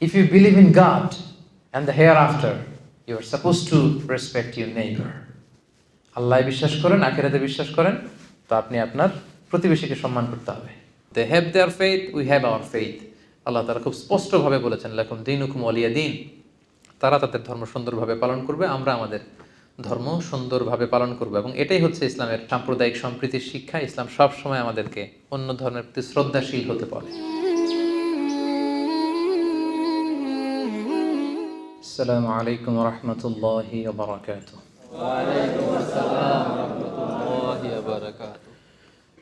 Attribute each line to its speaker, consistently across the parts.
Speaker 1: If you believe in God and the hereafter, you are supposed to respect your neighbor. আল্লাহ বিশ্বাস করেন, আখিরাতে বিশ্বাস করেন, তো আপনি আপনার প্রতিবেশীকে সম্মান করতে হবে। They have their faith, we have our faith. আল্লাহ তাআলা খুব স্পষ্টভাবে বলেছেন, লাকুম দীনুকুম ওয়ালিয়া দীন। তারা তাদের ধর্ম সুন্দরভাবে পালন করবে, আমরা আমাদের ধর্ম সুন্দরভাবে পালন করব। এবং এটাই হচ্ছে ইসলামের সাম্প্রদায়িক সম্প্রীতির শিক্ষা। ইসলাম সবসময় আমাদেরকে অন্য ধর্মের প্রতি শ্রদ্ধাশীল হতে বলে। আসসালামু আলাইকুম ওয়া রাহমাতুল্লাহি ওয়া বারাকাতুহু। ওয়া আলাইকুম আসসালাম ওয়া রাহমাতুল্লাহি ওয়া বারাকাতুহু।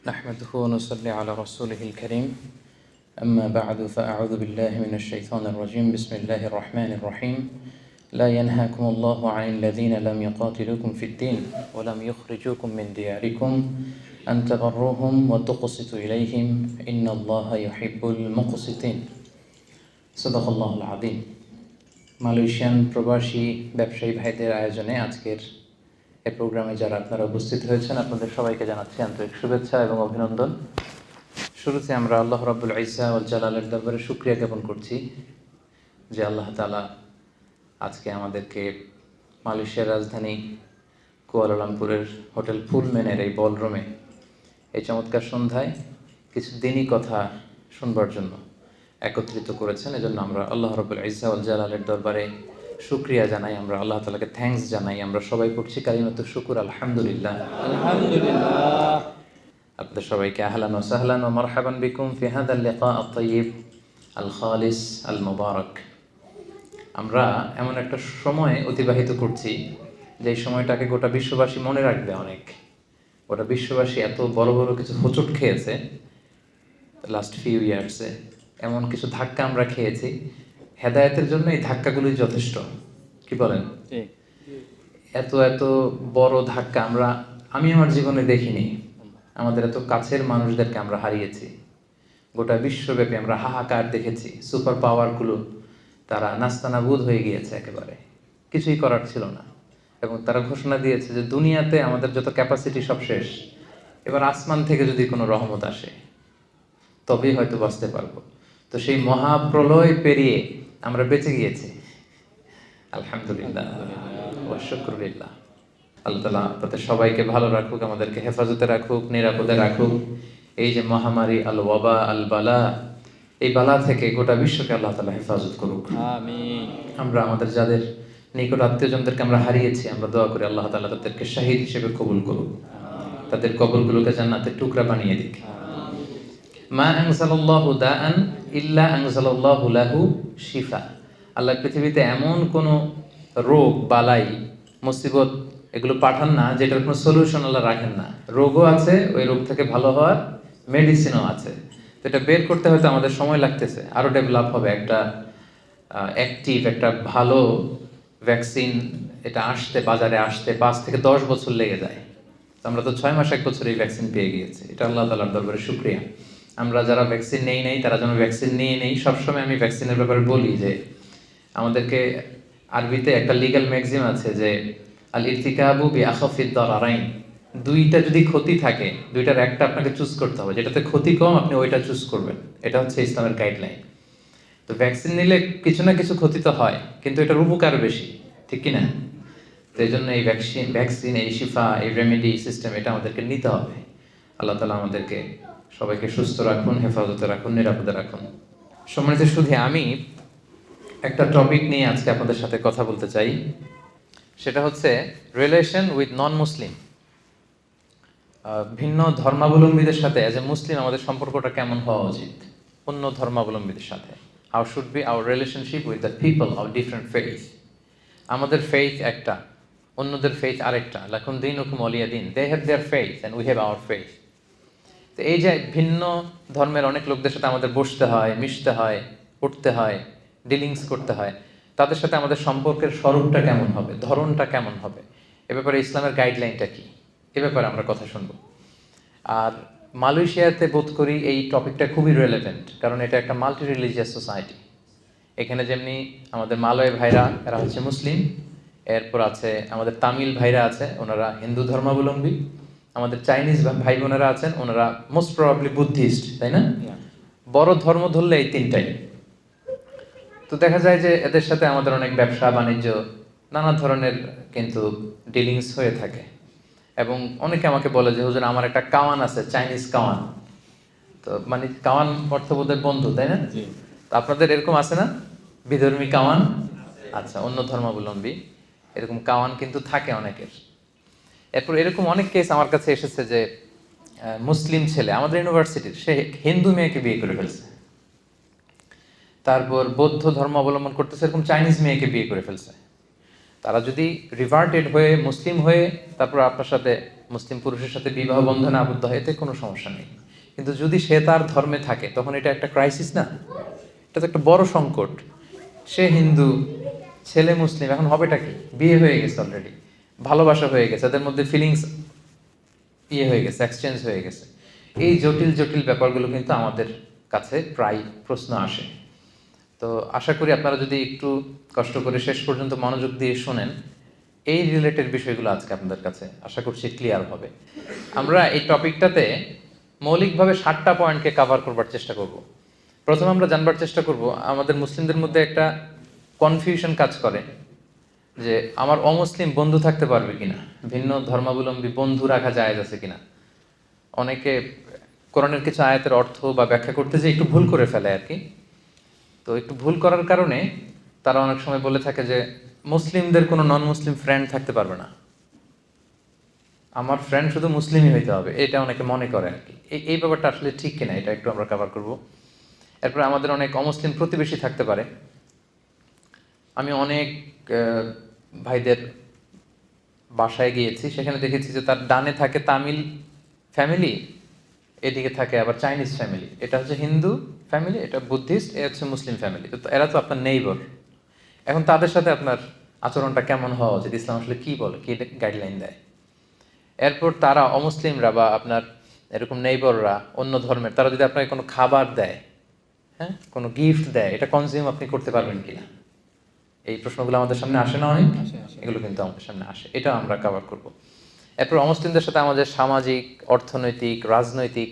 Speaker 1: নাহমাদুহু ওয়া নুসাল্লি আলা রাসূলিহিল কারীম। أما بعد فأعوذ بالله من الشيطان الرجيم بسم الله الرحمن الرحيم لا ينهاكم الله عن الذين لم يقاتلوكم في الدين ولم يخرجوكم من دياركم أن تبروهم وتقسطوا إليهم إن الله يحب المقسطين صدق الله العظيم মালয়েশিয়ান প্রবাসী ব্যবসায়ী ভাইদের আয়োজনে আজকের এই প্রোগ্রামে যারা আপনারা উপস্থিত হয়েছেন আপনাদের সবাইকে জানাচ্ছি আন্তরিক শুভেচ্ছা এবং অভিনন্দন। শুরুতে আমরা আল্লাহ রাব্বুল ইজ্জা ওয়াল জালালের দরবারে শুকরিয়া জ্ঞাপন করছি যে আল্লাহ তাআলা আজকে আমাদেরকে মালয়েশিয়ার রাজধানী কুয়ালালামপুরের হোটেল পুলম্যানের এই বলরুমে এই চমৎকার সন্ধ্যায় কিছু দিনই কথা শুনবার জন্য একত্রিত করেছেন। এজন্য আমরা আল্লাহ রাব্বুল ইজ্জা ওয়াল জালালের দরবারে শুকরিয়া জানাই, আমরা আল্লাহ তাআলাকে থ্যাঙ্কস জানাই। আমরা সবাই পড়ছি কালিমাতুশ শুকর, আলহামদুলিল্লাহ আলহামদুলিল্লাহ। আপনাদের সবাইকে আহলান ওয়া সাহলান ওয়া মারহাবান বিকুম ফি হাদাল লিকা আত-তাইয়িব আল খালিস আল মুবারক। আমরা এমন একটা সময় অতিবাহিত করছি যে সময়টাকে গোটা বিশ্ববাসী মনে রাখবে অনেক। গোটা বিশ্ববাসী এত বড় বড় কিছু হোঁচট খেয়েছে লাস্ট ফিউ ইয়ার্সে, এমন কিছু ধাক্কা আমরা খেয়েছি, হেদায়েতের জন্য এই ধাক্কাগুলোই যথেষ্ট। কি বলেন? এত এত বড় ধাক্কা আমি আমার জীবনে দেখিনি। আমাদের এত কাছের মানুষদেরকে আমরা হারিয়েছি, গোটা বিশ্বব্যাপী আমরা হাহাকার দেখেছি। সুপার পাওয়ারগুলো তারা নাস্তানাবুদ হয়ে গিয়েছে, একেবারে কিছুই করার ছিল না। এবং তারা ঘোষণা দিয়েছে যে দুনিয়াতে আমাদের যত ক্যাপাসিটি সব শেষ, এবার আসমান থেকে যদি কোনো রহমত আসে তবেই হয়তো বাঁচতে পারবো। তো সেই মহাপ্রলয় পেরিয়ে আমরা বেঁচে গিয়েছি, আলহামদুলিল্লাহ ওয়া শুকরুলিল্লাহ। আল্লাহ তাআলা তাদের সবাইকে ভালো রাখুক, আমাদেরকে হেফাজতে রাখুক, নিরাপদে রাখুক। এই যে মহামারী আল ওয়াবা আল বালা, এই বালা থেকে গোটা বিশ্বকে আল্লাহ তাআলা হেফাজত করুক, আমিন। আমরা আমাদের যাদের নিকট আত্মীয়জনদেরকে আমরা হারিয়েছি, আমরা দোয়া করি আল্লাহ তাআলা তাদেরকে শাহীদ হিসেবে কবুল করুক, তাদের কবরগুলোকে জান্নাতের টুকরা বানিয়ে দিক। মা আনজালাল্লাহু দাআন ইল্লা আনজালাল্লাহু লাহু শিফা। আল্লাহ পৃথিবীতে এমন কোনো রোগ বালাই মুসিবত এগুলো পাঠান না যেটার কোনো সলিউশন আল্লাহ রাখেন না। রোগও আছে, ওই রোগ থেকে ভালো হওয়ার মেডিসিনও আছে। তো এটা বের করতে হয়তো আমাদের সময় লাগতেছে, আরও ডেভেলপ হবে একটা অ্যাক্টিভ একটা ভালো ভ্যাকসিন। এটা বাজারে আসতে 5 থেকে 10 বছর লেগে যায়। তো আমরা তো 6 মাস 1 বছর এই ভ্যাকসিন পেয়ে গিয়েছি। এটা আল্লাহ তাআলার দরবারে শুকরিয়া। আমরা যারা ভ্যাকসিন নেই তারা যেন ভ্যাকসিন নিয়ে নেই। সবসময় আমি ভ্যাকসিনের ব্যাপারে বলি যে আমাদেরকে আরবিতে একটা লিগ্যাল ম্যাক্সিম আছে যে আল ইরতিকাবু বিআখাফিদ দারারাইন। দুইটা যদি ক্ষতি থাকে, দুইটার একটা আপনাকে চুজ করতে হবে, যেটাতে ক্ষতি কম আপনি ওইটা চুজ করবেন। এটা হচ্ছে ইসলামের গাইডলাইন। তো ভ্যাকসিন নিলে কিছু না কিছু ক্ষতি তো হয়, কিন্তু এটার উপকার বেশি, ঠিক কি না? তো এই জন্য এই ভ্যাকসিন এই শিফা এই রেমেডি সিস্টেম এটা আমাদেরকে নিতে হবে। আল্লাহ তাআলা আমাদেরকে সবাইকে সুস্থ রাখুন, হেফাজতে রাখুন, নিরাপদে রাখুন। সম্মানিত শুধু আমি একটা টপিক নিয়ে আজকে আপনাদের সাথে কথা বলতে চাই, সেটা হচ্ছে রিলেশন উইথ নন মুসলিম। ভিন্ন ধর্মাবলম্বীদের সাথে অ্যাজ এ মুসলিম আমাদের সম্পর্কটা কেমন হওয়া উচিত অন্য ধর্মাবলম্বীদের সাথে। How should be our relationship with the people of different faith. আমাদের ফেইথ একটা, অন্যদের ফেইথ আরেকটা। লাকুম দীনুকুম ওয়ালিয়া দীন। They have their faith and we have our faith. তো এই যে ভিন্ন ধর্মের অনেক লোকদের সাথে আমাদের বসতে হয়, মিশতে হয়, উঠতে হয়, ডিলিংস করতে হয়, তাদের সাথে আমাদের সম্পর্কের স্বরূপটা কেমন হবে, ধরনটা কেমন হবে, এ ব্যাপারে ইসলামের গাইডলাইনটা কি, এ ব্যাপারে আমরা কথা শুনবো। আর মালয়েশিয়াতে বোধ করি এই টপিকটা খুবই রিলেভেন্ট, কারণ এটা একটা মাল্টি রিলিজিয়াস সোসাইটি। এখানে যেমনি আমাদের মালয় ভাইরা এরা হচ্ছে মুসলিম, এরপর আছে আমাদের তামিল ভাইরা আছে, ওনারা হিন্দু ধর্মাবলম্বী, আমাদের চাইনিজ ভাই বোনেরা আছেন, ওনারা মোস্ট প্রবাবলি বুদ্ধিস্ট, তাই না? বড় ধর্ম ধরলে এই তিনটাই। তো দেখা যায় যে এদের সাথে আমাদের অনেক ব্যবসা বাণিজ্য নানা ধরনের কিন্তু ডিলিংস হয়ে থাকে। এবং অনেকে আমাকে বলে যে হুজুর আমার একটা কাওয়ান আছে, চাইনিজ কাওয়ান। তো মানে কাওয়ান অর্থবোধের বন্ধু, তাই না? তো আপনাদের এরকম আছে না বিধর্মী কাওয়ান? আচ্ছা, অন্য ধর্মাবলম্বী এরকম কাওয়ান কিন্তু থাকে অনেকের। এরপর এরকম অনেক কেস আমার কাছে এসেছে যে মুসলিম ছেলে আমাদের ইউনিভার্সিটির, সে হিন্দু মেয়েকে বিয়ে করে ফেলছে। তারপর বৌদ্ধ ধর্ম অবলম্বন করতেছে, এরকম চাইনিজ মেয়েকে বিয়ে করে ফেলছে। তারা যদি রিভার্টেড হয়ে মুসলিম হয়ে তারপর আপনার সাথে মুসলিম পুরুষের সাথে বিবাহ বন্ধনে আবদ্ধ হয়, এতে কোনো সমস্যা নেই। কিন্তু যদি সে তার ধর্মে থাকে তখন এটা একটা ক্রাইসিস না? এটা তো একটা বড় সংকট। সে হিন্দু, ছেলে মুসলিম, এখন হবেটা কি? বিয়ে হয়ে গেছে অলরেডি, ভালোবাসা হয়ে গেছে, এদের মধ্যে ফিলিংস হয়ে গেছে, এক্সচেঞ্জ হয়ে গেছে। এই জটিল জটিল ব্যাপারগুলো কিন্তু আমাদের কাছে প্রায় প্রশ্ন আসে। তো আশা করি আপনারা যদি একটু কষ্ট করে শেষ পর্যন্ত মনোযোগ দিয়ে শোনেন, এই রিলেটেড বিষয়গুলো আজকে আপনাদের কাছে আশা করছি ক্লিয়ার হবে। আমরা এই টপিকটাতে মৌলিকভাবে 7টা পয়েন্টকে কভার করবার চেষ্টা করব। প্রথমে আমরা জানবার চেষ্টা করব আমাদের মুসলিমদের মধ্যে একটা কনফিউশন কাজ করে যে আমার অমুসলিম বন্ধু থাকতে পারবে কিনা, ভিন্ন ধর্মাবলম্বী বন্ধু রাখা জায়েজ আছে কিনা। অনেকে কোরআনের কিছু আয়াতের অর্থ বা ব্যাখ্যা করতে যে একটু ভুল করে ফেলে আর কি। তো একটু ভুল করার কারণে তারা অনেক সময় বলে থাকে যে মুসলিমদের কোনো নন মুসলিম ফ্রেন্ড থাকতে পারবে না, আমার ফ্রেন্ড শুধু মুসলিমই হইতে হবে, এটা অনেকে মনে করে আর কি। এই ব্যাপারটা আসলে ঠিক কিনা এটা একটু আমরা কভার করব। এরপরে আমাদের অনেক অমুসলিম প্রতিবেশী থাকতে পারে। আমি অনেক ভাইদের বাসায় গিয়েছি, সেখানে দেখেছি যে তার ডানে থাকে তামিল ফ্যামিলি, এদিকে থাকে আবার চাইনিজ ফ্যামিলি। এটা হচ্ছে হিন্দু ফ্যামিলি, এটা বুদ্ধিস্ট, এ হচ্ছে মুসলিম ফ্যামিলি। তো এরা তো আপনার নেইবার। এখন তাদের সাথে আপনার আচরণটা কেমন হওয়া উচিত, ইসলাম আসলে কি বলে, কি গাইডলাইন দেয়? এরপর তারা অমুসলিমরা বা আপনার এরকম নেইবররা অন্য ধর্মের, তারা যদি আপনাকে কোনো খাবার দেয়, হ্যাঁ, কোনো গিফট দেয়, এটা কনজিউম আপনি করতে পারবেন কিনা? এই প্রশ্নগুলো আমাদের সামনে আসে না অনেক? এগুলো কিন্তু আমাদের সামনে আসে, এটা আমরা কভার করব। এরপর অমুসলিমদের সাথে আমাদের সামাজিক, অর্থনৈতিক, রাজনৈতিক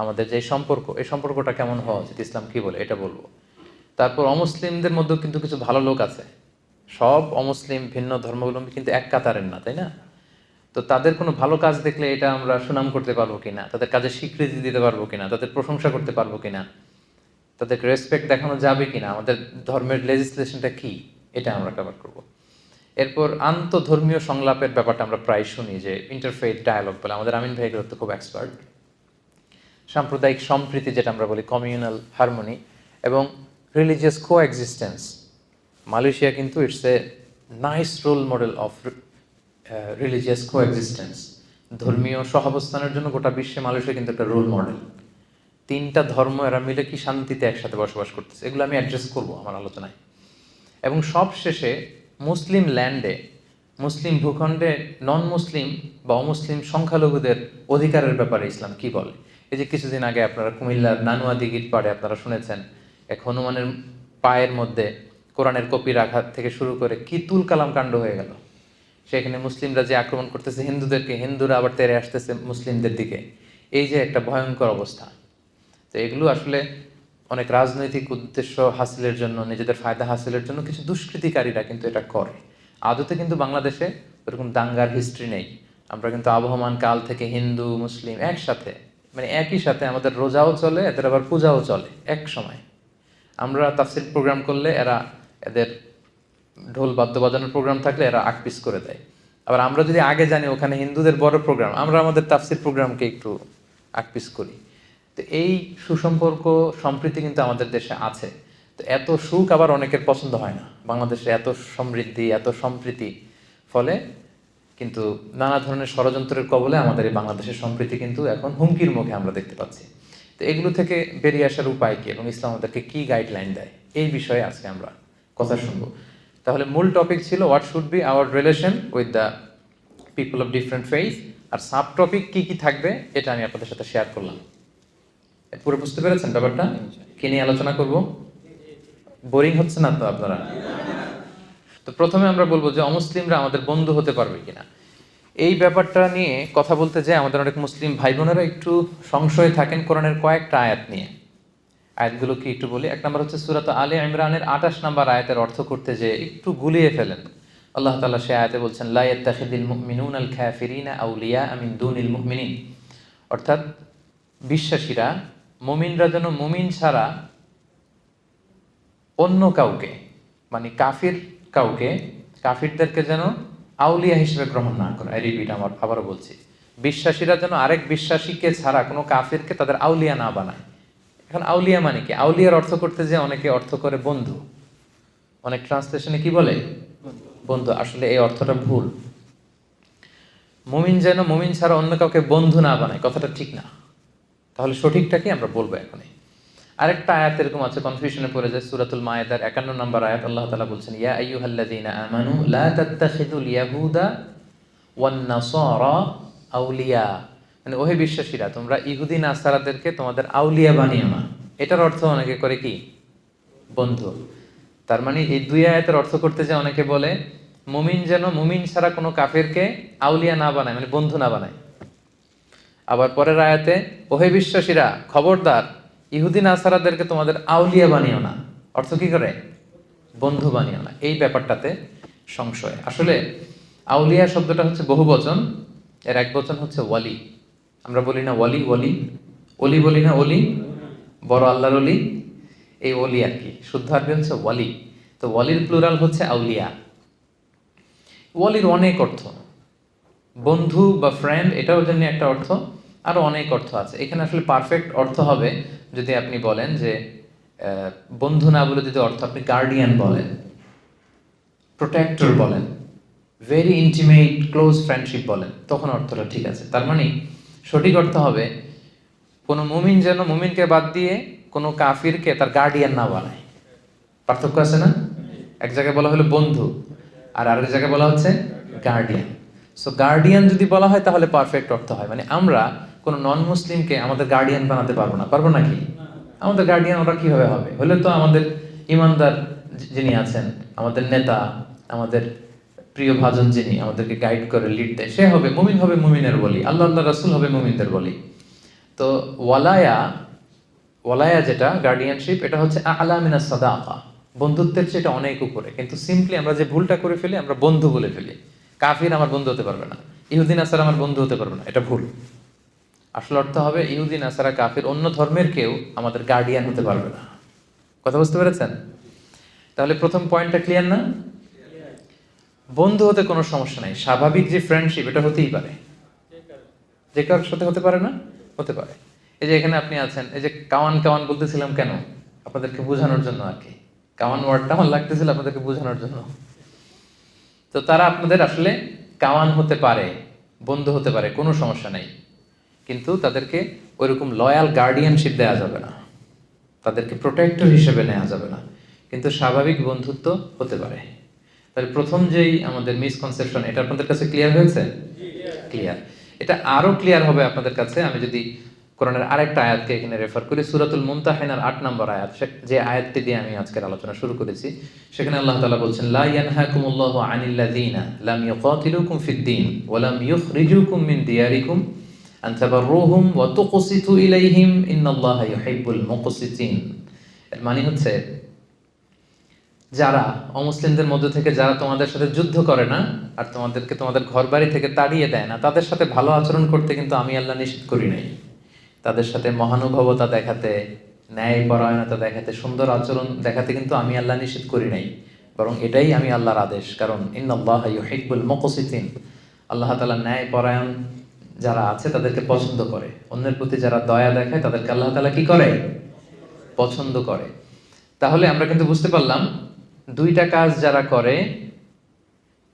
Speaker 1: আমাদের যে সম্পর্ক, এই সম্পর্কটা কেমন হওয়া উচিত, ইসলাম কি বলে, এটা বলবো। তারপর অমুসলিমদের মধ্যেও কিন্তু কিছু ভালো লোক আছে। সব অমুসলিম ভিন্ন ধর্মাবলম্বী কিন্তু এক কাতারের না, তাই না? তো তাদের কোনো ভালো কাজ দেখলে এটা আমরা সুনাম করতে পারবো কিনা, তাদের কাজে স্বীকৃতি দিতে পারবো কিনা, তাদের প্রশংসা করতে পারবো কিনা, তাদেরকে রেসপেক্ট দেখানো যাবে কিনা, আমাদের ধর্মের লেজিসলেশনটা কি, এটা আমরা কভার করব। এরপর আন্তধর্মীয় সংলাপের ব্যাপারটা আমরা প্রায় শুনি যে ইন্টারফেথ ডায়ালগ বলে, আমাদের আমিন ভাই এগুলো তো খুব এক্সপার্ট। সাম্প্রদায়িক সম্প্রীতি যেটা আমরা বলি, কমিউনাল হারমোনি, এবং রিলিজিয়াস কো এক্সিস্টেন্স। মালয়েশিয়া কিন্তু it's a nice role model of religious co existence. ধর্মীয় সহাবস্থানের জন্য গোটা বিশ্বে মালয়েশিয়া কিন্তু একটা রোল মডেল। 3টা ধর্ম এরা মিলে কি শান্তিতে একসাথে বসবাস করতেছে, এগুলো আমি অ্যাড্রেস করব আমার আলোচনায়। এবং সব শেষে মুসলিম ল্যান্ডে, মুসলিম ভূখণ্ডে নন মুসলিম বা অমুসলিম সংখ্যালঘুদের অধিকারের ব্যাপারে ইসলাম কি বলে। এই যে কিছুদিন আগে আপনারা কুমিল্লার নানুয়া দিঘির পাড়ে আপনারা শুনেছেন, এক হনুমানের পায়ের মধ্যে কোরআনের কপি রাখা থেকে শুরু করে কি তুল কালাম কাণ্ড হয়ে গেল। সেখানে মুসলিমরা যে আক্রমণ করতেছে হিন্দুদেরকে, হিন্দুরা আবার তেড়ে আসতেছে মুসলিমদের দিকে, এই যে একটা ভয়ঙ্কর অবস্থা। তো এগুলো আসলে অনেক রাজনৈতিক উদ্দেশ্য হাসিলের জন্য, নিজেদের ফায়দা হাসিলের জন্য কিছু দুষ্কৃতিকারীরা কিন্তু এটা করে। আদতে কিন্তু বাংলাদেশে ওরকম দাঙ্গার হিস্ট্রি নেই। আমরা কিন্তু আবহমান কাল থেকে হিন্দু মুসলিম একসাথে, মানে একই সাথে আমাদের রোজাও চলে, এদের আবার পূজাও চলে এক সময়। আমরা তাফসির প্রোগ্রাম করলে এরা, এদের ঢোল বাদ্য বাজানোর প্রোগ্রাম থাকলে এরা আকপিস করে দেয়। আবার আমরা যদি আগে জানি ওখানে হিন্দুদের বড় প্রোগ্রাম, আমরা আমাদের তাফসির প্রোগ্রামকে একটু আকপিস করি। তো এই সুসম্পর্ক সম্প্রীতি কিন্তু আমাদের দেশে আছে। তো এত সুখ আবার অনেকের পছন্দ হয় না। বাংলাদেশে এত সমৃদ্ধি, এত সম্প্রীতি, ফলে কিন্তু নানা ধরনের ষড়যন্ত্রের কবলে আমাদের এই বাংলাদেশের সম্প্রীতি কিন্তু এখন হুমকির মুখে আমরা দেখতে পাচ্ছি। তো এগুলো থেকে বেরিয়ে আসার উপায় কি এবং ইসলাম আমাদেরকে কি গাইডলাইন দেয়, এই বিষয়ে আজকে আমরা কথা শুনবো। তাহলে মূল টপিক ছিল what should be our relation with the people of different faith, আর সাব টপিক কি কি থাকবে এটা আমি আপনাদের সাথে শেয়ার করলাম। পুরো বুঝতে পেরেছেন ব্যাপারটা? কি নিয়ে আলোচনা করব? বোরিং হচ্ছে না তো আপনারা? তো প্রথমে আমরা বলবো যে অমুসলিমরা আমাদের বন্ধু হতে পারবে কিনা। এই ব্যাপারটা নিয়ে কথা বলতে যে আমাদের অনেক মুসলিম ভাই বোনেরা একটু সংশয়ে থাকেন কোরআনের কয়েকটা আয়াত নিয়ে। আয়াতগুলো কি একটু বলি। এক নম্বর হচ্ছে সূরাত আলে ইমরানের 28 নম্বর আয়াতের অর্থ করতে যে একটু গুলিয়ে ফেলেন। আল্লাহ তাআলা সে আয়াতে বলছেন লা ইয়াত্তাখিযুল মুমিনুনাল কাফিরিনা আউলিয়া মিন দুনিল মুমিনিন, অর্থাৎ বিশ্বাসীরা মুমিনরা যেন মুমিন ছাড়া অন্য কাউকে, মানে কাফিরদেরকে যেন আউলিয়া হিসেবে গ্রহণ না করে। রিপিট, আমার আবারও বলছি, বিশ্বাসীরা যেন আরেক বিশ্বাসীকে ছাড়া কোনো কাফিরকে তাদের আউলিয়া না বানায়। এখন আউলিয়া মানে কি? আউলিয়ার অর্থ করতে যে অনেকে অর্থ করে বন্ধু, অনেক ট্রান্সলেশনে কি বলে বন্ধু, আসলে এই অর্থটা ভুল। মুমিন যেন মুমিন ছাড়া অন্য কাউকে বন্ধু না বানায়, কথাটা ঠিক না। তাহলে সঠিকটা কি আমরা বলবো এখনই। আরেকটা আয়াত এরকম আছে, কনফিউশনে পড়ে যায়, সূরাতুল মায়েদার 51 নম্বর আয়াত। আল্লাহ তাআলা বলছেন ইয়া আইয়ুহাল্লাযীনা আমানু লা তাত্তাখিযুল ইয়াহুদা ওয়ান নাসারা আউলিয়া, মানে ওহে বিশ্বাসীরা তোমরা ইহুদি নাসারাদেরকে তোমাদের আউলিয়া বানিও না। এটার অর্থ অনেকে করে কি বন্ধু। তার মানে এই দুই আয়াতের অর্থ করতে যে অনেকে বলে মুমিন যেন মুমিন ছাড়া কোনো কাফেরকে আউলিয়া না বানায়, মানে বন্ধু না বানায়। আবার পরের আয়াতে ওহে বিশ্বাসীরা খবরদার ইহুদি নাসারাদেরকে তোমাদের আউলিয়া বানিও না, অর্থ কি করে বন্ধু বানিও না। এই ব্যাপারটাতে সংশয়। আসলে আউলিয়া শব্দটা হচ্ছে বহু বচন, এর এক বচন হচ্ছে ওয়ালি। আমরা বলি না ওয়ালি ওয়ালি, অলি বলি না অলি, বড় আল্লাহর অলি, এই অলি আর কি, শুদ্ধ আরবি হচ্ছে ওয়ালি। তো ওয়ালির প্লুরাল হচ্ছে আউলিয়া। ওয়ালির অনেক অর্থ, বন্ধু বা ফ্রেন্ড এটাও জন্য একটা অর্থ, আরো অনেক অর্থ আছে। এখানে আসলে পারফেক্ট অর্থ হবে যদি আপনি বলেন যে বন্ধু না বলে যদি অর্থ আপনি গার্ডিয়ান বলেন, প্রোটেক্টর বলেন, ভেরি ইন্টিমেট ক্লোজ ফ্রেন্ডশিপ বলেন, তখন অর্থটা ঠিক আছে। তার মানে সঠিক অর্থ হবে কোনো মুমিন যেন মুমিনকে বাদ দিয়ে কোনো কাফিরকে তার গার্ডিয়ান না বানায়। পার্থক্য আছে না? এক জায়গায় বলা হলো বন্ধু, আর আরেক জায়গায় বলা হচ্ছে গার্ডিয়ান। সো গার্ডিয়ান যদি বলা হয় তাহলে পারফেক্ট অর্থ হয়, মানে আমরা কোনো নন মুসলিমকে আমাদের গার্ডিয়ান বানাতে পারবো না। পারবো নাকি? আমাদের গার্ডিয়ান ওরা কিভাবে হবে? হলে তো আমাদের ইমানদার যিনি আছেন, আমাদের নেতা, আমাদের প্রিয় ভাজন যিনি আমাদেরকে গাইড করে লিড দেয়, সে হবে মুমিন, হবে মুমিনের বলি, আল্লাহ আল্লাহ রাসূল হবে মুমিনদের বলি। তো ওয়ালায়া যেটা গার্ডিয়ানশিপ, এটা হচ্ছে আ'লা মিনাস সাদাকা, বন্ধুত্বের চেয়ে এটা অনেক উপরে। কিন্তু সিম্পলি আমরা যে ভুলটা করে ফেলি, আমরা বন্ধু বলে ফেলি। কাফির আমার বন্ধু হতে পারবে না, ইহুদি নাসারা আমার বন্ধু হতে পারবে না, এটা ভুল। আসল অর্থ হবে ইহুদি নাসারা কাফির অন্য ধর্মের কেউ আমাদের গার্ডিয়ান হতে পারবে না। কথা বুঝতে পেরেছেন? তাহলে প্রথম পয়েন্টটা ক্লিয়ার না? বন্ধু হতে কোনো সমস্যা নাই, স্বাভাবিক যে ফ্রেন্ডশিপ এটা হতেই পারে। যে কারোর সাথে হতে পারে না? হতে পারে। এই যে এখানে আপনি আছেন, এই যে কাওয়ান কাওয়ান বলতেছিলাম কেন? আপনাদেরকে বোঝানোর জন্য আর কি। কাওয়ান ওয়ার্ডটা আমার লাগতেছিল আপনাদেরকে বোঝানোর জন্য। তো তারা আপনাদের আসলে কাওয়ান হতে পারে, বন্ধু হতে পারে, কোনো সমস্যা নাই। কিন্তু তাদেরকে ওইরকম লয়াল গার্ডিয়ানশিপ দেওয়া যাবে না, তাদেরকে প্রোটেক্টর হিসেবে নেওয়া যাবে না, কিন্তু স্বাভাবিক বন্ধুত্ব হতে পারে। তাহলে প্রথম যেই আমাদের মিসকনসেপশন, এটা আপনাদের কাছে ক্লিয়ার হয়েছে? ক্লিয়ার। এটা আরো ক্লিয়ার হবে আপনাদের কাছে আমি যদি কোরআনের আরেকটা আয়াতকে এখানে রেফার করি, সূরাতুল মুমতাহিনার 8 নম্বর আয়াত, যে আয়াতটি দিয়ে আমি আজকের আলোচনা শুরু করেছি। সেখানে আল্লাহ তাআলা বলছেন লা ইয়ানহাকুমুল্লাহু আনিল্লাযীনা লাম ইউকাতিলুকুম ফিদ-দীন ওয়া লাম ইউখরিজুকুম মিন দিয়ারিকুম আন তাবাররুহুম ওয়া তুকসিতু ইলাইহিম ইন্নাল্লাহা ইউহিব্বুল মুকসিতিন। এর মানে হচ্ছে যারা অমুসলিমদের মধ্যে থেকে যারা তোমাদের সাথে যুদ্ধ করে না আর তোমাদেরকে তোমাদের ঘরবাড়ি থেকে তাড়িয়ে দেয় না, তাদের সাথে ভালো আচরণ করতে কিন্তু আমি আল্লাহ নিষেধ করি নাই। তাদের সাথে মহানুভবতা দেখাতে, ন্যায়পরায়ণতা দেখাতে, সুন্দর আচরণ দেখাতে কিন্তু আমি আল্লাহ নিষেধ করি নাই, বরং এটাই আমি আল্লাহর আদেশ। কারণ ইন্নাল্লাহা ইউহিব্বুল মুকসিতিন, আল্লাহ তাআলা ন্যায়পরায়ণ যারা আছে তাদেরকে পছন্দ করে। অন্যের প্রতি যারা দয়া দেখায় তাদেরকে আল্লাহ তাআলা কি করে? পছন্দ করে। তাহলে আমরা কিন্তু বুঝতে পারলাম দুইটা কাজ যারা করে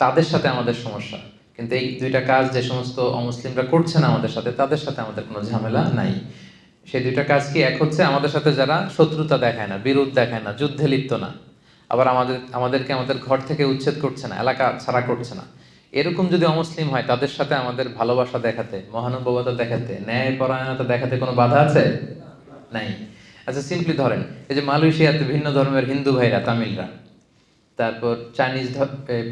Speaker 1: তাদের সাথে আমাদের সমস্যা, কিন্তু এই দুইটা কাজ যে সমস্ত অমুসলিমরা করছে না আমাদের সাথে, তাদের সাথে আমাদের কোনো ঝামেলা নাই। সেই দুইটা কাজ কি? এক হচ্ছে আমাদের সাথে যারা শত্রুতা দেখায় না, বিরোধ দেখায় না, যুদ্ধে লিপ্ত না, আবার আমাদেরকে আমাদের ঘর থেকে উচ্ছেদ করছে না, এলাকা ছাড়া করছে না, এরকম যদি অমুসলিম হয় তাদের সাথে আমাদের ভালোবাসা দেখাতে, মহানুভবতা দেখাতে, ন্যায়পরায়ণতা দেখাতে কোনো বাধা আছে? নাই। আচ্ছা সিম্পলি ধরেন, এই যে মালয়েশিয়াতে ভিন্ন ধর্মের হিন্দু ভাইরা, তামিলরা, তারপর চাইনিজ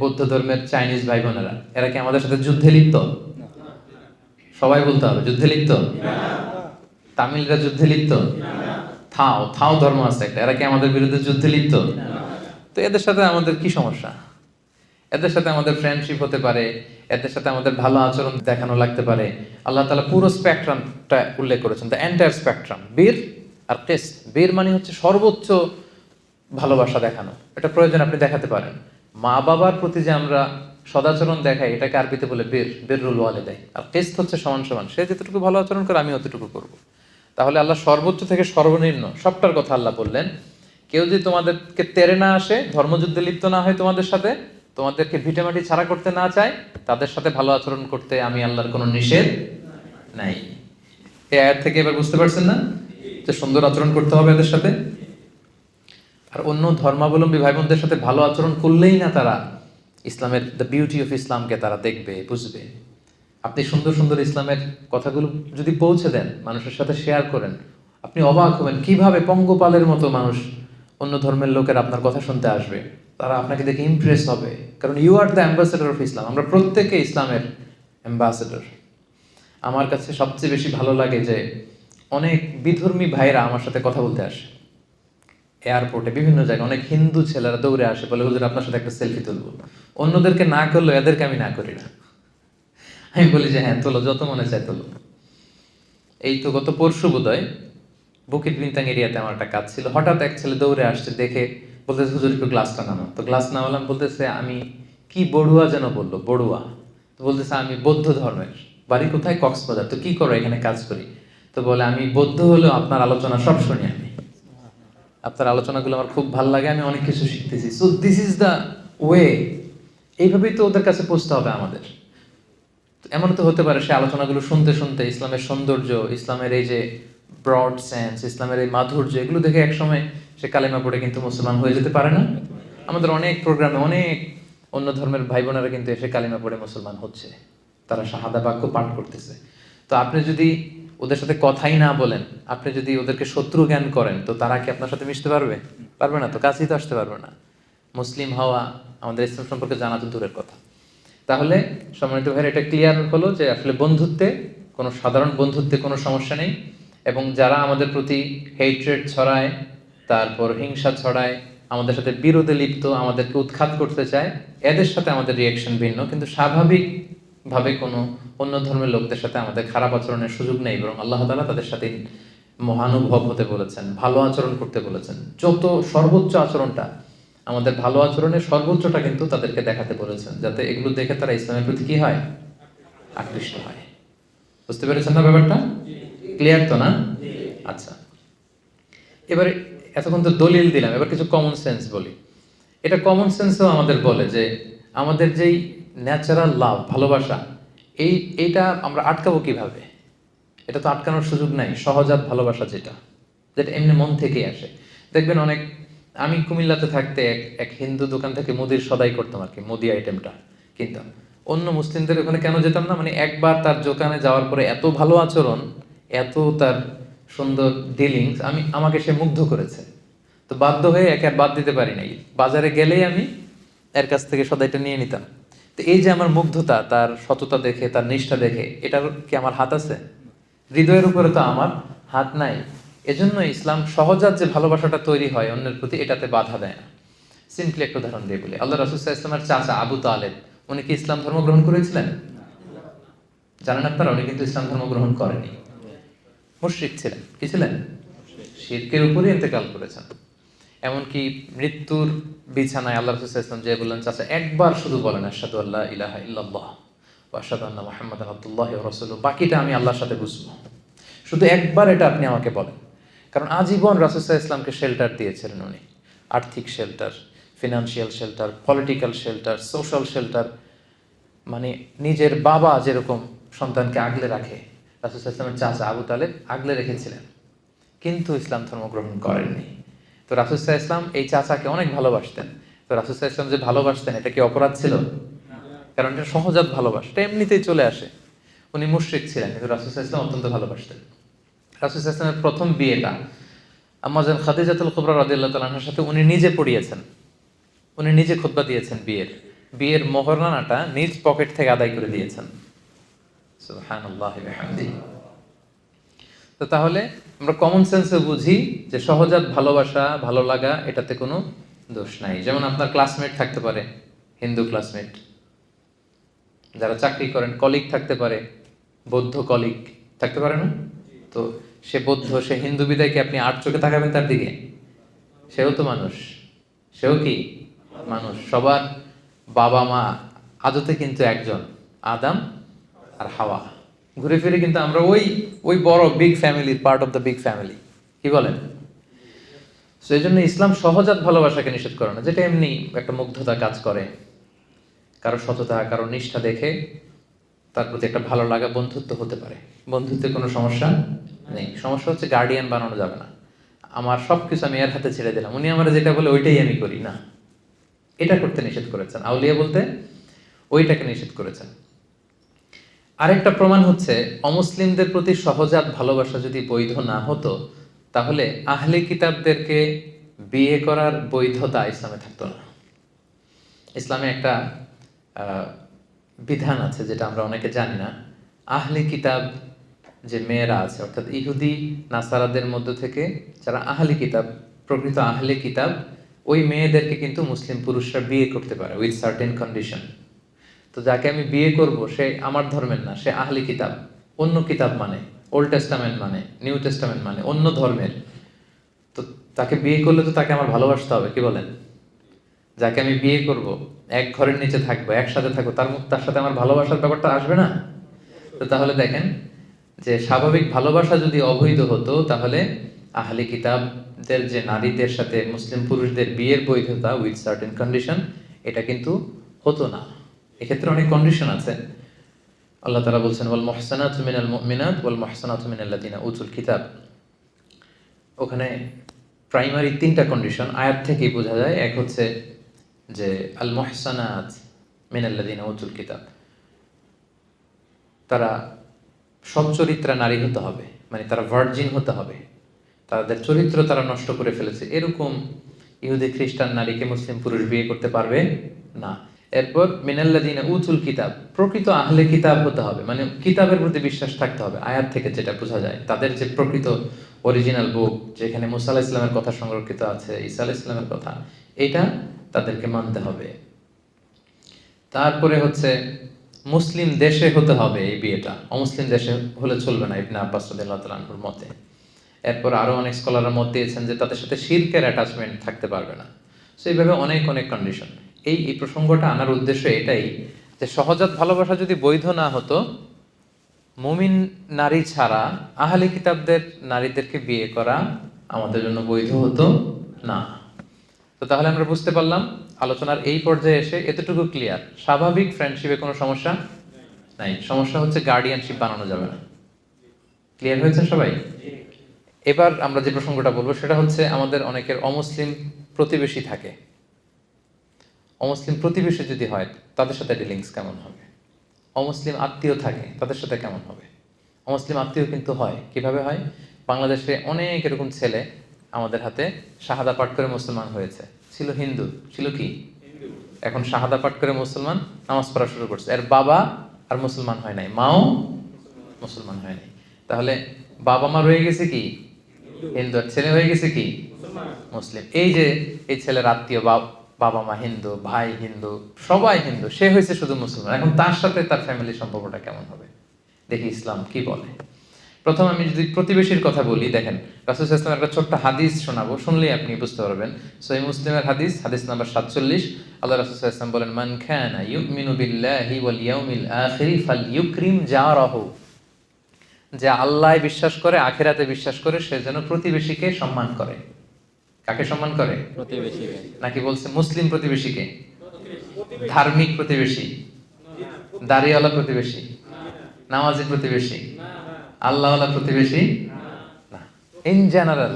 Speaker 1: বৌদ্ধ ধর্মের চাইনিজ ভাই বোনেরা, এরা কি আমাদের সাথে যুদ্ধে লিপ্ত? সবাই বলতে হবে যুদ্ধে লিপ্ত। তামিলরা যুদ্ধে লিপ্ত? থাও ধর্ম আছে একটা, এরা কি আমাদের বিরুদ্ধে যুদ্ধে লিপ্ত? তো এদের সাথে আমাদের কি সমস্যা? এদের সাথে আমাদের ফ্রেন্ডশিপ হতে পারে, এদের সাথে আমাদের ভালো আচরণ দেখানো লাগতে পারে। আল্লাহ তাআলা পুরো স্পেকট্রামটা উল্লেখ করেছেন, দ্য এন্টায়ার স্পেকট্রাম। বীর আর কিস্ত, বীর মানে হচ্ছে সর্বোচ্চ ভালোবাসা দেখানো, এটা প্রয়োজন আপনি দেখাতে পারেন। মা বাবার প্রতি যে আমরা সদাচরণ দেখাই, এটাকে আরবিতে বলে বীর, বিররুল ওয়ালিদাইন। আর কিস্ত হচ্ছে সমান সমান, সে যতটুকু ভালো আচরণ করে আমি অতটুকু করব। তাহলে আল্লাহ সর্বোচ্চ থেকে সর্বনিম্ন সবটার কথা আল্লাহ বললেন। কেউ যদি তোমাদেরকে তেড়ে না আসে, ধর্মযুদ্ধে লিপ্ত না হয়, তোমাদের সাথে তোমাদেরকে ভিটেমাটি ছাড়া করতে না চায়, তাদের সাথে ভালো আচরণ করতে আমি আল্লাহর কোনো নিষেধ নাই। এই আয়াত থেকে এবার বুঝতে পারছেন না যে সুন্দর আচরণ করতে হবে এদের সাথে? আর অন্য ধর্মাবলম্বী ভাই বোনদের সাথে ভালো আচরণ করলেই না তারা ইসলামের দ্য বিউটি অফ ইসলামকে তারা দেখবে, বুঝবে। আপনি সুন্দর সুন্দর ইসলামের কথাগুলো যদি পৌঁছে দেন, মানুষের সাথে শেয়ার করেন, আপনি অবাক হবেন কিভাবে পঙ্গপালের মতো মানুষ, অন্য ধর্মের লোকের আপনার কথা শুনতে আসবে। তারা আপনাকে দেখে ইমপ্রেস হবে, কারণ you are the ambassador of Islam. আমরা প্রত্যেকে ইসলামের অ্যাম্বাসেডর। আমার কাছে সবচেয়ে বেশি ভালো লাগে যে অনেক বিধর্মী ভাইরা আমার সাথে কথা বলতে আসে। এয়ারপোর্টে বিভিন্ন জায়গায় অনেক হিন্দু ছেলেরা দৌড়ে আসে, বলে হুজুর আপনার সাথে একটা সেলফি তুলবো। অন্যদেরকে না করলেও এদেরকে আমি না করি না। আমি বলি যে হ্যাঁ তোলো, যত মনে চায় তোলো। এই তো গত পরশু বোধহয় বুকিট বিনতাং এরিয়াতে আমার একটা কাজ ছিল, হঠাৎ এক ছেলে দৌড়ে আসছে, দেখে বলতেছে হুজুর একটু গ্লাসটা নামা। তো গ্লাস নামালাম, বলতেছে আমি কি বড়ুয়া যেন বললো, বড়ুয়া। তো বলতেছে আমি বৌদ্ধ ধর্মের, বাড়ি কোথায়? কক্সবাজার। তো কি করো? এখানে কাজ করি। তো বলে আমি বৌদ্ধ হলেও আপনার আলোচনা সব শুনি, আমি আপনার আলোচনাগুলো আমার খুব ভালো লাগে, আমি অনেক কিছু শিখতেছি। So this is the way. এইভাবেই তো ওদের কাছে পৌঁছতে হবে আমাদের। এমন তো হতে পারে সে আলোচনাগুলো শুনতে শুনতে ইসলামের সৌন্দর্য, ইসলামের এই যে ব্রড সেন্স, ইসলামের এই মাধুর্য, এগুলো দেখে একসময় সে কালেমা পড়ে কিন্তু মুসলমান হয়ে যেতে পারে না? আমাদের অনেক প্রোগ্রামে অনেক অন্য ধর্মের ভাই বোনেরা কিন্তু এসে কালেমা পড়ে মুসলমান হচ্ছে, তারা শাহাদা বাক্য পাঠ করতেছে। তো আপনি যদি ওদের সাথে কথাই না বলেন, আপনি যদি ওদেরকে শত্রু জ্ঞান করেন, তো তারা কি আপনার সাথে মিশতে পারবে? পারবে না, তো কাছেই তো আসতে পারবে না। মুসলিম হওয়া, আমাদের ইসলাম সম্পর্কে জানা তো দূরের কথা। তাহলে সম্মানিত ভাইয়ের এটা ক্লিয়ার হলো যে আসলে বন্ধুত্বে, কোনো সাধারণ বন্ধুত্বে কোনো সমস্যা নেই। এবং যারা আমাদের প্রতি হেট্রেড ছড়ায়, তারপর হিংসা ছড়ায়, আমাদের সাথে বিরোধে লিপ্ত, আমাদেরকে উৎখাত করতে চায়, এদের সাথে আমাদের রিয়াকশন ভিন্ন। কিন্তু স্বাভাবিকভাবে কোনো অন্য ধর্মের লোকদের সাথে আমাদের খারাপ আচরণের সুযোগ নেই, বরং আল্লাহ তাআলা তাদের সাথে মহানুভব হতে বলেছেন, ভালো আচরণ করতে বলেছেন। যত সর্বোচ্চ আচরণটা, আমাদের ভালো আচরণের সর্বোচ্চটা কিন্তু তাদেরকে দেখাতে বলেছেন, যাতে এগুলো দেখে তারা ইসলামের প্রতি কি হয়? আকৃষ্ট হয়। বুঝতে পেরেছেন না ব্যাপারটা? ক্লিয়ার তো না? আচ্ছা, এবারে এতক্ষণ তো দলিল দিলাম, এবার কিছু কমন সেন্স বলি। এটা কমন সেন্সও আমাদের বলে যে আমাদের যেই ন্যাচারাল লাভ, ভালোবাসা, এইটা আমরা আটকাবো কিভাবে? এটা তো আটকানোর সুযোগ নাই। সহজাত ভালোবাসা যেটা যেটা এমনি মন থেকেই আসে। দেখবেন অনেক, আমি কুমিল্লাতে থাকতে এক হিন্দু দোকান থেকে মুদির সদাই করতাম আর কি, মুদি আইটেমটা কিনতাম। অন্য মুসলিমদের ওখানে কেন যেতাম না, মানে একবার তার দোকানে যাওয়ার পরে এত ভালো আচরণ, এত তার সুন্দর ডিলিংস, আমাকে সে মুগ্ধ করেছে। তো বাধ্য হয়ে একে আর বাদ দিতে পারি নাই। বাজারে গেলেই আমি এর কাছ থেকে সদাইটা নিয়ে নিতাম। তো এই যে আমার মুগ্ধতা, তার সততা দেখে, তার নিষ্ঠা দেখে, এটার কি আমার হাত আছে? হৃদয়ের উপরে তো আমার হাত নাই। এজন্য ইসলাম সহজাত যে ভালোবাসাটা তৈরি হয় অন্যের প্রতি, এটাতে বাধা দেয় না। সিম্পলি একটা উদাহরণ দিয়ে বলি, আল্লাহ রাসূল সাল্লাল্লাহু আলাইহি ওয়াসাল্লামের চাচা আবু তালেব, উনি কি ইসলাম ধর্ম গ্রহণ করেছিলেন? জানেন আপনারা? উনি কিন্তু ইসলাম ধর্ম গ্রহণ করেনি, মুশরিক ছিলেন। কি ছিলেন? শিরকের উপরই ইন্তেকাল করেছেন। এমনকি মৃত্যুর বিছানায় আল্লাহ রাসূল সাল্লাল্লাহু আলাইহি ওয়াসাল্লাম যে বললেন, চাচা একবার শুধু বলেন আশহাদু আল্লা ইলাহা ইল্লাল্লাহ ওয়া আশহাদু আন্না মুহাম্মাদান আবদুল্লাহি ওয়া রাসূলুহু, বাকিটা আমি আল্লাহর সাথে বুঝবো, শুধু একবার এটা আপনি আমাকে বলেন। কারণ আজীবন রাসূল সাল্লাল্লাহু আলাইহি ওয়াসাল্লামকে শেল্টার দিয়েছিলেন উনি, আর্থিক shelter, financial shelter, political shelter, social shelter. মানে নিজের বাবা যেরকম সন্তানকে আগলে রাখে, রাসূল সাল্লাল্লাহু আলাইহি ওয়াসাল্লামের চাচা আবু তালেব আগলে রেখেছিলেন, কিন্তু ইসলাম ধর্ম গ্রহণ করেননি। তো রাসূল সাল্লাল্লাহু আলাইহি ওয়াসাল্লাম এই চাচাকে অনেক ভালোবাসতেন। তো রাসূল সাল্লাল্লাহু আলাইহি ওয়াসাল্লাম যে ভালোবাসতেন, এটা কি অপরাধ ছিল? কারণ এটা সহজাত ভালোবাসা, এটা এমনিতেই চলে আসে। উনি মুশরিক ছিলেন, কিন্তু রাসূল সাল্লাল্লাহু আলাইহি ওয়াসাল্লাম অত্যন্ত ভালোবাসতেন। রাসূল সাল্লাল্লাহু আলাইহি ওয়াসাল্লামের প্রথম বিয়েটা আম্মা জান খাদিজাতুল কুবরা রাদিয়াল্লাহু তাআলা আনহার সাথে উনি নিজে পড়িয়েছেন, উনি নিজে খুতবা দিয়েছেন। বিয়ের মোহরানাটা নিজ পকেট থেকে আদায় করে দিয়েছেন। সুবহানাল্লাহি ওয়া বিহামদিহি। তো তাহলে আমরা কমন সেন্সে বুঝি যে সহজাত ভালোবাসা, ভালো লাগা, এটাতে কোনো দোষ নাই। যেমন আপনার ক্লাসমেট থাকতে পারে, হিন্দু ক্লাসমেট, যারা চাকরি করেন, কলিগ থাকতে পারে, বৌদ্ধ কলিগ থাকতে পারে না? তো সে বৌদ্ধ, সে হিন্দু বিদায় কি আপনি আর চোখে তাকাবেন তার দিকে? সেও তো মানুষ, সেও কি মানুষ। সবার বাবা মা আদতে কিন্তু একজন, আদম আর হাওয়া। ঘুরে ফিরে কিন্তু আমরা ওই ওই বড় বিগ ফ্যামিলির part of the big family, কি বলেন? তো এই জন্য ইসলাম সহজাত ভালোবাসাকে নিষেধ করে না, যেটা এমনি একটা মুগ্ধতা কাজ করে, কারো সততা, কারো নিষ্ঠা দেখে তার প্রতি একটা ভালো লাগা, বন্ধুত্ব হতে পারে। বন্ধুত্বে কোনো সমস্যা নেই। সমস্যা হচ্ছে গার্ডিয়ান বানানো যাবে না। আমার সব কিছু আমি এর হাতে ছেড়ে দিলাম, উনি আমার যেটা বলে ওইটাই আমি করি না, এটা করতে নিষেধ করেছেন। আউলিয়া বলতে ওইটাকে নিষেধ করেছেন। আরেকটা প্রমাণ হচ্ছে অমুসলিমদের প্রতি সহজাত ভালোবাসা যদি বৈধ না হতো, তাহলে আহলে কিতাবদেরকে বিয়ে করার বৈধতা ইসলামে থাকতো না। ইসলামে একটা বিধান আছে যেটা আমরা অনেকে জানি না। আহলে কিতাব যে মেয়েরা আছে, অর্থাৎ ইহুদি নাসারাদের মধ্য থেকে যারা আহলে কিতাব, প্রকৃত আহলে কিতাব, ওই মেয়েদেরকে কিন্তু মুসলিম পুরুষরা বিয়ে করতে পারে উইথ সার্টেন কন্ডিশন। তো যাকে আমি বিয়ে করব সে আমার ধর্মের না, সে আহলি কিতাব, অন্য কিতাব মানে, ওল্ড টেস্টামেন্ট মানে, নিউ টেস্টামেন্ট মানে, অন্য ধর্মের। তো তাকে বিয়ে করলে তো তাকে আমার ভালোবাসতে হবে, কি বলেন? যাকে আমি বিয়ে করব, এক ঘরের নিচে থাকবো, একসাথে থাকবো, তার সাথে আমার ভালোবাসার ব্যাপারটা আসবে না? তো তাহলে দেখেন যে স্বাভাবিক ভালোবাসা যদি অবৈধ হতো, তাহলে আহলি কিতাবদের যে নারীদের সাথে মুসলিম পুরুষদের বিয়ের বৈধতা উইথ সার্টেন কন্ডিশন, এটা কিন্তু হতো না। এক্ষেত্রে অনেক কন্ডিশন আছে। আল্লাহ তাআলা বলছেন ওয়াল মুহসানাতু মিনাল মুমিনাত ওয়াল মুহসানাতু মিনাল্লাযিনা উতুল কিতাব। ওখানে প্রাইমারি 3টা কন্ডিশন আয়াত থেকেই বোঝা যায়। এক হচ্ছে যে আল মুহসানাত মিনাল্লাযিনা উতুল কিতাব, তারা সচ্চরিত্রা নারী হতে হবে, মানে তারা ভার্জিন হতে হবে, তাদের চরিত্র তারা নষ্ট করে ফেলেছে, এরকম ইহুদি খ্রিস্টান নারীকে মুসলিম পুরুষ বিয়ে করতে পারবে না। এরপর মিনাল্লাযিনা উতুল কিতাব, প্রকৃত আহলে কিতাব হতে হবে, মানে কিতাবের প্রতি বিশ্বাস থাকতে হবে। আয়াত থেকে যেটা বোঝা যায়, তাদের যে প্রকৃত অরিজিনাল বুক, যেখানে মুসা আলাইহিস সালামের কথা সংরক্ষিত আছে, ঈসা আলাইহিস সালামের কথা, এটা তাদেরকে মানতে হবে। তারপরে হচ্ছে মুসলিম দেশে হতে হবে এই বিয়েটা, অমুসলিম দেশে হলে চলবে না, ইবনে আব্বাস রাদিয়াল্লাহু তাআলা আনহুর মতে। এরপর আরো অনেক স্কলাররা মত দিয়েছেন যে তাদের সাথে শিরকের অ্যাটাচমেন্ট থাকতে পারবে না। সো এইভাবে অনেক অনেক কন্ডিশন। এই প্রসঙ্গটা আনার উদ্দেশ্য এটাই যে সহজাত ভালোবাসা যদি বৈধ না হতো, মুমিন নারী ছাড়া আহলে কিতাবদের নারীদেরকে বিয়ে করা আমাদের জন্য বৈধ হতো না। তো তাহলে আমরা বুঝতে পারলাম আলোচনার এই পর্যায়ে এসে এতটুকু ক্লিয়ার, স্বাভাবিক ফ্রেন্ডশিপে কোনো সমস্যা নাই। সমস্যা হচ্ছে গার্ডিয়ানশিপ বানানো যাবে না। ক্লিয়ার হয়েছে সবাই? এবার আমরা যে প্রসঙ্গটা বলবো সেটা হচ্ছে আমাদের অনেকের অমুসলিম প্রতিবেশী থাকে। অমুসলিম প্রতিবেশী যদি হয় তাদের সাথে ডিলিংস কেমন হবে? অমুসলিম আত্মীয় থাকে তাদের সাথে কেমন হবে? অমুসলিম আত্মীয় কিন্তু হয়, কিভাবে হয়? বাংলাদেশে অনেক এরকম ছেলে আমাদের হাতে শাহাদা পাঠ করে মুসলমান হয়েছে, ছিল হিন্দু, ছিল কি, এখন শাহাদা পাঠ করে মুসলমান, নামাজ পড়া শুরু করছে। এর বাবা আর মুসলমান হয় নাই, মাও মুসলমান হয় নাই। তাহলে বাবা মা রয়ে গেছে কি হিন্দু, আর ছেলে হয়ে গেছে কি মুসলিম। এই যে এই ছেলের আত্মীয়, বাবা মা হিন্দু, ভাই হিন্দু, সবাই হিন্দু, সে হয়েছে শুধু মুসলমান। এখন তার সাথে তার ফ্যামিলির সম্পর্কটা কেমন হবে? দেখি ইসলাম কি বলে। প্রথম আমি যদি প্রতিবেশীর কথা বলি, দেখেন রাসূল সাল্লাল্লাহু আলাইহি ওয়াসাল্লামের একটা ছোট্ট হাদিস শোনাবো, শুনলেই আপনি বুঝতে পারবেন। সহিহ মুসলিমের হাদিস, হাদিস নাম্বার 47। আল্লাহ রাসূল সাল্লাল্লাহু আলাইহি ওয়াসাল্লাম বলেন, মান কানা ইউমিনু বিল্লাহি ওয়াল ইয়াউমিল আখির ফালইউকরিম জারাহু। যে আল্লাহয় বিশ্বাস করে, আখিরাতে বিশ্বাস করে, সে যেন প্রতিবেশীকে সম্মান করে। কাকে সম্মান করে? প্রতিবেশীকে। নাকি বলছে মুসলিম প্রতিবেশীকে? ধার্মিক প্রতিবেশী, দাড়িওয়ালা প্রতিবেশী, নামাজি প্রতিবেশী, আল্লাহওয়ালা প্রতিবেশী না। In general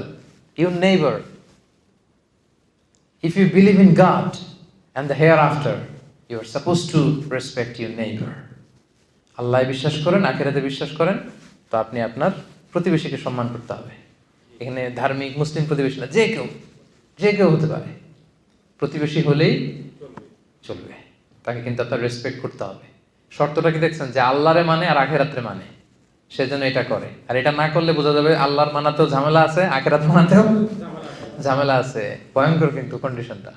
Speaker 1: your neighbor, if you believe in God and the hereafter, you are supposed to respect your neighbor. আল্লাহ বিশ্বাস করেন, আখিরাতে বিশ্বাস করেন, তো আপনি আপনার প্রতিবেশীকে সম্মান করতে হবে। এখানে ধার্মিক মুসলিম প্রতিবেশী না, যে কেউ হতে পারে, প্রতিবেশী হলেই চলবে, তাকে কিন্তু আপনার রেসপেক্ট করতে হবে। শর্তটা কি দেখছেন? যে আল্লাহরে মানে আর আখিরাতে মানে, সেজন্য এটা করে। আর এটা না করলে বোঝা যাবে আল্লাহর মানাতেও ঝামেলা আছে, আখিরাত মানাতেও ঝামেলা আছে। ভয়ঙ্কর কিন্তু কন্ডিশনটা।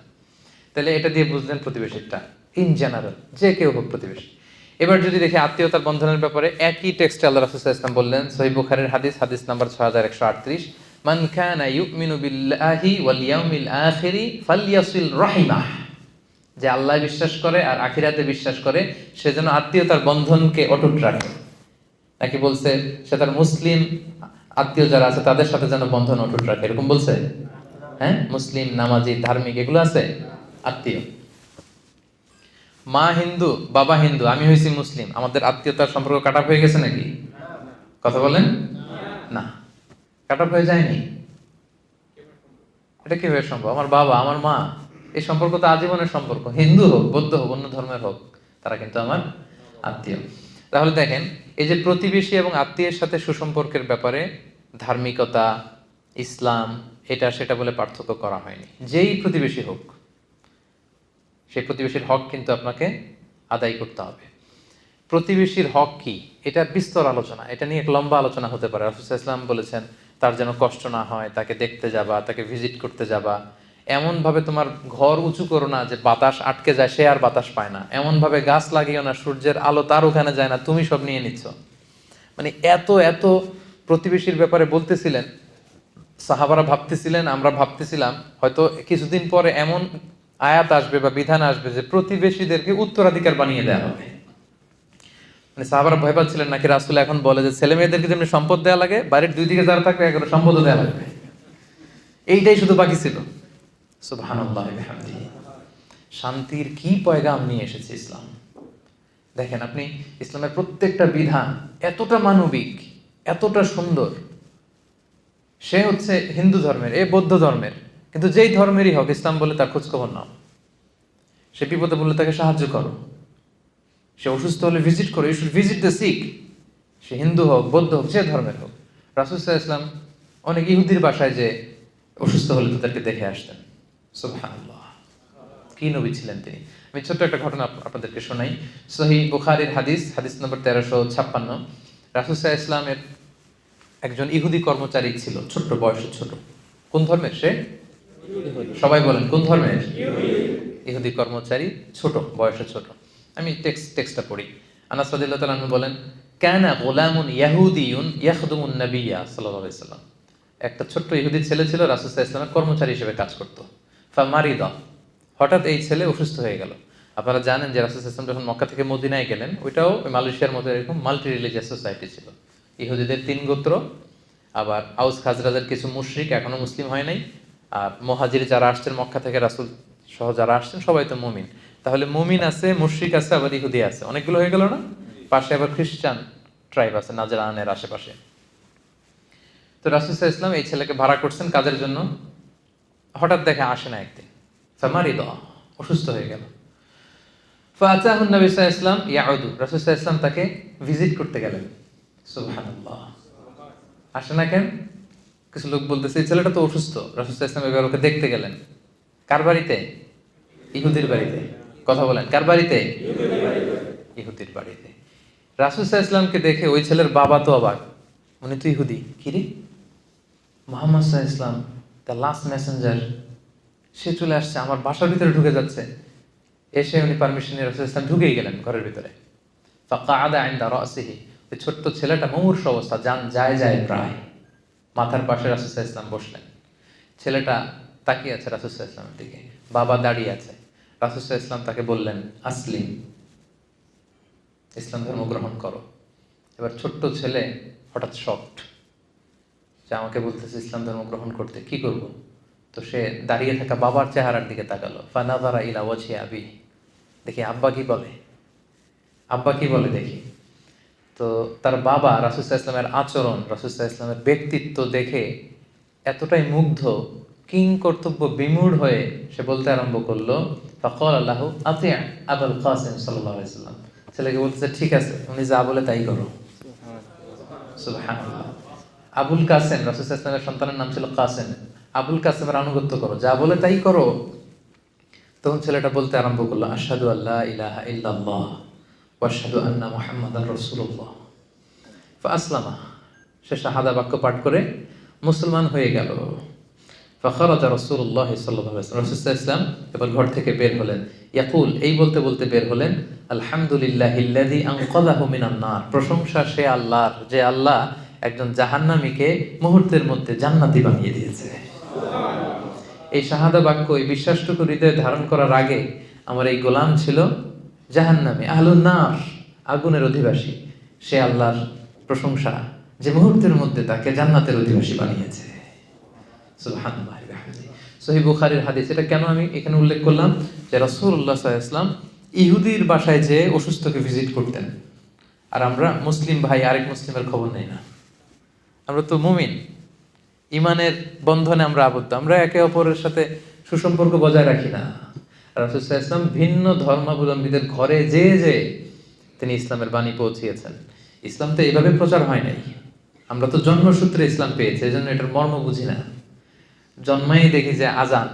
Speaker 1: তাহলে এটা দিয়ে বুঝলেন প্রতিবেশীটা ইন জেনারেল, যে কেউ হোক প্রতিবেশী। এবার যদি দেখি আত্মীয়তার বন্ধনের ব্যাপারে একই টেক্সটে আল্লাহ রাসূল সাল্লাল্লাহু আলাইহি ওয়াসাল্লাম বললেন, সহিহ বুখারীর হাদিস নাম্বার 6138, মান কানা ইউমিনু বিল্লাহি ওয়াল ইয়াউমিল আখিরি ফালইয়াসিল রাহিমাহ। যে আল্লাহ বিশ্বাস করে আর আখিরাতে বিশ্বাস করে সে যেন আত্মীয়তার বন্ধনকে অটুট রাখে। নাকি বলছে সে তার মুসলিম আত্মীয় যারা আছে তাদের সাথে যেন বন্ধন অটুট রাখে, এরকম বলছে? হ্যাঁ, মুসলিম, নামাজি, ধার্মিক এগুলো আছে আত্মীয়। মা হিন্দু, বাবা হিন্দু, আমি হয়েছি মুসলিম, আমাদের আত্মীয়তার সম্পর্ক কাট হয়ে গেছে নাকি? কথা বলেন না, কাট হয়ে যায়নি। এটা কিভাবে সম্ভব? আমার বাবা, আমার মা, এই সম্পর্ক তো আজীবনের সম্পর্ক। হিন্দু হোক, বৌদ্ধ হোক, অন্য ধর্মের হোক, তারা কিন্তু আমার আত্মীয়। তাহলে দেখেন, এই যে প্রতিবেশী এবং আত্মীয়ের সাথে সুসম্পর্কের ব্যাপারে ধার্মিকতা, ইসলাম, এটা সেটা বলে পার্থক্য করা হয়নি। যেই প্রতিবেশী হোক সেই প্রতিবেশীর হক কিন্তু আপনাকে আদায় করতে হবে। প্রতিবেশীর হক কি, এটা বিস্তর আলোচনা, এটা নিয়ে এক লম্বা আলোচনা হতে পারে। রাসূল সাল্লাল্লাহু আলাইহি ওয়াসাল্লাম বলেছেন তার যেন কষ্ট না হয়, তাকে দেখতে যাবা, তাকে ভিজিট করতে যাবা, এমনভাবে তোমার ঘর উঁচু করো না যে বাতাস আটকে যায়, সে আর বাতাস পায় না, এমনভাবে গাছ লাগিও না সূর্যের আলো তার ওখানে যায় না, তুমি সব নিয়ে নিচ্ছ। মানে এত এত প্রতিবেশীর ব্যাপারে বলতেছিলেন, সাহাবারা ভাবতেছিলেন, আমরা ভাবতেছিলাম হয়তো কিছুদিন পরে এমন আয়াত আসবে বা বিধান আসবে যে প্রতিবেশীদেরকে উত্তরাধিকার বানিয়ে দেওয়া হবে। মানে সাহাবারা ভয় পাচ্ছিলেন নাকি রাসূল এখন বলে যে ছেলে মেয়েদেরকে যেমনি সম্পদ দেওয়া লাগে, বাড়ির দুই দিকে যারা থাকবে এগুলো সম্পদও দেওয়া লাগবে। এইটাই শুধু বাকি ছিল। সুবহানাল্লাহ বিহামদিহি। শান্তির কি পয়গাম নিয়ে এসেছে ইসলাম। দেখেন আপনি, ইসলামের প্রত্যেকটা বিধান এতটা মানবিক, এতটা সুন্দর। সে হচ্ছে হিন্দু ধর্মের, এ বৌদ্ধ ধর্মের, কিন্তু যেই ধর্মেরই হোক, ইসলাম বলে তার খোঁজখবর নাও। সে বিপদে বললে তাকে সাহায্য করো, সে অসুস্থ হলে ভিজিট করো, you should visit the sick. সে হিন্দু হোক, বৌদ্ধ হোক, যে ধর্মের হোক। রাসূল সাল্লাল্লাহু আলাইহি ওয়াসাল্লাম অনেক ইহুদির বাসায় যে অসুস্থ হলে তাদেরকে দেখে আসতেন। সুবহানাল্লাহ, কি নবী ছিলেন তিনি। আমি ছোট্ট একটা ঘটনা আপনাদেরকে শোনাই। সহিহ বুখারীর হাদিস নম্বর 1356। রাসূল সাল্লাল্লাহু আলাইহি ওয়াসাল্লামের একজন ইহুদি কর্মচারী ছিল, ছোট্ট বয়সে ছোট। কোন ধর্মের সে? সবাই বলেন কোন ধর্মের? ইহুদি কর্মচারী, ছোট বয়সে ছোট। আমি টেক্সটটা পড়ি। আনাস রাদিয়াল্লাহু তাআলা আনহু বলেন, কানা গুলামুন ইয়াহুদিয়ুন ইয়াখদুমুন নাবিয়্যা সাল্লাল্লাহু আলাইহি ওয়াসাল্লাম। একটা ছোট্ট ইহুদি ছেলে ছিল, রাসূল সাল্লাল্লাহু আলাইহি ওয়াসাল্লামের কর্মচারী হিসেবে কাজ করত। ফামারিদা, হঠাৎ এই ছেলে অসুস্থ হয়ে গেল। আপনারা জানেন যে রাসূল সাল্লাল্লাহু আলাইহি ওয়াসাল্লাম যখন মক্কা থেকে মদিনায় গেলেন, ওইটাও মালয়েশিয়ার মতো এরকম মাল্টি রিলিজিয়াস সোসাইটি ছিল। ইহুদিদের 3 গোত্র, আবার আউস খাজরাজের কিছু মুশরিক এখনো মুসলিম হয় নাই, আর মুহাজির যারা আসছেন মক্কা থেকে, রাসূল সহ যারা আসছেন সবাই তো মুমিন। তাহলে মুমিন আছে, মুশরিক আছে, আবার ইহুদি আছে, অনেকগুলো হয়ে গেল না? পাশে আবার খ্রিস্টান ট্রাইব আছে নাজরানের আশেপাশে। তো রাসূল সাল্লাল্লাহু আলাইহি ওয়াসাল্লাম এই ছেলেকে ভাড়া করছেন কাজের জন্য। হঠাৎ দেখে আসে না একদিন, ফামারিদা, অসুস্থ হয়ে গেল। ফাআতাহু নবী সাল্লাল্লাহু আলাইহি ওয়াসাল্লাম ইয়াউদু, রাসূল সাল্লাল্লাহু আলাইহি ওয়াসাল্লাম তাকে ভিজিট করতে গেলেন। সুবহানাল্লাহ, আসে না কেন? কিছু লোক বলতেছে এই ছেলেটা তো অসুস্থ। রাসূল সাল্লাল্লাহু আলাইহি ওয়াসাল্লাম এবার ওকে দেখতে গেলেন। কার বাড়িতে? ইহুদির বাড়িতে। কথা বলেন, কার বাড়িতে? ইহুদির বাড়িতে। রাসূল সাল্লাল্লাহু আলাইহি ওয়াসাল্লামকে দেখে ওই ছেলের বাবা তো অবাক, উনি তো ইহুদি, কি রে, মুহাম্মদ সাল্লাল্লাহু আলাইহি ওয়াসাল্লাম দ্য লাস্ট মেসেঞ্জার, সে চলে আসছে, আমার বাসার ভিতরে ঢুকে যাচ্ছে। এসে উনি পারমিশন নিয়ে রাসূল সাল্লাল্লাহু আলাইহি ওয়াসাল্লাম ঢুকেই গেলেন ঘরের ভিতরে। ফাকাআদা ইনদা রাসিহি, ওই ছোট্ট ছেলেটা মুমূর্ষ অবস্থা, জান যায় প্রায়, মাথার পাশে রাসূল সাল্লাল্লাহু আলাইহি ওয়াসাল্লাম বসলেন। ছেলেটা তাকিয়ে আছে রাসূল সাল্লাল্লাহু আলাইহি ওয়াসাল্লামের দিকে, বাবা দাঁড়িয়ে আছে। রাসূল সাল্লাল্লাহু আলাইহি ওয়াসাল্লাম তাকে বললেন, আসলিম, ইসলাম ধর্ম গ্রহণ করো। এবার ছোট্ট ছেলে হঠাৎ শকড যে আমাকে বলতেছে ইসলাম ধর্ম গ্রহণ করতে, কি করব? তো সে দাঁড়িয়ে থাকা বাবার চেহারার দিকে তাকালো। ফানাযারা ইলা ওয়াজহি আবি, দেখি আব্বা কি বলে, আব্বা কি বলে দেখি। তো তার বাবা রাসূল সাল্লাল্লাহু আলাইহি ওয়াসাল্লামের আচরণ, রাসূল সাল্লাল্লাহু আলাইহি ওয়াসাল্লামের ব্যক্তিত্ব দেখে এতটাই মুগ্ধ, কিং কর্তব্য বিমূঢ় হয়ে সে বলতে আরম্ভ করলো, ফাকালা লাহু আতি' আবুল কাসিম সাল্লাল্লাহু আলাইহি ওয়াসাল্লাম। ছেলেকে বলতেছে ঠিক আছে, উনি যা বলে তাই করো। সুবহানাল্লাহ। আবুল কাসেম, রাসূল সাল্লাল্লাহু আলাইহি ওয়াসাল্লামের সন্তানের নাম ছিল কাসেম। আবুল কাসেমের আনুগত্য করো, যা বলে তাই করো। তখন ছেলেটা বলতে আরম্ভ করলো, আশহাদু আল্লা ইলাহা ইল্লাল্লাহ ওয়া আশহাদু আন্না মুহাম্মাদান রাসূলুল্লাহ। ফাসলামা, সে শাহাদা বাক্য পাঠ করে মুসলমান হয়ে গেল। ফাখারাজা রাসূলুল্লাহ সাল্লাল্লাহু আলাইহি ওয়াসাল্লাম, রাসূল সাল্লাল্লাহু আলাইহি ওয়াসাল্লাম এবার ঘর থেকে বের হলেন। ইয়াকুল, এই বলতে বলতে বের হলেন, আলহামদুলিল্লাহিল্লাযী আনকাযাহু মিনান নার, প্রশংসা সে আল্লাহর, যে আল্লাহ একজন জাহান্নামীকে মুহূর্তের মধ্যে জান্নাতি বানিয়ে দিয়েছে। এই শাহাদা বাক্য, এই বিশ্বাসটুকু হৃদয়ে ধারণ করার আগে আমার এই গোলাম ছিল জাহান্নামী, আহলুন নার, আগুনের অধিবাসী। সে আল্লাহর প্রশংসা যে মুহূর্তের মধ্যে তাকে জান্নাতের অধিবাসী বানিয়েছে। সুবহানাল্লাহ ওয়া বিহামদিহি। সহিহ বুখারীর হাদিস। এটা কেন আমি এখানে উল্লেখ করলাম, যে রাসূলুল্লাহ সাল্লাল্লাহু আলাইহি ওয়াসাল্লাম ইহুদির বাসায় যে অসুস্থকে ভিজিট করতেন, আর আমরা মুসলিম ভাই আরেক মুসলিমের খবর নেই না। আমরা তো মুমিন, ইমানের বন্ধনে আমরা আবদ্ধ, আমরা একে অপরের সাথে সুসম্পর্ক বজায় রাখি না। রাসূল সাল্লাল্লাহু আলাইহি ওয়াসাল্লাম ভিন্ন ধর্মাবলম্বীদের ঘরে যে তিনি ইসলামের বাণী পৌঁছিয়েছেন। ইসলাম তো এইভাবে প্রচার হয় নাই, আমরা তো জন্মসূত্রে ইসলাম পেয়েছি, এই জন্য এটার মর্ম বুঝি না। জন্মাই দেখি যে আজান,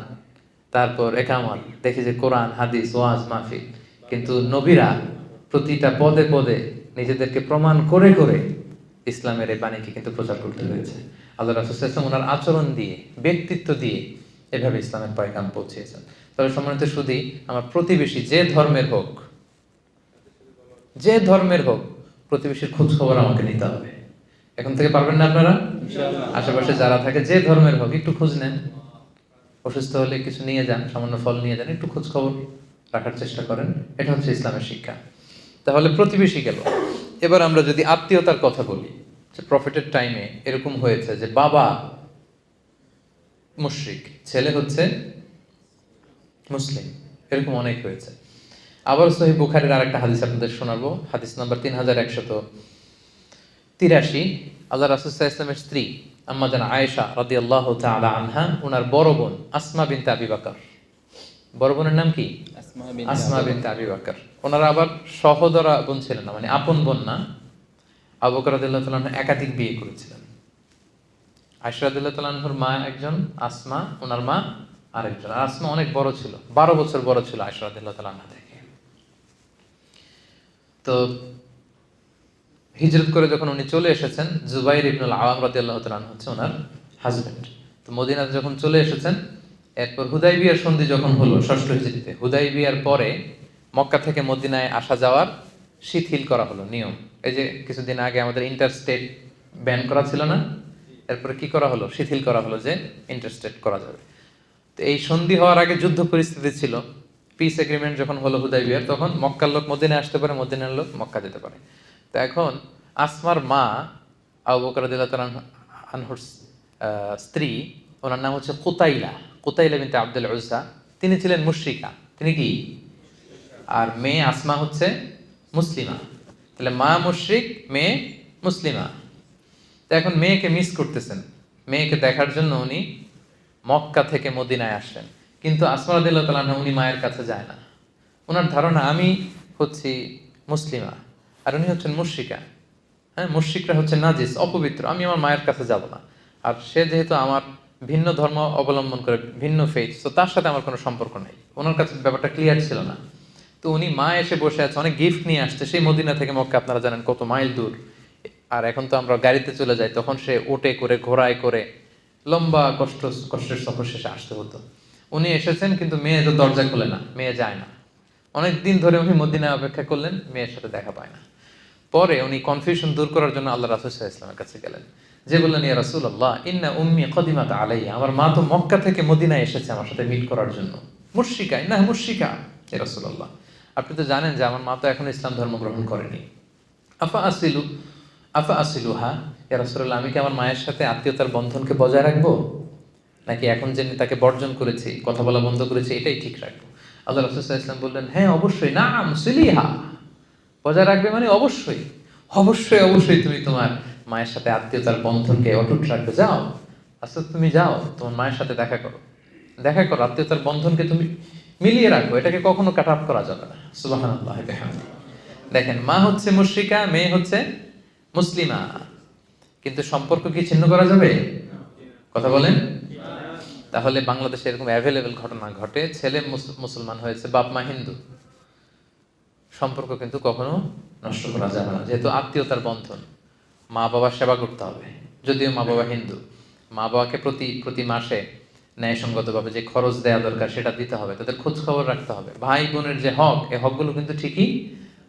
Speaker 1: তারপর একামত, দেখি যে কোরআন, হাদিস, ওয়াজ, মাহফিল, কিন্তু নবীরা প্রতিটা পদে পদে নিজেদেরকে প্রমাণ করে করে ইসলামের এই বাণীকে কিন্তু প্রচার করতে হয়েছে। আল্লাহ রাসূল সাল্লাল্লাহু আলাইহি ওয়াসাল্লাম ওনার আচরণ দিয়ে, ব্যক্তিত্ব দিয়ে এভাবে ইসলামের পয়গাম পৌঁছিয়েছেন। তবে সম্মানিত সুধী, আমার প্রতিবেশী যে ধর্মের হোক, যে ধর্মের হোক, প্রতিবেশীর খোঁজ খবর আমাকে নিতে হবে। এখন থেকে পারবেন না আপনারা? আশেপাশে যারা থাকে যে ধর্মের হোক, একটু খোঁজ নেন। অসুস্থ হলে কিছু নিয়ে যান, সামান্য ফল নিয়ে যান, একটু খোঁজ খবর রাখার চেষ্টা করেন। এটা হচ্ছে ইসলামের শিক্ষা। তাহলে প্রতিবেশী গেল। এবার আমরা যদি আত্মীয়তার কথা বলি, যে প্রফেটের টাইমে এরকম হয়েছে যে বাবা মুশরিক, ছেলে হচ্ছে মুসলিম, এরকম অনেক হয়েছে। আবার সহিহ বুখারীর আরেকটা হাদিস আপনাদের শোনাবো, হাদিস নাম্বার 3183। আল্লাহ রাসূল সাল্লাল্লাহু আলাইহি ওয়াসাল্লামের স্ত্রী আম্মা জান আয়েশা রাদিয়াল্লাহু তাআলা আনহা, ওনার বড় বোন আসমা বিনতে আবি বকর, বড় বোনের নাম কি? আসমা বিনতে আবি বকর। ওনারা আবার সহোদরা বোন ছিলেন না, মানে আপন বোন না। আবু বকর রাদিয়াল্লাহু তাআলা একাধিক বিয়ে করেছিলেন। আয়েশা রাদিয়াল্লাহু তাআলা আনহার মা একজন, আসমা ওনার মা আরেকজন। আসমা অনেক বড় ছিল, 12 বছর বড় ছিল আয়েশা রাদিয়াল্লাহু তাআলা আনহা থেকে। তো হিজরত করে যখন উনি চলে এসেছেন, জুবাইর ইবনুল আওয়াম রাদিয়াল্লাহু তাআলা আনহু হচ্ছে ওনার হাজবেন্ড। তো মদিনাতে যখন চলে এসেছেন, এরপর হুদাইবিয়ার সন্ধি যখন হলো 6ষ্ঠ হিজরিতে, হুদাইবিয়ার পরে মক্কা থেকে মদিনায় আসা যাওয়ার শিথিল করা হলো নিয়ম। এই যে কিছুদিন আগে আমাদের ইন্টারস্টেট ব্যান করা ছিল না, এরপরে কি করা হলো? শিথিল করা হলো যে ইন্টারস্টেট করা যাবে। তো এই সন্ধি হওয়ার আগে যুদ্ধ পরিস্থিতি ছিল। পিস এগ্রিমেন্ট যখন হলো হুদাইবিয়ার, তখন মক্কার লোক মদিনায় আসতে পারে, মদিনার লোক মক্কা যেতে পারে। তো এখন আসমার মা আবু বকর রাদিয়াল্লাহু তাআলা আনহুর স্ত্রী, ওনার নাম হচ্ছে কুতাইলা বিনতে আব্দুল উজ্জা। তিনি ছিলেন মুশরিকা। তিনি কি? আর মেয়ে আসমা হচ্ছে মুসলিমা। তাহলে মা মুশরিক, মেয়ে মুসলিমা। তো এখন মেয়েকে মিস করতেছেন, মেয়েকে দেখার জন্য উনি মক্কা থেকে মদিনায় আসেন। কিন্তু আসমা রাদিয়াল্লাহু তাআলা আনহা, উনি মায়ের কাছে যায় না। ওনার ধারণা আমি হচ্ছি মুসলিমা আর উনি হচ্ছেন মুশরিকা। হ্যাঁ, মুশরিকরা হচ্ছে নাজিস, অপবিত্র, আমি আমার মায়ের কাছে যাব না। আর সে যেহেতু আমার ভিন্ন ধর্ম অবলম্বন করে, ভিন্ন ফেথ, তো তার সাথে আমার কোনো সম্পর্ক নেই। ওনার কাছে ব্যাপারটা ক্লিয়ার ছিল না। তো উনি মা এসে বসে আছে, অনেক গিফট নিয়ে আসছে। সেই মদিনা থেকে মক্কা আপনারা জানেন কত মাইল দূর। আর এখন তো আমরা গাড়িতে চলে যাই, তখন সে ওটে করে, ঘোড়ায় করে লম্বা কষ্টের সফর শেষে আসতে হতো। উনি এসেছেন, কিন্তু মেয়ে তো দরজা খোলে না, মেয়ে যায় না। অনেক দিন ধরে উনি মদিনায় অপেক্ষা করলেন, মেয়ের সাথে দেখা পায় না। পরে উনি কনফিউশন দূর করার জন্য আল্লাহ রাসূল সাল্লাল্লাহু আলাইহি ওয়াসাল্লামের কাছে গেলেন, যে বললেন, ইয়া রাসূলুল্লাহ, ইন্না উম্মি কদিমাত আলাইয়া, আমার মা তো মক্কা থেকে মদিনায় এসেছে আমার সাথে মিট করার জন্য। মুশরিকা, ইন্নাহা মুশরিকা ইয়া রাসূলুল্লাহ, আপনি তো জানেন যে আমার মা তো এখনো ইসলাম ধর্ম গ্রহণ করেনি। আফা আসিলুহা ইয়া রাসূলুল্লাহ, আমি কি আমার মায়ের সাথে আত্মীয়তার বন্ধনকে বজায় রাখবো, নাকি এখন যে তাকে বর্জন করেছি, কথা বলা বন্ধ করেছি, এটাই ঠিক রাখবো? আল্লাহ রাসূল সাল্লাল্লাহু আলাইহি ওয়াসাল্লাম বললেন, হ্যাঁ অবশ্যই, নাম সিলিহা, বজায় রাখবে মানে অবশ্যই অবশ্যই অবশ্যই তুমি তোমার মায়ের সাথে আত্মীয়তার বন্ধনকে অটুট রাখবে। যাও, আচ্ছা তুমি যাও, তোমার মায়ের সাথে দেখা করো, আত্মীয়তার বন্ধনকে তুমি মিলিয়ে রাখো, এটাকে কখনো কাট অফ করা যাবে না। সুবহানাল্লাহ ওয়া বিহামদিহি। দেখেন, মা হচ্ছে মুশরিকা, মেয়ে হচ্ছে মুসলিমা, কিন্তু সম্পর্ক কি ছিন্ন করা যাবে? কথা বলেন। তাহলে বাংলাদেশে এরকম অ্যাভেলেবেল ঘটনা ঘটে, ছেলে মুসলমান হয়েছে, বাপ মা হিন্দু, সম্পর্ক কিন্তু কখনো নষ্ট করা যাবে না, যেহেতু আত্মীয়তার বন্ধন। মা বাবার সেবা করতে হবে, যদিও মা বাবা হিন্দু। মা বাবাকে প্রতি মাসে ন্যায়সঙ্গতভাবে যে খরচ দেওয়া দরকার সেটা দিতে হবে, তাদের খোঁজ খবর রাখতে হবে। ভাই বোনের যে হক, এই হকগুলো কিন্তু ঠিকই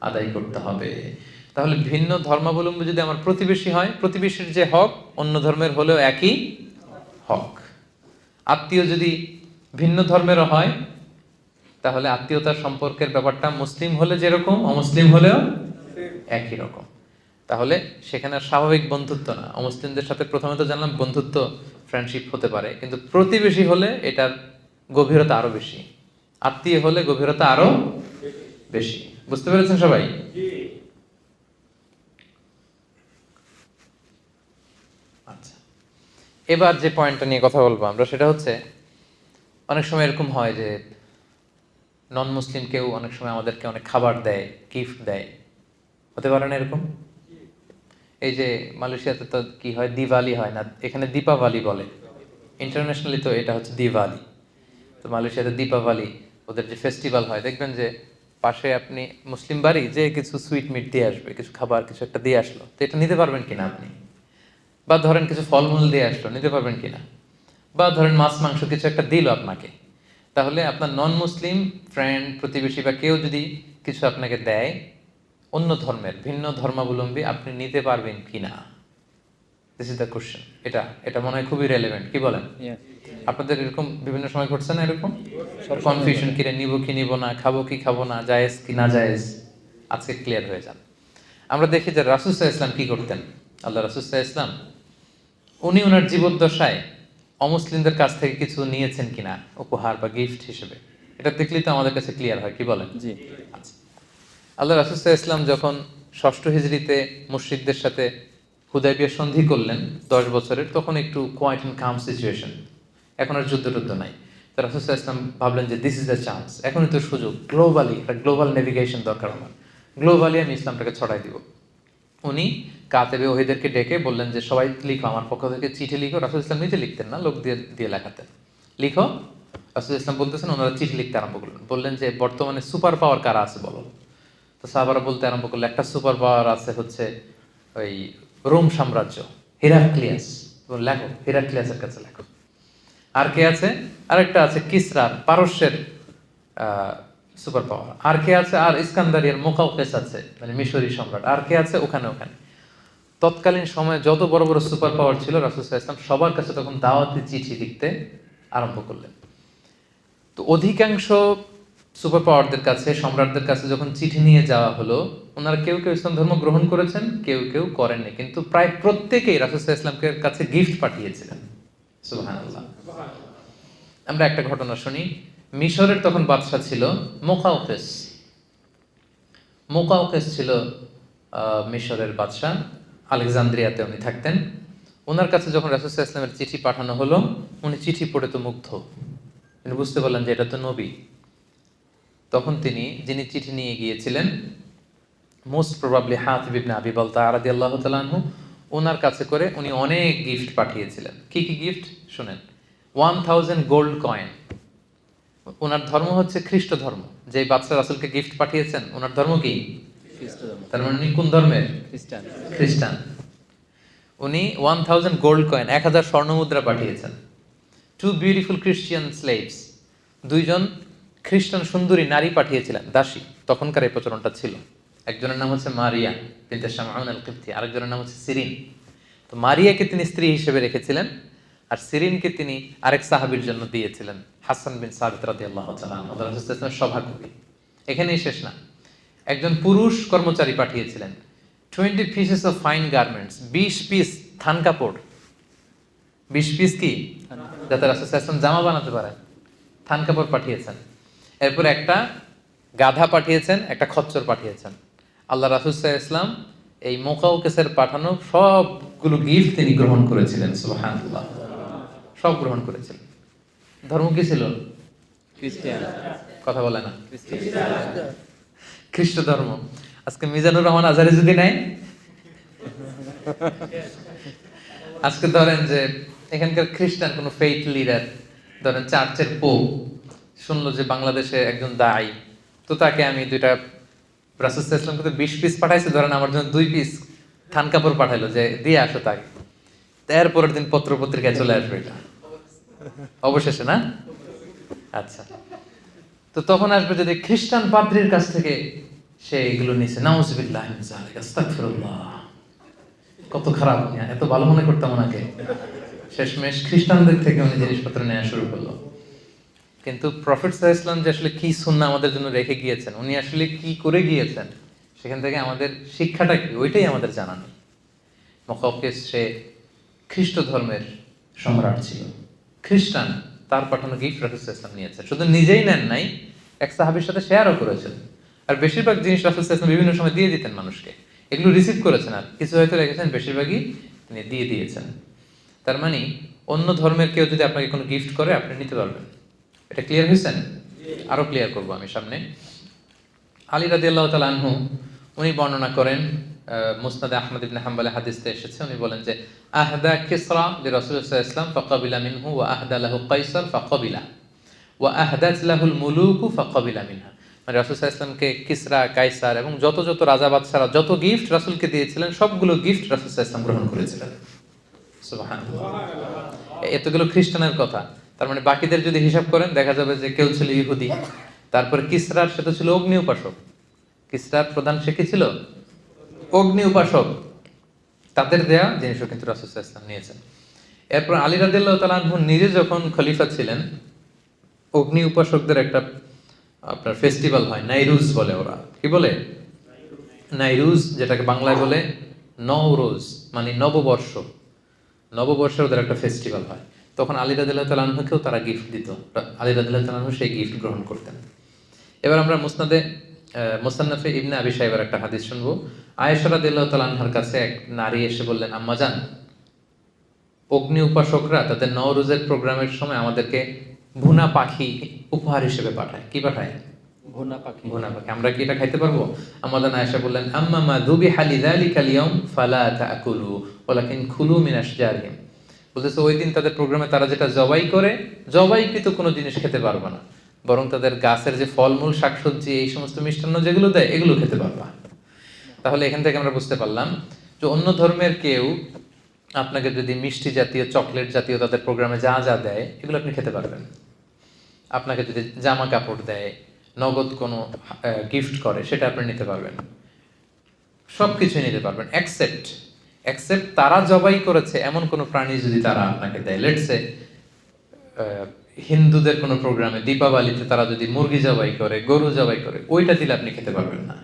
Speaker 1: আদায় করতে হবে। তাহলে ভিন্ন ধর্মাবলম্বী যদি আমার প্রতিবেশী হয়, প্রতিবেশীর যে হক অন্য ধর্মের হলেও একই হক। আত্মীয় যদি ভিন্ন ধর্মেরও হয়, তাহলে আত্মীয়তার সম্পর্কের ব্যাপারটা মুসলিম হলে যেরকম, অমুসলিম হলেও একই রকম। তাহলে সেখানে স্বাভাবিক বন্ধুত্ব না, অমুসলিমদের সাথে প্রথমে তো জানলাম বন্ধুত্ব, ফ্রেন্ডশিপ হতে পারে, কিন্তু প্রতিবেশী হলে এটার গভীরতা আরো বেশি, আত্মীয় হলে গভীরতা আরো বেশি। বুঝতে পেরেছেন সবাই? আচ্ছা, এবার যে পয়েন্টটা নিয়ে কথা বলবো আমরা, সেটা হচ্ছে অনেক সময় এরকম হয় যে নন মুসলিম কেউ অনেক সময় আমাদেরকে অনেক খাবার দেয়, গিফট দেয়, হতে পারে না এরকম? এই যে মালয়েশিয়াতে তো কি হয়, দিওয়ালি হয় না, এখানে দীপাবলি বলে, ইন্টারন্যাশনালি তো এটা হচ্ছে দিওয়ালি। তো মালয়েশিয়াতে দীপাবলি ওদের যে ফেস্টিভ্যাল হয়, দেখবেন যে পাশে আপনি মুসলিম বাড়ি, যে কিছু সুইট মিট দিয়ে আসবে, কিছু খাবার কিছু একটা দিয়ে আসলো, তো এটা নিতে পারবেন কিনা আপনি? বা ধরেন কিছু ফলমূল দিয়ে আসলো, নিতে পারবেন কিনা? বা ধরেন মাছ মাংস কিছু একটা দিল আপনাকে, তাহলে আপনার নন মুসলিম ফ্রেন্ড, প্রতিবেশী বা কেউ যদি কিছু আপনাকে দেয় অন্য ধর্মের, ভিন্ন ধর্মাবলম্বী, আপনি নিতে পারবেন কিনা? This is the question. এটা মনে হয় খুবই রেলেভেন্ট, কি বলেন? আপনাদের এরকম বিভিন্ন সময় ঘটছে না এরকম কনফিউশন, কিরে নিব কি নিব না, খাবো কি খাবো না, জায়েজ কি না জায়েজ? আজকে ক্লিয়ার হয়ে যান। আমরা দেখি যে রাসূল সাল্লাল্লাহু আলাইহি ওয়াসাল্লাম কি করতেন। আল্লাহ রাসূল সাল্লাল্লাহু আলাইহি ওয়াসাল্লাম উনি ওনার জীবদ্দশায় অমুসলিমদের কাছ থেকে কিছু নিয়েছেন কিনা উপহার বা গিফট হিসেবে, এটা দেখলেই তো আমাদের কাছে ক্লিয়ার হয়, কি বলেন? জি। আচ্ছা, আল্লাহ রাসূল সাল্লাল্লাহু আলাইহি ওয়াসাল্লাম যখন ষষ্ঠ হিজরিতে মুশরিকদের সাথে হুদায়বিয়া সন্ধি করলেন 10 বছরের, তখন একটু কোয়াইট এন্ড কাম সিচুয়েশন, এখন আর যুদ্ধ টুদ্ধ নাই। তো রাসূল সাল্লাল্লাহু আলাইহি ওয়াসাল্লাম ভাবলেন যে দিস ইজ দ্য চান্স, এখনই তো সুযোগ, গ্লোবালি একটা গ্লোবাল নেভিগেশন দরকার আমার, গ্লোবালি আমি ইসলামটাকে ছড়াই দিব। উনি কাতেবে ওহীদেরকে ডেকে বললেন যে সবাই লিখো, আমার পক্ষ থেকে চিঠি লিখো। রাসূল ইসলাম নিজে লিখতেন না, লোক দিয়ে দিয়ে লেখাতেন, লিখো। রাসূল ইসলাম বলতেছেন, ওনারা চিঠি লিখতে আরম্ভ করলেন, বললেন যে বর্তমানে সুপার পাওয়ার কারা আছে বলো। তো সাহাবারা বলতে আরম্ভ করলো, একটা সুপার পাওয়ার আছে হচ্ছে ওই রোম সাম্রাজ্য, হিরাক্লিয়াস। লেখো, হিরাক্লিয়াসের কাছে লেখো। আর কে আছে? আরেকটা আছে কিসরার, পারস্যের সুপার পাওয়ার। আর কে আছে? আর ইস্কান্দারিয়ার মুকাউকেস আছে, মানে মিশরি সম্রাট। আর কে আছে? ওখানে ওখানে। তৎকালীন সময়ে যত বড় বড় সুপার পাওয়ার ছিল, রাসূল সাল্লাল্লাহু আলাইহি ওয়াসাল্লাম সবার কাছে তখন দাওয়াতি চিঠি লিখতে আরম্ভ করলেন। তো অধিকাংশ সুপার পাওয়ারদের কাছে, সম্রাটদের কাছে যখন চিঠি নিয়ে যাওয়া হলো, ওনারা কেউ কেউ ইসলাম ধর্ম গ্রহণ করেছেন, কেউ কেউ করেননি, কিন্তু প্রায় প্রত্যেকেই রাসূল সাল্লাল্লাহু আলাইহি ওয়াসাল্লামের কাছে গিফট পাঠিয়েছিলেন। সুবহানাল্লাহ। আমরা একটা ঘটনা শুনি। মিশরের তখন বাদশা ছিল মুকাউকেস। মুকাউকেস ছিল মিশরের বাদশা, আলেকজান্দ্রিয়াতে উনি থাকতেন। ওনার কাছে যখন রাসূল সাল্লাল্লাহু আলাইহি ওয়াসাল্লামের চিঠি পাঠানো হলো, উনি চিঠি পড়ে তো মুগ্ধ, তিনি বুঝতে পারলেন যে এটা তো নবী। তখন তিনি, যিনি চিঠি নিয়ে গিয়েছিলেন, মোস্ট প্রবাবলি হাতিব ইবনে আবি বালতাআ রাদিয়াল্লাহু তাআলা আনহু, ওনার কাছে করে উনি অনেক গিফট পাঠিয়েছিলেন। কি কি গিফট শুনেন। 1000 গোল্ড কয়েন। ওনার ধর্ম হচ্ছে খ্রিস্ট ধর্ম। যে বাদশা রাসূলকে গিফট পাঠিয়েছেন, ওনার ধর্ম কি? খ্রিস্ট ধর্ম। তার মানে উনি কোন ধর্মের? খ্রিস্টান। উনি 1000 গোল্ড কয়েন, 1000 স্বর্ণ মুদ্রা পাঠিয়েছেন। 2 বিউটিফুল ক্রিশ্চিয়ান স্লেভস, দুইজন খ্রিস্টান সুন্দরী নারী পাঠিয়েছিলেন, দাসী। তখনকার এই প্রচলনটা ছিল। একজনের নাম হচ্ছে মারিয়া বিনতে শামউন আল কিবতি, আরেকজনের নাম হচ্ছে সিরিন। তো মারিয়াকে তিনি স্ত্রী হিসেবে রেখেছিলেন, আর সিরিনকে তিনি আরেক সাহাবীর জন্য দিয়েছিলেন, হাসান বিন সাবিত রাদিয়াল্লাহু তাআলা আনহু, রাসূল সাল্লাল্লাহু আলাইহি ওয়াসাল্লামের সভাকবি। এখানেই শেষ না, একজন পুরুষ কর্মচারী পাঠিয়েছিলেন 20 pieces of fine garments, 20 piece থান কাপড়। 20 পিস কি? যাতে রাসূল সাল্লাল্লাহু আলাইহি ওয়াসাল্লাম জামা বানাতে পারেন, থান কাপড় পাঠিয়েছেন। এরপর একটা গাধা পাঠিয়েছেন, একটা খচ্চর পাঠিয়েছেন। আল্লাহ রাসূল সাল্লাল্লাহু আলাইহি ওয়াসাল্লাম এই মুকাউকেসের পাঠানো সবগুলো গিফট তিনি গ্রহণ করেছিলেন। সুবহানাল্লাহ, সব গ্রহণ করেছিলেন। ধর্ম কি ছিল? খ্রিস্টান। কথা বলে না, খ্রিস্ট ধর্ম। আজকে মিজানুর রহমান আজহারি যদি নাই, আজকে ধরেন যে এখানকার খ্রিস্টান কোন ফেইথ লিডার, ধরেন চার্চের পোপ শুনলো যে বাংলাদেশে একজন দায়ী, তো তাকে আমি দুইটা রাসূল সাল্লাল্লাহু আলাইহি ওয়াসাল্লাম 20 পিস পাঠাইছে, ধরেন আমার জন্য 2 পিস থান কাপড় পাঠাইলো যে দিয়ে আসো তাকে, এরপরের দিন পত্র পত্রিকায় চলে আসবে এটা অবশেষে, না? আচ্ছা, তো তখন আসবে যদি খ্রিস্টান পাদ্রির কাছ থেকে সে এগুলো নিছে, নাউজুবিল্লাহ মিন যালিক, আস্তাগফিরুল্লাহ, কত খারাপ, এত ভালো মনে করতাম ওনাকে, শেষমেশ খ্রিস্টানদের থেকে উনি জিনিসপত্র নেওয়া শুরু করলো। কিন্তু প্রফেট সাল্লাল্লাহু আলাইহি ওয়াসাল্লাম যে আসলে কি সুন্নাহ আমাদের জন্য রেখে গিয়েছেন, উনি আসলে কি করে গিয়েছেন, সেখান থেকে আমাদের শিক্ষাটা কি, ওইটাই আমাদের জানা নেই। মুকাওকিস সে খ্রিস্ট ধর্মের সম্রাট ছিল, খ্রিস্টান, তার পাঠানো গিফট রাসূল সাল্লাল্লাহু আলাইহি ওয়াসাল্লাম নিয়েছেন, শুধু নিজেই নেন নাই, এক সাহাবীর সাথে শেয়ারও করেছেন। আর বেশিরভাগ জিনিস রাসূল সাল্লাল্লাহু আলাইহি ওয়াসাল্লাম বিভিন্ন সময় দিয়ে দিতেন মানুষকে, এগুলো রিসিভ করেছেন, আর কিছু হয়তো রেখেছেন, বেশিরভাগই তিনি দিয়ে দিয়েছেন। তার মানে অন্য ধর্মের কেউ যদি আপনাকে কোনো গিফট করে আপনি নিতে পারবেন। এটা ক্লিয়ার হয়েছেন? আরো ক্লিয়ার করবো আমি সামনে। আলী রাদিয়াল্লাহু তাআলা আনহু উনি বর্ণনা করেন, মুসনাদে আহমদ ইবনে হাম্বলে হাদিসে এসেছে, উনি বলেন যে আহদা কিসরা লিরাসূলিল্লাহ সাল্লাল্লাহু আলাইহি ওয়াসাল্লাম ফাকাবিলা মিনহু ওয়া আহদা লাহু কাইসার ফাকাবিলা ওয়া আহদাত লাহুল মুলুকু ফাকাবিলা মিনহা। মানে রাসূল সাল্লাল্লাহু আলাইহি ওয়াসাল্লামকে কিসরা, কাইসার এবং যত যত রাজা বাদশারা যত গিফট রাসূলকে দিয়েছিলেন সবগুলো গিফট রাসূল সাল্লাল্লাহু আলাইহি ওয়াসাল্লাম গ্রহণ করেছিলেন। সুবহানাল্লাহ। এতগুলো খ্রিস্টানের কথা, তার মানে বাকিদের যদি হিসাব করেন দেখা যাবে যে কেউ ছিল ইহুদি, তারপর কিসরার সে তো ছিল অগ্নি উপাসক, কিসরার প্রধান সে কি ছিল? অগ্নি উপাসক, তাদের দেয়া জিনিসও কিন্তু রাসূল সাল্লাল্লাহু আলাইহি ওয়াসাল্লাম নিয়েছেন। এরপর আলী রাদিয়াল্লাহু তাআলা আনহু নিজে যখন খলিফা ছিলেন, অগ্নি উপাসকদের একটা আপনার ফেস্টিভ্যাল হয়, নাইরুজ বলে ওরা, কি বলে? নাইরুজ, যেটাকে বাংলায় বলে নওরোজ, মানে নববর্ষ, নববর্ষে ওদের একটা ফেস্টিভ্যাল হয়, তখন আলী রাদিয়াল্লাহু তাআলা আনহুকেও তারা গিফট দিত, আলী রাদিয়াল্লাহু তাআলা আনহু সেই গিফট গ্রহণ করতেন। এবার আমরা মুসান্নাফে ইবনে আবি শাইবার একটা হাদিস শুনবো। আয়েশা রাদিয়াল্লাহু তাআলা আনহার কাছে এক নারী এসে বললেন, আম্মা জান, অগ্নি উপাসকরা তাদের নওরোজের প্রোগ্রামের সময় আমাদেরকে ভুনা পাখি উপহার হিসেবে পাঠায়। কি পাঠায়? ভুনা পাখি। ভুনা পাখি, আমরা কি এটা খাইতে পারবো? আম্মা জান আয়েশা বললেন, আম্মা মা যুবিহা লিযালিকাল ইয়াউম ফালা তাকুলু ওয়ালাকিন কুলু মিন আশজারিহিম। বলতেছে ওই দিন তাদের প্রোগ্রামে তারা যেটা জবাই করে, জবাইকৃত কোনো জিনিস খেতে পারবে না, বরং তাদের গাছের যে ফলমূল, শাকসবজি, এই সমস্ত মিষ্টান্ন যেগুলো দেয় এগুলো খেতে পারবা। তাহলে এখান থেকে আমরা বুঝতে পারলাম যে অন্য ধর্মের কেউ আপনাকে যদি মিষ্টি জাতীয়, চকলেট জাতীয় তাদের প্রোগ্রামে যা যা দেয় এগুলো আপনি খেতে পারবেন। আপনাকে যদি জামা কাপড় দেয়, নগদ কোনো গিফট করে, সেটা আপনি নিতে পারবেন, সব কিছুই নিতে পারবেন, অ্যাকসেপ্ট তারা জবাই করেছে এমন কোনো প্রাণী যদি তারা আপনাকে দেয়। লেটস সে হিন্দুদের কোনো প্রোগ্রামে দীপাবলিতে তারা যদি মুরগি জবাই করে, গরু জবাই করে, ওইটা দিলে আপনি খেতে পারবেন না।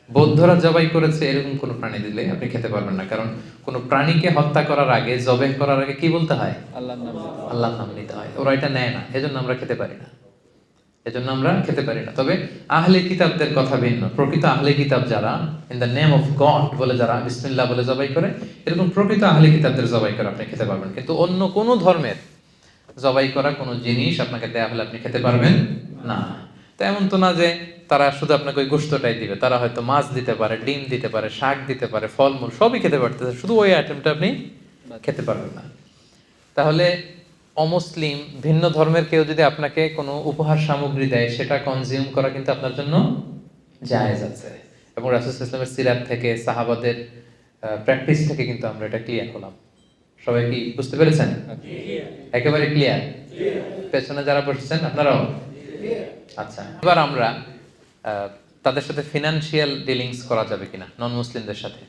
Speaker 1: বৌদ্ধরা জবাই করেছে এরকম কোনো প্রাণী দিলে আপনি খেতে পারবেন না, কারণ কোনো প্রাণীকে হত্যা করার আগে, জবাই করার আগে কি বলতে হয়? আল্লাহর নাম নিতে হয়। ওরা এটা নেয় না, এজন্য আমরা খেতে পারি না, তবে আহলে কিতাবদের কথা ভিন্ন। প্রকৃত আহলে কিতাব যারা in the name of god বলে, যারা বিসমিল্লাহ বলে জবাই করে, এরকম প্রকৃত আহলে কিতাবদের জবাই করে আপনি খেতে পারবেন। কিন্তু অন্য কোনো ধর্মের জবাই করা কোনো জিনিস আপনাকে দেয়া হলে আপনি খেতে পারবেন না। তো এমন তো না যে তারা শুধু আপনাকে ওই গোশতটাই দিবে, তারা হয়তো মাছ দিতে পারে, ডিম দিতে পারে, শাক দিতে পারে, ফলমূল সবই খেতে পারতেছে, শুধু ওই আইটেমটা আপনি খেতে পারবেন না। তাহলে অমুসলিম, ভিন্ন ধর্মের কেউ যদি আপনাকে কোনো উপহার সামগ্রী দেয়, সেটা কনজিউম করা কিন্তু আপনার জন্য জায়েজ আছে। এবং রাসূল সাল্লাল্লাহু আলাইহি ওয়াসাল্লামের সিরাত থেকে, সাহাবাদের প্র্যাকটিস থেকে কিন্তু আমরা এটা ক্লিয়ার হলাম। সবাই কি বুঝতে পেরেছেন? একেবারে ক্লিয়ার? পেছনে যারা বসেছেন আপনারাও? আচ্ছা, এবার আমরা তাদের সাথে ফিনান্সিয়াল ডিলিংস করা যাবে কিনা, নন মুসলিমদের সাথে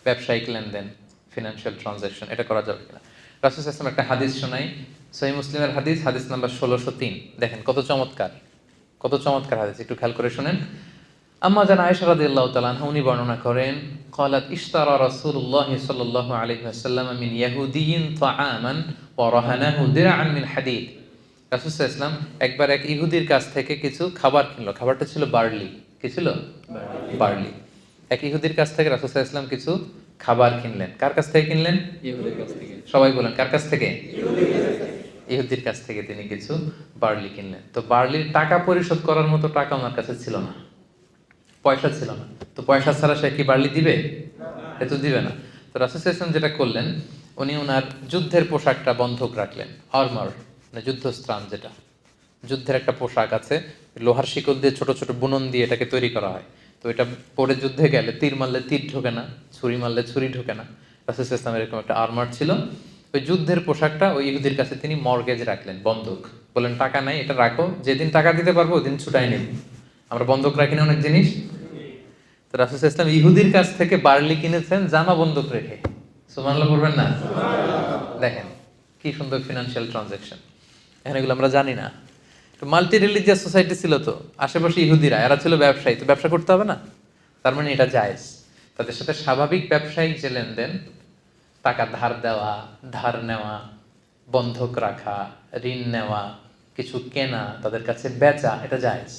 Speaker 1: ব্যবসায়িক লেনদেন, ফিনান্সিয়াল ট্রানজাকশন, এটা করা যাবে কিনা। রাসূল সাল্লাল্লাহু আলাইহি ওয়াসাল্লাম একটা হাদিস শোনাই, সহিহ মুসলিমের হাদিস, হাদিস নাম্বার 1603। দেখেন কত চমৎকার হাদিস, একটু খেয়াল করে শুনেন। আম্মা জান আয়েশা রাদিয়াল্লাহু তাআলা আনহা উনি বর্ণনা করেন, ক্বালাত ইশতারা রাসূলুল্লাহ সাল্লাল্লাহু আলাইহি ওয়াসাল্লাম মিন ইয়াহুদিয়্যিন তাআমান ওয়া রাহানাহু দিরআন মিন হাদীদ। রাসূল সাল্লাল্লাহু আলাইহি ওয়াসাল্লাম একবার এক ইহুদির কাছ থেকে কিছু খাবার কিনলো, খাবারটা ছিল বার্লি। কি ছিল? বার্লি। এক ইহুদির কাছ থেকে রাসূল সাল্লাল্লাহু আলাইহি ওয়াসাল্লাম কিছু খাবার কিনলেন। কার কাছ থেকে কিনলেন? ইহুদির কাছ থেকে। সবাই বলেন, কার কাছ থেকে? ইহুদির কাছ থেকে তিনি কিছু বার্লি কিনলেন। তো বার্লির টাকা পরিশোধ করার মতো টাকা ওনার কাছে ছিল না, পয়সা ছিল না। তো পয়সা ছাড়া সে কি বার্লি দিবে? এ তো দিবে না। তো রাসূল সাল্লাল্লাহু আলাইহি ওয়াসাল্লাম যেটা করলেন, উনি ওনার যুদ্ধের পোশাকটা বন্ধক রাখলেন, আর্মার, মানে যুদ্ধস্ত্রাণ, যেটা যুদ্ধের একটা পোশাক আছে, লোহার শিকল দিয়ে ছোট ছোট বুনন দিয়ে এটাকে তৈরি করা হয়। তো এটা পরে যুদ্ধে গেলে তীর মারলে তীর ঢোকে না, ছুরি মারলে ছুরি ঢোকে না। রাসূল সাল্লাল্লাহু আলাইহি ওয়াসাল্লাম এরকম একটা আর্মার ছিল। ওই যুদ্ধের পোশাকটা ওই ইহুদির কাছে তিনি মর্গেজ রাখলেন, বন্ধক। বললেন টাকা নাই, এটা রাখো, যেদিন টাকা দিতে পারবো ওদিন ছুটাই নেব। আমরা বন্ধক রাখি না অনেক জিনিস। তো রাসূল সাল্লাল্লাহু আলাইহি ওয়াসাল্লাম ইহুদির কাছ থেকে বার্লি কিনেছেন জামা বন্ধক রেখে। সুবহানাল্লাহ বলবেন না? দেখেন কি সুন্দর ফিনান্সিয়াল ট্রানজাকশন। এখন এগুলো আমরা জানি না। তো মাল্টি রিলিজিয়াস সোসাইটি ছিল, তো আশেপাশে ইহুদিরা, এরা ছিল ব্যবসায়ী, তো ব্যবসা করতে হবে না? তার মানে এটা জায়েজ। তাদের সাথে স্বাভাবিক ব্যবসায়িক যে লেনদেন, টাকা ধার দেওয়া, ধার নেওয়া, বন্ধক রাখা, ঋণ নেওয়া, কিছু কেনা, তাদের কাছে বেচা, এটা জায়েজ।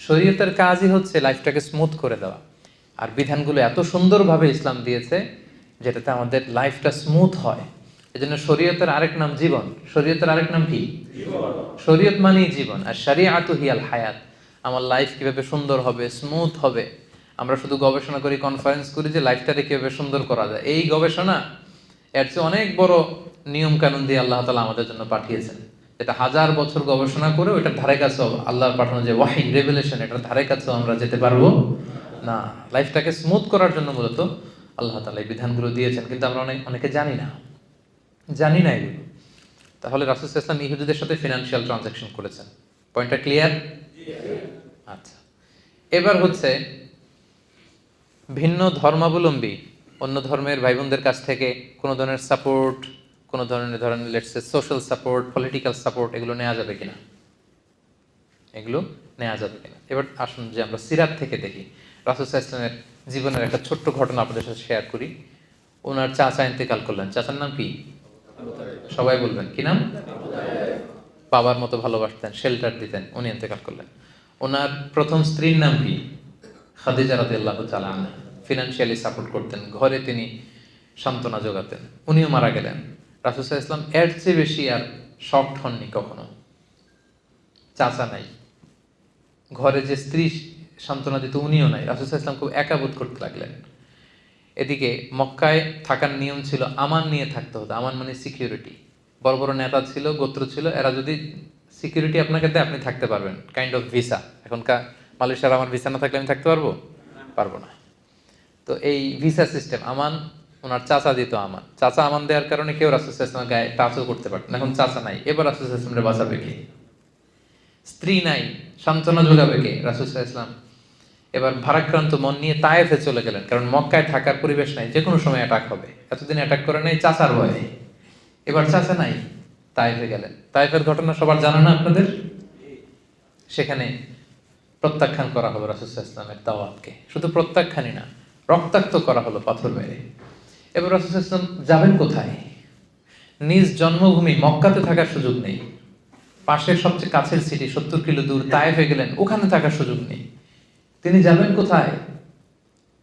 Speaker 1: শরীয়তের কাজই হচ্ছে লাইফটাকে স্মুথ করে দেওয়া। আর বিধানগুলো এত সুন্দরভাবে ইসলাম দিয়েছে যেটাতে আমাদের লাইফটা স্মুথ হয়। এজন্য শরীয়তের আরেক নাম জীবন। শরীয়তের আরেক নাম কি? শরীয়ত মানেই জীবন। আর শরিয়াতু হিয়াল হায়াত। আমার লাইফ কিভাবে সুন্দর হবে, স্মুথ হবে। আমরা শুধু গবেষণা করি, কনফারেন্স করি যে লাইফটাকে কিভাবে সুন্দর করা যায়। এই গবেষণা এর চেয়ে অনেক বড় নিয়ম কানুন দিয়ে আল্লাহ তাআলা আমাদের জন্য পাঠিয়েছেন, যেটা 1000 বছর গবেষণা করে ওইটার ধারে কাছেও আল্লাহর পাঠানো যে ওয়াহী, রেভেলেশন, এটার ধারে কাছেও আমরা যেতে পারবো না। লাইফটাকে স্মুথ করার জন্য মূলত আল্লাহ তাআলা এই বিধানগুলো দিয়েছেন, কিন্তু আমরা অনেকে জানি না এগুলো। তাহলে রাসূল সাল্লাল্লাহু আলাইহি ওয়াসাল্লাম ইহুদিদের সাথে ফিনান্সিয়াল ট্রানজাকশন করেছেন। পয়েন্টটা ক্লিয়ার? আচ্ছা, এবার হচ্ছে ভিন্ন ধর্মাবলম্বী অন্য ধর্মের ভাই বোনদের কাছ থেকে কোনো ধরনের সাপোর্ট, কোনো ধরনের ধরেন let's say social support, political support, এগুলো নেওয়া যাবে কিনা? এগুলো নেওয়া যাবে কিনা? এবার আসুন যে আমরা সিরাত থেকে দেখি। রাসূল সাল্লাল্লাহু আলাইহি ওয়াসাল্লামের জীবনের একটা ছোট্ট ঘটনা আপনাদের সাথে শেয়ার করি। ওনার চাচা ইন্তেকাল করলেন। চাচার নাম কি? সবাই বলবেন কি নাম? বাবার মতো ভালোবাসতেন, শেল্টার দিতেন, উনি ইন্তেকাল করলেন। ওনার প্রথম স্ত্রীর নাম কি? খাদিজা রাদিয়াল্লাহু তাআলা আনহা। ফিনান্সিয়ালি সাপোর্ট করতেন, ঘরে তিনি সান্ত্বনা যোগাতেন। উনিও মারা গেলেন। রাসূল সাল্লাল্লাহু আলাইহি ওয়াসাল্লাম এর চেয়ে বেশি আর শকড হননি কখনো। চাচা নাই, ঘরে যে স্ত্রী সান্ত্বনা দিত উনিও নাই। রাসূল সাল্লাল্লাহু আলাইহি ওয়াসাল্লাম খুব একা বোধ করতে লাগলেন। এদিকে মক্কায় থাকার নিয়ম ছিল আমান নিয়ে থাকতে হতো। আমান মানে সিকিউরিটি। বড় বড় নেতা ছিল, গোত্র ছিল, এরা যদি সিকিউরিটি আপনাকে দেয় আপনি থাকতে পারবেন, কাইন্ড অফ ভিসা। এখনকার মালয়েশিয়ার আমার ভিসা না থাকলে আমি থাকতে পারবো না। তো এই ভিসা সিস্টেম আমান ওনার চাচা দিত। চাচা আমান দেওয়ার কারণে কেউ রাসূল সাল্লাল্লাহু আলাইহি ওয়াসাল্লামের গায়ে টাচও করতে পারত না। এখন চাচা নাই, এবার রাসূল সাল্লাল্লাহু আলাইহি ওয়াসাল্লামকে বাঁচাবে কে? স্ত্রী নাই, সান্ত্বনা যোগাবে কে? রাসূল সাল্লাল্লাহু আলাইহি ওয়াসাল্লাম এবার ভারাক্রান্ত মন নিয়ে তায়েফে চলে গেলেন, কারণ মক্কায় থাকার পরিবেশ নাই, যে কোনো সময় অ্যাটাক হবে। এতদিন অ্যাটাক করে নাই চাচার ভয়ে, এবার চাচা নাই, তায়েফে গেলেন। তায়েফের ঘটনা সবার জানা না আপনাদের? সেখানে প্রত্যাখ্যান করা হলো রাসূল সাল্লাল্লাহু আলাইহি ওয়াসাল্লামের দাওয়াতকে। শুধু প্রত্যাখ্যানই না, রক্তাক্ত করা হলো পাথর মেরে। এবার রাসূল সাল্লাল্লাহু আলাইহি ওয়াসাল্লাম যাবেন কোথায়? নিজ জন্মভূমি মক্কাতে থাকার সুযোগ নেই। পাশের সবচেয়ে কাছের সিটি 70 কিলো দূর তায়েফে গেলেন, ওখানে থাকার সুযোগ নেই। তিনি যাবেন কোথায়?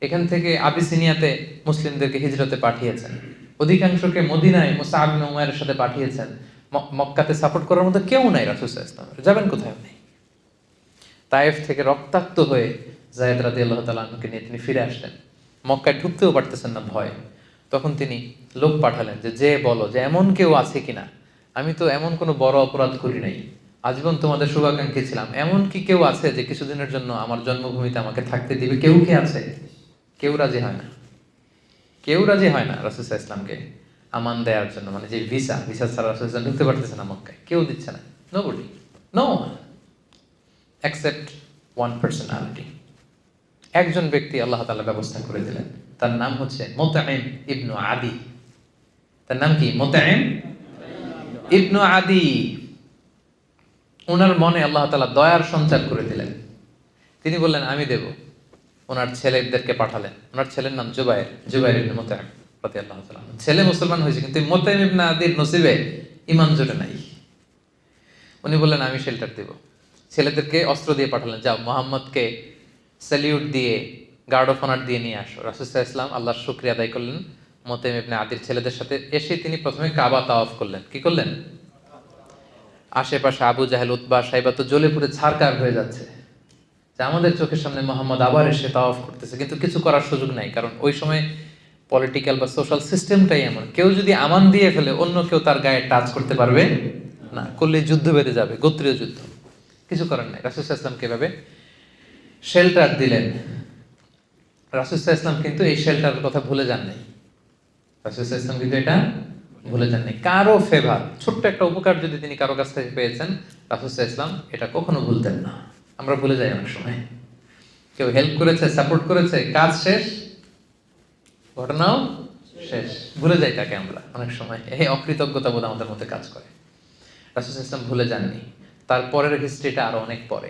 Speaker 1: এখান থেকে আবিসিনিয়াতে মুসলিমদেরকে হিজরতে পাঠিয়েছেন, অধিকাংশকে মদিনায় মুসআব ইবনে উমাইরের সাথে পাঠিয়েছেন। মক্কাতে সাপোর্ট করার মতো কেউ নাই রাসূল সাল্লাল্লাহু আলাইহি ওয়াসাল্লাম। যাবেন কোথায় আপনি? তায়েফ থেকে রক্তাক্ত হয়ে যায়েদ রাদিয়াল্লাহু তাআলা আনহুকে নিয়ে তিনি ফিরে আসলেন। মক্কায় ঢুকতেও পারতেছেন না ভয়। তখন তিনি লোক পাঠালেন যে বলো যে এমন কেউ আছে কিনা, আমি তো এমন কোনো বড় অপরাধ করি নাই, আজীবন তোমাদের শুভাকাঙ্ক্ষী ছিলাম, এমন কি কেউ আছে যে কিছুদিনের জন্য আমার জন্মভূমিতে আমাকে থাকতে দিবে? কেউ কি আছে? কেউ রাজি হয় না। রাসূল সাল্লাল্লাহু আলাইহি ওয়াসাল্লামকে আমান দেওয়ার জন্য, মানে যে ভিসা ছাড়া রাসূল সাল্লাল্লাহু আলাইহি ওয়াসাল্লাম ঢুকতে পারতেছে না মক্কায়, কেউ দিচ্ছে না। Nobody, no one except one personality. একজন ব্যক্তি আল্লাহ তাআলা ব্যবস্থা করে দিলেন, তার নাম হচ্ছে মুতঈম ইবনু আদি। তার নাম কি? মুতঈম ইবনু আদি। ওনার মনে আল্লাহ তাআলা দয়ার সঞ্চার করে দিলেন। তিনি বললেন আমি দেব। ওনার ছেলেদেরকে পাঠালেন। ওনার ছেলের নাম জুবাইর ইবনে মুতঈম রাদিয়াল্লাহু তাআলা। ছেলে মুসলমান হয়েছে, কিন্তু মুতঈম ইবনে আদির নসিবে ঈমান জোটে নাই। উনি বললেন আমি শেল্টার দেব। ছেলেদেরকে অস্ত্র দিয়ে পাঠালেন, যাও মুহাম্মদকে স্যালিউট দিয়ে গার্ড অফ অনার দিয়ে নিয়ে আসো। রাসূল সাল্লাল্লাহু আলাইহি ওয়াসাল্লাম আল্লাহর শুকরিয়া আদায় করলেন। মুতঈম ইবনে আদির ছেলেদের সাথে এসে তিনি প্রথমে কাবা তাওয়াফ করলেন। কি করলেন? আশেপাশে আবু জাহেল, উতবা, সাইবা তো জ্বলে পুড়ে ছারকার হয়ে যাচ্ছে যে আমাদের চোখের সামনে মোহাম্মদ আবার এসে তাওয়াফ করতেছে, কিন্তু কিছু করার সুযোগ নাই, কারণ ওই সময় পলিটিক্যাল বা সোশ্যাল সিস্টেমটাই এমন, কেউ যদি আমান দিয়ে ফেলে অন্য কেউ তার গায়ে টাচ করতে পারবে না, করলে যুদ্ধ বেঁধে যাবে, গোত্রীয় যুদ্ধ। কিছু করার নাই। রাসূল সাল্লাল্লাহু আলাইহি ওয়াসাল্লাম কিভাবে শেল্টার দিলেন, রাসূল সাল্লাল্লাহু আলাইহি ওয়াসাল্লাম কিন্তু এই শেল্টারের কথা ভুলে যান নাই। রাসূল সাল্লাল্লাহু আলাইহি ওয়াসাল্লাম কিন্তু এটা ভুলে যান নাই। কারো ফেভার, ছোট্ট একটা উপকার যদি তিনি কারো কাছ থেকে পেয়েছেন, রাসূল সাল্লাল্লাহু আলাইহি ওয়াসাল্লাম এটা কখনো ভুলতেন না। আমরা ভুলে যাই অনেক সময়। কেউ হেল্প করেছে, সাপোর্ট করেছে, কাজ শেষ, ঘটনাও শেষ, ভুলে যাই তাকে আমরা অনেক সময়। এই অকৃতজ্ঞতা বোধ আমাদের মধ্যে কাজ করে। রাসূল সাল্লাল্লাহু আলাইহি ওয়াসাল্লাম ভুলে যাননি। তারপরের হিস্ট্রিটা আরো অনেক পরে।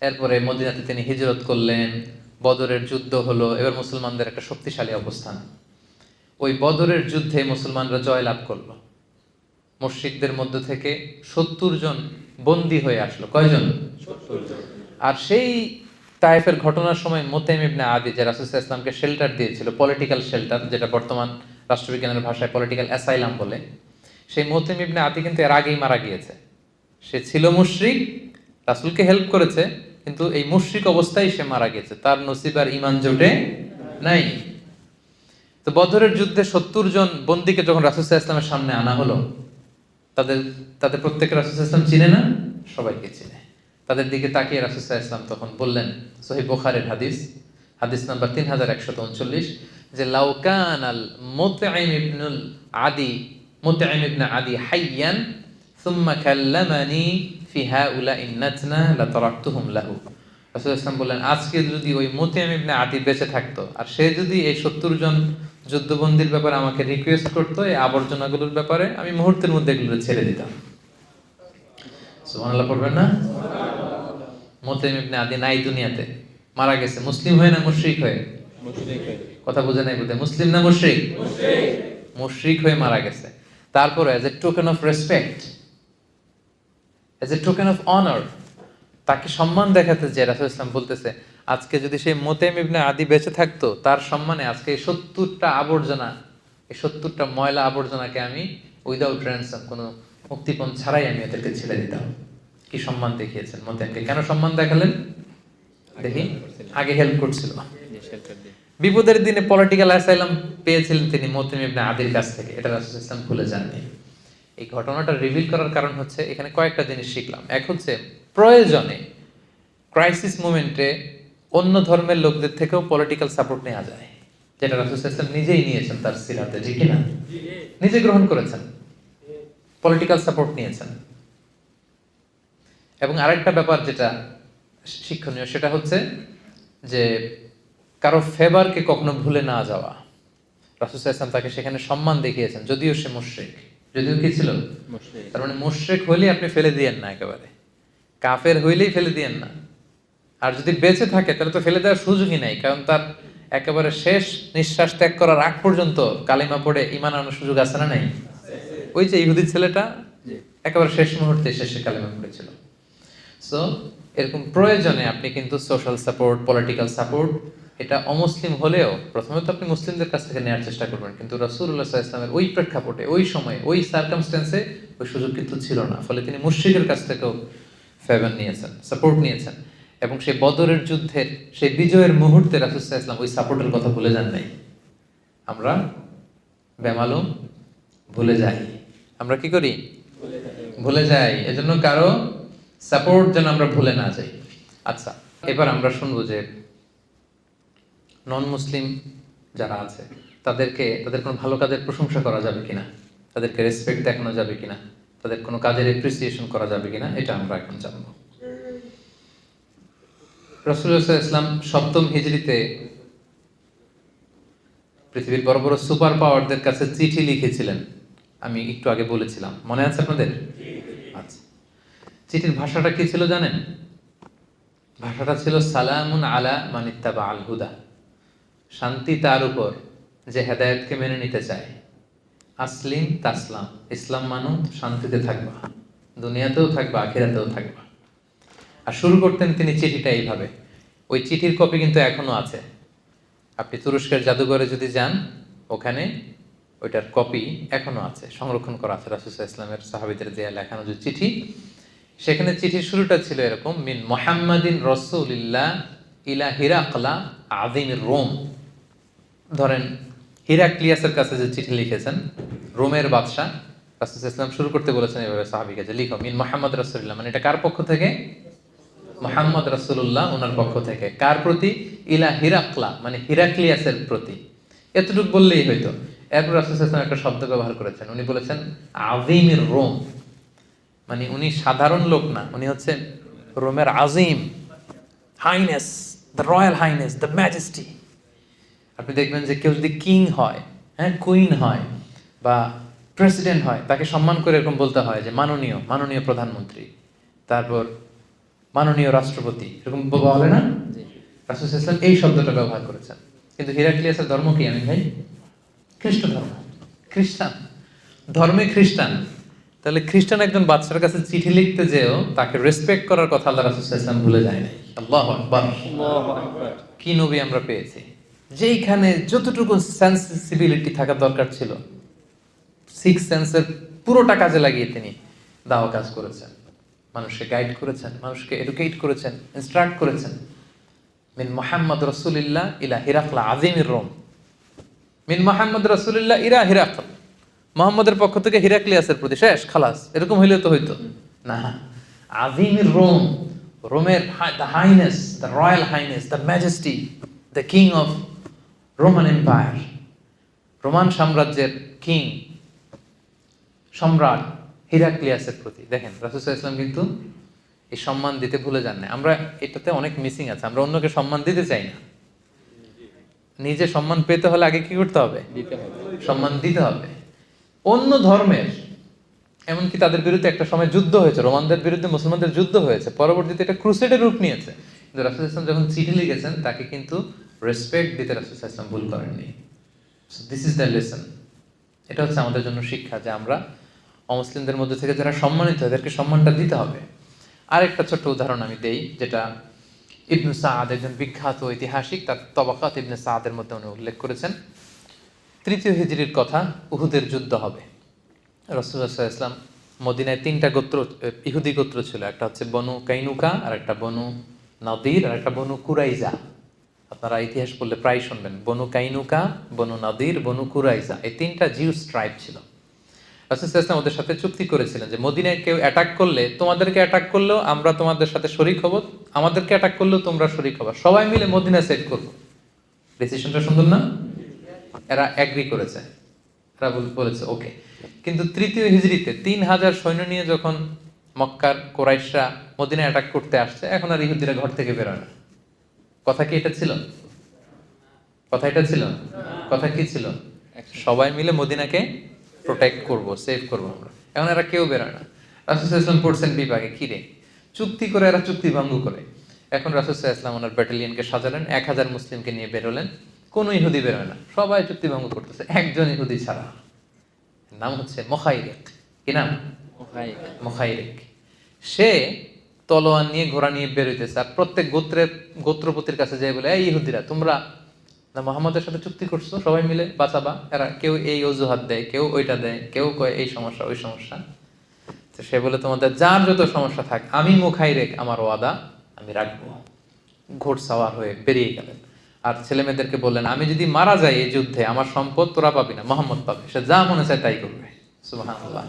Speaker 1: এরপরে মদিনাতে তিনি হিজরত করলেন, বদরের যুদ্ধ হলো, এবার মুসলমানদের একটা শক্তিশালী অবস্থান। ওই বদরের যুদ্ধে মুসলমানরা জয়লাভ করলো। মুশরিকদের মধ্য থেকে 70 জন বন্দী হয়ে আসলো। কয়জন? 70 জন। আর সেই তায়েফের ঘটনার সময় মুতাইম ইবনে আদি, যে রাসূল সাল্লাল্লাহু আলাইহি ওয়াসাল্লামকে শেল্টার দিয়েছিল, পলিটিক্যাল শেল্টার, যেটা বর্তমান রাষ্ট্রবিজ্ঞানের ভাষায় পলিটিক্যাল অ্যাসাইলাম বলে, সেই মুতাইম ইবনে আদি কিন্তু এর আগেই মারা গিয়েছে। সে ছিল মুশরিক, রাসূলকে হেল্প করেছে, কিন্তু এই মুশরিক অবস্থায় সে মারা গেছে, তার নসিব আর ঈমান জোটে নাই। তো বদরের যুদ্ধে 70 জন বন্দীকে যখন রাসূল সাল্লাল্লাহু আলাইহি ওয়াসাল্লামের সামনে আনা হলো, তাদের প্রত্যেককে রাসূল সাল্লাল্লাহু আলাইহি ওয়াসাল্লাম চিনে না? সবাইকে চিনে। তাদের দিকে তাকিয়ে রাসূল সাল্লাল্লাহু আলাইহি ওয়াসাল্লাম তখন বললেন, সহিহ বুখারীর হাদিস নাম্বার 3139, যে লাউ কানাল মুতঈম ইবনে আদি হাইয়ান সুম্মা কাল্লামানি ফি হাউলাঈ নাতনা লাতারাকতুহুম লাহু। রাসূল সাল্লাল্লাহু আলাইহি ওয়াসাল্লাম বললেন, আজকে যদি ওই মুতঈম ইবনে আদি বেঁচে থাকতো, আর সে যদি এই 70 জন যুদ্ধবন্দীর ব্যাপারে আমাকে রিকোয়েস্ট করতো, এই আবর্জনাগুলোর ব্যাপারে, আমি মুহূর্তের মধ্যে এগুলো ছেড়ে দিতাম। সুবহানাল্লাহ পড়বেন না? মুতাইম ইবনে আদি নাই দুনিয়াতে, মারা গেছে। মুসলিম হয়ে না মুশরিক হয়ে? মুশরিক হয়ে। কথা বুঝে নাই বোধহয়। মুসলিম না মুশরিক? মুশরিক। মুশরিক হয়ে মারা গেছে। তারপরে as a token of respect, as a token of honour, তাকে সম্মান দেখাতে যে রাসূল ইসলাম বলতেছে, আজকে যদি সেই মুতাইম ইবনে আদি বেঁচে থাকতো, তার সম্মানে আজকে এই 70টা আবর্জনা, এই 70টা ময়লা আবর্জনাকে আমি উইদাউট র্যানসাম, কোনো মুক্তিপণ ছাড়াই আমি এদেরকে ছেড়ে দিতাম। কি সম্মান দেখিয়েছেন মুতাইমকে। কেন সম্মান দেখালেন? দেখি, আগে হেল্প করছিল, বিপদের দিনে পলিটিক্যাল অ্যাসাইলাম পেয়েছিলেন তিনি মুতাইম ইবনে আদির কাছ থেকে। এটা রাসূল ইসলাম ভুলে যাননি। এই ঘটনাটা রিভিল করার কারণ হচ্ছে, এখানে কয়েকটা জিনিস শিখলাম। এক হচ্ছে, প্রয়োজনে ক্রাইসিস মোমেন্টে অন্য ধর্মের লোকদের থেকেও পলিটিক্যাল সাপোর্ট নেওয়া যায়, যেটা রাসূল সাল্লাল্লাহু আলাইহি ওয়াসাল্লাম নিজেই নিয়েছেন তার সিরাতে, ঠিক কি না? নিজে গ্রহণ করেছেন, পলিটিক্যাল সাপোর্ট নিয়েছেন। এবং আরেকটা ব্যাপার যেটা শিক্ষণীয়, সেটা হচ্ছে যে কারো ফেভারকে কখনো ভুলে না যাওয়া। রাসূল সাল্লাল্লাহু আলাইহি ওয়াসাল্লাম তাকে সেখানে সম্মান দেখিয়েছেন, যদিও সে মুশরিক। যদিও কি ছিল? মুশরিক। তার মানে মুশরিক হইলেই আপনি ফেলে দিয়েন না, একেবারে কাফের হইলেই ফেলে দিয়েন না। আর যদি বেঁচে থাকে তাহলে তো ফেলে দেওয়ার সুযোগই নাই, কারণ তার একেবারে শেষ নিঃশ্বাস ত্যাগ করার আগ পর্যন্ত কালিমা পড়ে ঈমান আনার সুযোগ আছে না নাই? ওই যে ইহুদি ছেলেটা একেবারে শেষ মুহূর্তে শেষে কালিমা পড়েছিল। সো এরকম প্রয়োজনে আপনি কিন্তু সোশ্যাল সাপোর্ট, পলিটিক্যাল সাপোর্ট, এটা অমুসলিম হলেও প্রথমে তো আপনি মুসলিমদের কাছ থেকে নেওয়ার চেষ্টা করবেন, কিন্তু রাসূলুল্লাহ সাল্লাল্লাহু আলাইহি ওয়াসাল্লামের ওই প্রেক্ষাপটে, ওই সময়ে, ওই সার্কামস্ট্যান্সে ওই সুযোগ কিন্তু ছিল না। ফলে তিনি মুশরিকের কাছ থেকেও ফেভার নিয়েছেন, সাপোর্ট নিয়েছেন। এবং সেই বদরের যুদ্ধের সেই বিজয়ের মুহূর্তে রাসূল সাল্লাল্লাহু আলাইহি ওয়াসাল্লাম ওই সাপোর্টের কথা ভুলে যান নাই। আমরা বেমালুম ভুলে যাই। আমরা কি করি? ভুলে যাই। এজন্য কারো সাপোর্ট যেন আমরা ভুলে না যাই। আচ্ছা, এবার আমরা শুনবো যে নন মুসলিম যারা আছে তাদের কোনো ভালো কাজের প্রশংসা করা যাবে কিনা, তাদেরকে রেসপেক্ট দেখানো যাবে কিনা, তাদের কোনো কাজের এপ্রিসিয়েশন করা যাবে কিনা, এটা আমরা এখন জানবো। রাসূলুল্লাহ সাল্লাল্লাহু আলাইহি ওয়াসাল্লাম 7ম হিজরিতে পৃথিবীর বড় বড় সুপার পাওয়ারদের কাছে চিঠি লিখেছিলেন। আমি একটু আগে বলেছিলাম, মনে আছে আপনাদের? আচ্ছা, চিঠির ভাষাটা কি ছিল জানেন? ভাষাটা ছিল সালামুন আলা মান ইত্তাবা আল হুদা, শান্তি তার উপর যে হেদায়েতকে মেনে নিতে চায়। আসলিম তাসলাম, ইসলাম মানো শান্তিতে থাকবা, দুনিয়াতেও থাকবা, আখিরাতেও থাকবা। আর শুরু করতেন তিনি চিঠিটা এইভাবে। ওই চিঠির কপি কিন্তু এখনো আছে। আপনি তুরস্কের জাদুঘরে যদি যান, ওখানে ওইটার কপি এখনো আছে, সংরক্ষণ করা আছে। রাসূল সাল্লাল্লাহু আলাইহি ওয়াসাল্লামের সাহাবীদের দেয়া লেখানো যে চিঠি, সেখানে চিঠির শুরুটা ছিল এরকম, মিন মুহাম্মাদিন রাসূলিল্লাহ ইলা হিরাকলা আযীমির রোম। ধরেন হিরাক্লিয়াসের কাছে যে চিঠি লিখেছেন, রোমের বাদশা, রাসূল সাল্লাল্লাহু আলাইহি ওয়াসাল্লাম শুরু করতে বলেছেন এভাবে সাহাবীকে যে লিখো মিন মুহাম্মদ রাসূলিল্লাহ, মানে এটা কার পক্ষ থেকে? মুহাম্মদ রাসূলুল্লাহ ওনার পক্ষ থেকে। কার প্রতি? ইলা হিরাকলা, মানে হিরাক্লিয়াসের প্রতি। এতটুকু বললেই হয়তো। এরপর রাসূল সাল্লাল্লাহু আলাইহি ওয়াসাল্লাম একটা শব্দ ব্যবহার করেছেন, উনি বলেছেন আযীমির রোম, মানে উনি সাধারণ লোক না, উনি হচ্ছেন রোমের আজিম, highness, the royal highness, the majesty. আপনি দেখবেন যে কেউ যদি কিং হয়, হ্যাঁ, কুইন হয় বা প্রেসিডেন্ট হয়, তাকে সম্মান করে এরকম বলতে হয় যে মাননীয়, মাননীয় প্রধানমন্ত্রী, তারপর মাননীয় রাষ্ট্রপতি, এরকম বলে না? রাসূল সাল্লাল্লাহু আলাইহি ওয়াসাল্লাম এই শব্দটা ব্যবহার করেছেন। কিন্তু হিরাক্লিয়াসের ধর্ম কি আমি ভাই? খ্রিস্ট ধর্ম, খ্রিস্টান ধর্মে খ্রিস্টান। তাহলে খ্রিস্টান একজন বাচ্চার কাছে চিঠি লিখতে যেও তাকে রেসপেক্ট করার কথা আল্লাহ রাসূল সাল্লাল্লাহু আলাইহি ওয়াসাল্লাম ভুলে যায় নাই। আল্লাহু আকবার। কি নবী আমরা পেয়েছি, যেইখানে যতটুকু সেন্সিবিলিটি থাকা দরকার ছিল, সিক্স সেন্সের পুরোটা কাজে লাগিয়ে তিনি দাওয়া কাজ করেছেন, মানুষকে গাইড করেছেন, মানুষকে এডুকেট করেছেন, ইনস্ট্রাক্ট করেছেন। মিন মুহাম্মদ রাসূলিল্লাহ ইলা হিরাকলা আযীমির রোম, মিন মুহাম্মদ রাসূলিল্লাহ ইলা হিরাকল, মুহাম্মদের পক্ষ থেকে হিরাক্লিয়াসের প্রতি, শেষ, খালাস। এরকম হইলে তো হইতো না। আযীমির রোম, রোমের the highness, the royal highness, the majesty, the king of Roman empire, Roman সাম্রাজ্যের কিং, সম্রাট হিরাক্লিয়াসের প্রতি। দেখেন রাসূল সাল্লাল্লাহু আলাইহি ওয়াসাল্লাম কিন্তু এই সম্মান দিতে ভুলে যান না। আমরা এটাতে অনেক মিসিং আছে, আমরা অন্যকে সম্মান দিতে চাই না। নিজে সম্মান পেতে হলে আগে কি করতে হবে? সম্মান দিতে হবে। অন্য ধর্মের, এমনকি তাদের বিরুদ্ধে একটা সময় যুদ্ধ হয়েছে, রোমানদের বিরুদ্ধে মুসলমানদের যুদ্ধ হয়েছে, পরবর্তীতে এটা ক্রুসেডের রূপ নিয়েছে, কিন্তু রাসূল সাল্লাল্লাহু আলাইহি ওয়াসাল্লাম যখন চিঠি লিখেছেন তাকে কিন্তু রেসপেক্ট দিতে রাসূল সাল্লাল্লাহু আলাইহি ওয়াসাল্লাম ভুল করেননি। This is the lesson. এটা হচ্ছে আমাদের জন্য শিক্ষা যে আমরা অমুসলিমদের মধ্যে থেকে যারা সম্মানিত, তাদেরকে সম্মানটা দিতে হবে। আরেকটা ছোট্ট উদাহরণ আমি দেই, যেটা ইবনে সাআদ, একজন বিখ্যাত ঐতিহাসিক, তার তবাকাত ইবনে সাআদের মধ্যে উনি উল্লেখ করেছেন। 3য় হিজরির কথা, উহুদের যুদ্ধ হবে। রাসূলুল্লাহ সাল্লাল্লাহু আলাইহি ওয়াসাল্লাম মদিনায় 3টা গোত্র, ইহুদি গোত্র ছিল, একটা হচ্ছে বনু কাইনুকা, আর একটা বনু নাদির, আর একটা বনু কুরাইজা। আপনারা ইতিহাস পড়লে প্রায় শুনবেন বনু কাইনুকা, বনু নাদির, বনু কুরাইজা, এই 3টা জিউস ট্রাইব ছিল। রাসূল সাল্লাল্লাহু আলাইহি ওয়াসাল্লাম ওদের সাথে চুক্তি করেছিলেন যে মদিনায় কেউ অ্যাটাক করলে, তোমাদেরকে অ্যাটাক করলেও আমরা তোমাদের সাথে শরীক হব, আমাদেরকে অ্যাটাক করলেও তোমরা শরীক হবা, সবাই মিলে মদিনা সেট করব। ডিসিশনটা সুন্দর না? এরা এগ্রি করেছে, এরা বলেছে ওকে। কিন্তু 3য় হিজরিতে 3000 সৈন্য নিয়ে যখন মক্কার কুরাইশরা মদিনায় অ্যাটাক করতে আসছে, এখন আর ইহুদিরা ঘর থেকে বেরোয় না। কথা কি এটা ছিল? কথা এটা ছিল? কথা কি ছিল? সবাই মিলে মদিনাকে প্রোটেক্ট করব, সেভ করব আমরা। এখন এরা কেউ বেরোয় না। রাসূল সাল্লাল্লাহু আলাইহি ওয়াসাল্লাম পড়ছেন বিভাগে, কি রে, চুক্তি করে এরা চুক্তি ভঙ্গ করে। এখন রাসূল সাল্লাল্লাহু আলাইহি ওয়াসাল্লাম ওনার ব্যাটালিয়নকে সাজালেন, 1000 মুসলিমকে নিয়ে বেরোলেন। কোনো ইহুদি বেরোয় না, সবাই চুক্তি ভঙ্গ করতেছে, একজন ইহুদি ছাড়া। নাম হচ্ছে মুখাইরিক। কি নাম? মুখাইরিক। সে তলোয়ার নিয়ে, ঘোড়া নিয়ে বেরোইতেছে, আর প্রত্যেক গোত্রপতির কাছে যেয়ে বলে, এই ইহুদিরা, তোমরা না মুহাম্মদের সাথে চুক্তি করছো, সবাই মিলে বাঁচাবা। এরা কেউ এই অজুহাত দেয়, কেউ ওইটা দেয়, কেউ কয় এই সমস্যা ওই সমস্যা। তো সে বলে, তোমাদের যার যত সমস্যা থাক, আমি মুখাইরিক, আমার ওয়াদা আমি রাখবো। ঘোড়সাওয়ার হয়ে বেরিয়ে গেলেন। আর ছেলে মেয়েদেরকে বললেন, আমি যদি মারা যাই এই যুদ্ধে, আমার সম্পদ তোরা পাবি না, মুহাম্মদ পাবে, সে যা মনে চায় তাই করবে। সুবহানাল্লাহ।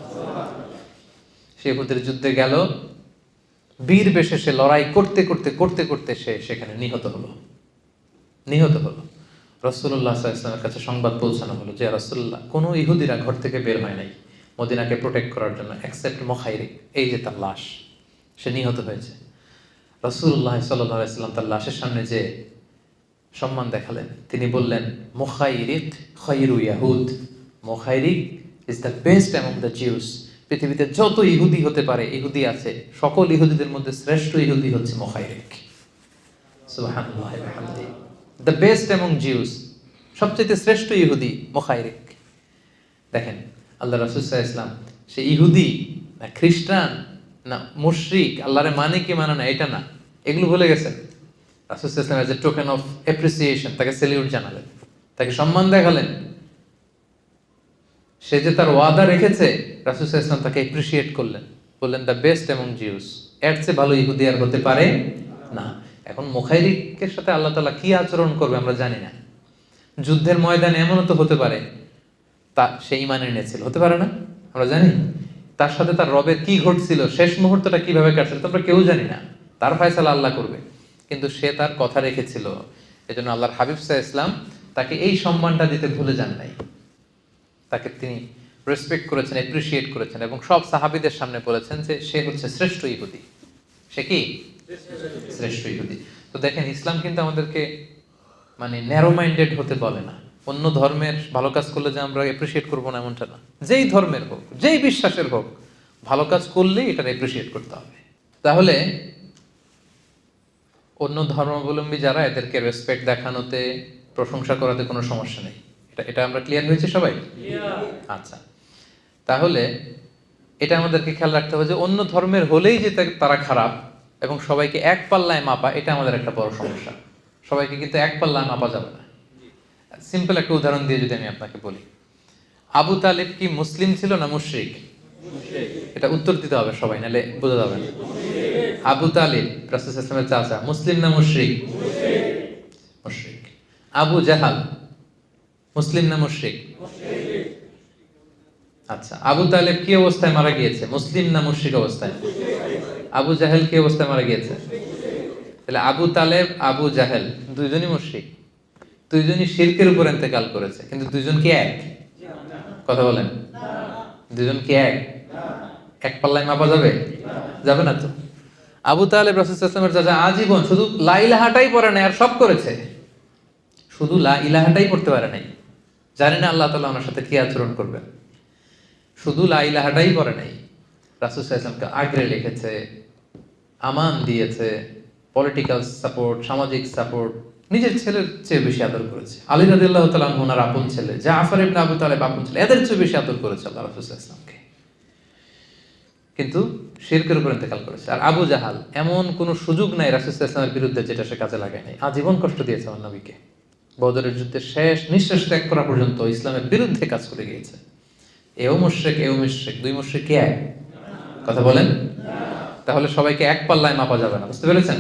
Speaker 1: সে উহুদের যুদ্ধে গেল, বীর বেশে সে লড়াই করতে করতে করতে করতে সে সেখানে নিহত হলো। রাসূলুল্লাহ সাল্লাল্লাহু আলাইহি ওয়াসাল্লামের কাছে সংবাদ পৌঁছানো হলো যে রাসূলুল্লাহ, কোনো ইহুদিরা ঘর থেকে বের হয় নাই মদিনাকে প্রোটেক্ট করার জন্য, এক্সেপ্ট মুখাইরিক, এই যে তার লাশ, সে নিহত হয়েছে। রাসূলুল্লাহ সাল্লাল্লাহু আলাইহি ওয়াসাল্লাম তার লাশের সামনে যে সম্মান দেখালেন, তিনি বললেন, মুখাইরিক খায়রু ইয়াহুদ, Mukhairiq is the best among the Jews. পৃথিবীতে যত ইহুদি হতে পারে, ইহুদি আছে, সকল ইহুদিদের মধ্যে শ্রেষ্ঠ ইহুদি হচ্ছে মুখাইরিক। সুবহানাল্লাহি ওয়া বিহামদিহি। দ্য বেস্ট অ্যামং জিউস, সবচেয়ে শ্রেষ্ঠ ইহুদি মুখাইরিক। দেখেন আল্লাহ রাসূল সাল্লাল্লাহু আলাইহি ওয়াসাল্লাম, সে ইহুদি না খ্রিস্টান না মুশরিক, আল্লাহরে মানে কি মানে না এটা না, এগুলো ভুলে গেছেন। রাসূল সাল্লাল্লাহু আলাইহি ওয়াসাল্লাম as a token of appreciation তাকে সেলিউট জানালেন, তাকে সম্মান দেখালেন। সে যে তার ওয়াদা রেখেছে, রাসূল সাল্লাল্লাহু আলাইহি ওয়াসাল্লাম তাকে অ্যাপ্রিশিয়েট করলেন, বললেন দ্য বেস্ট অ্যামং জিউস, এর চেয়ে ভালো ইহুদি আর হতে পারে না। এখন মুখাইরিকের সাথে আল্লাহ তাআলা কি আচরণ করবে আমরা জানি না। যুদ্ধের ময়দানে এমনও তো হতে পারে তা সে ঈমান এনেছিল, হতে পারে না, আমরা জানি। তার সাথে তার রবের কি ঘটছিল, শেষ মুহূর্তটা কিভাবে কাটছিল, আমরা কেউ জানি না। তার ফয়সালা আল্লাহ করবে। কিন্তু সে তার কথা রেখেছিল, এজন্য আল্লাহর হাবিব সাল্লাল্লাহু আলাইহি ওয়াসাল্লাম তাকে এই সম্মানটা দিতে ভুলে যান নাই। তাকে তিনি রেসপেক্ট করেছেন, অ্যাপ্রিসিয়েট করেছেন এবং সব সাহাবীদের সামনে বলেছেন যে সে হচ্ছে শ্রেষ্ঠ ইহুদি। সে কি শ্রেষ্ঠ ইহুদি। তো দেখেন, ইসলাম কিন্তু আমাদেরকে মানে ন্যারো মাইন্ডেড হতে বলে না। অন্য ধর্মের ভালো কাজ করলে যে আমরা অ্যাপ্রিসিয়েট করবো না এমনটা না। যেই ধর্মের হোক, যেই বিশ্বাসের হোক, ভালো কাজ করলেই এটা অ্যাপ্রিসিয়েট করতে হবে। তাহলে অন্য ধর্মাবলম্বী যারা, এদেরকে রেসপেক্ট দেখানোতে, প্রশংসা করাতে কোনো সমস্যা নেই। এটা আমরা ক্লিয়ার হয়েছে সবাই? আচ্ছা, তাহলে এটা আমাদেরকে খেয়াল রাখতে হবে যে অন্য ধর্মের হলেই যে তারা খারাপ এবং সবাইকে এক পাল্লায় মাপা, এটা আমাদের একটা বড় সমস্যা। সবাইকে কিন্তু এক পাল্লায় মাপা যাবে না। সিম্পল একটা উদাহরণ দিয়ে যদি আমি আপনাকে বলি, আবু তালেব কি মুসলিম ছিল না মুশরিক? এটা উত্তর দিতে হবে সবাই, নাহলে বোঝা যাবে না। আবু তালেব রাসূল সাল্লাল্লাহু আলাইহি ওয়াসাল্লামের চাচা, মুসলিম না মুশরিক? মুশরিক। আবু জাহাল মুসলিম না মুশরিক? আচ্ছা, আবু তালেব কি অবস্থায় মারা গিয়েছে, মুসলিম না মুশরিক অবস্থায়? আবু জাহেল কি অবস্থায় মারা গিয়েছে? তাহলে আবু তালেব, আবু জাহেল দুইজনই মুশরিক, দুইজনই শিরকের উপর ইন্তেকাল করেছে, কিন্তু দুইজন কি এক? কথা বলেন, দুইজন কি এক? এক পাল্লায় মাপা যাবে? যাবে না তো। আবু তালেব রাসূল সাল্লাল্লাহু আলাইহি ওয়াসাল্লামের চাচা, আজীবন শুধু লা ইলাহাটাই পড়ে নাই আর সব করেছে, শুধু লা ইলাহাটাই পড়তে পারে নাই। জানি না আল্লাহ তাআলা ওনার সাথে কি আচরণ করবেন। শুধু লা ইলাহাটাই পড়ে নাই, রাসূল সাল্লাল্লাহু আলাইহি ওয়াসাল্লামকে আগলে রেখেছে, আমান দিয়েছে, পলিটিক্যাল সাপোর্ট, সামাজিক সাপোর্ট, নিজের ছেলের চেয়ে বেশি আদর করেছে। আলী রাদিয়াল্লাহু তাআলা আনহু ওনার আপন ছেলে, জাফর ইবনে আবু তালেব আপন ছেলে, এদের চেয়ে বেশি আদর করেছে আল্লাহ রাসূল সাল্লাল্লাহু আলাইহি ওয়াসাল্লামকে, কিন্তু শিরকের উপর ইন্তেকাল করেছে। আর আবু জাহাল, এমন কোনো সুযোগ নাই রাসূল সাল্লাল্লাহু আলাইহি ওয়াসাল্লামের বিরুদ্ধে যেটা সে কাজে লাগায় নাই। আজীবন কষ্ট দিয়েছে আমার নবীকে, বদরের যুদ্ধের শেষ নিঃশ্বাস ত্যাগ করা পর্যন্ত ইসলামের বিরুদ্ধে কাজ করে গিয়েছে। এও মুশরিক, এও মুশরিক, দুই মুশরিক কি এক? কথা বলেন। তাহলে সবাইকে এক পাল্লায় মাপা যাবে না, বুঝতে পেরেছেন?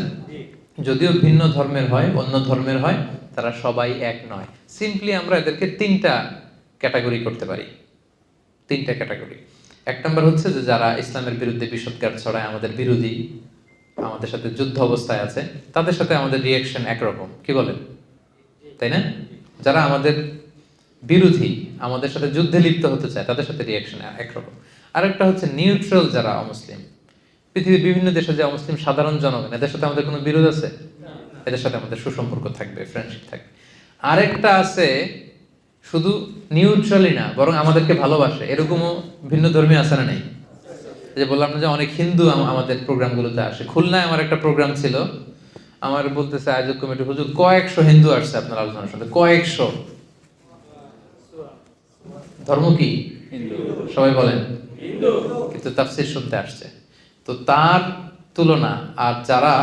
Speaker 1: যদিও ভিন্ন ধর্মের হয়, অন্য ধর্মের হয়, তারা সবাই এক নয়। সিম্পলি আমরা এদেরকে তিনটা ক্যাটাগরি করতে পারি, তিনটা ক্যাটাগরি। এক নম্বর হচ্ছে যে যারা ইসলামের বিরুদ্ধে বিষোদ্গার ছড়ায়, আমাদের বিরোধী, আমাদের সাথে যুদ্ধ অবস্থায় আছে, তাদের সাথে আমাদের রিয়েকশন একরকম, কি বলেন? তাই না? যারা আমাদের বিরোধী, আমাদের সাথে যুদ্ধে লিপ্ত হতে চায়, তাদের সাথে রিয়েকশন একরকম। আরেকটা হচ্ছে নিউট্রাল, যারা অমুসলিম, পৃথিবীর বিভিন্ন দেশে যে অমুসলিম সাধারণ জনগণ, এদের সাথে আমাদের কোনো বিরোধ আছে? এদের সাথে আমাদের সুসম্পর্ক থাকবে, ফ্রেন্ডশিপ থাকবে। আরেকটা আছে শুধু নিউট্রালই না, বরং আমাদেরকে ভালোবাসে, এরকমও ভিন্ন ধর্মী আছে না নেই? যে বললাম না যে অনেক হিন্দু আমাদের প্রোগ্রামগুলোতে আসে। খুলনায় আমার একটা প্রোগ্রাম ছিল, আমার বলতেছে আয়োজক কমিটি, হুজুর কয়েকশো হিন্দু আসছে আপনার আলোচনার সাথে, কয়েকশো। ধর্ম কি? সবাই বলেন। কিন্তু তাফসীর শুনতে আসছে। তো তার তুলনা আর যারা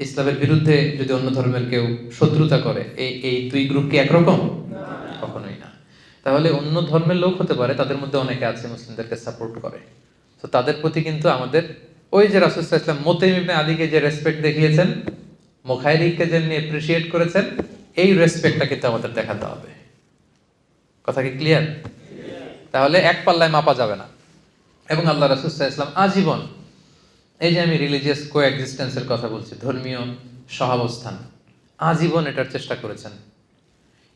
Speaker 1: ইসলামের বিরুদ্ধে যদি অন্য ধর্মের কেউ শত্রুতা করে, এই দুই গ্রুপ কি একরকম? কখনোই না। তাহলে অন্য ধর্মের লোক হতে পারে, তাদের মধ্যে অনেকে আছে মুসলিমদেরকে সাপোর্ট করে, তো তাদের প্রতি কিন্তু আমাদের ওই যে রাসূল সাল্লাল্লাহু আলাইহি ওয়াসাল্লাম মুতাইম ইবনে আদিকে যে রেসপেক্ট দেখিয়েছেন, মুখাইরিককে যেমনি অ্যাপ্রিশিয়েট করেছেন, এই রেসপেক্টটা কিন্তু আমাদের দেখাতে হবে। কথা কি ক্লিয়ার? তাহলে এক পাল্লায় মাপা যাবে না। এবং আল্লাহ রাসূল সাল্লাল্লাহু আলাইহি ওয়াসাল্লাম আজীবন, এই যে আমি রিলিজিয়াস কোএক্সিস্টেন্সের কথা বলছি, ধর্মীয় সহাবস্থান, আজীবন এটার চেষ্টা করেছেন।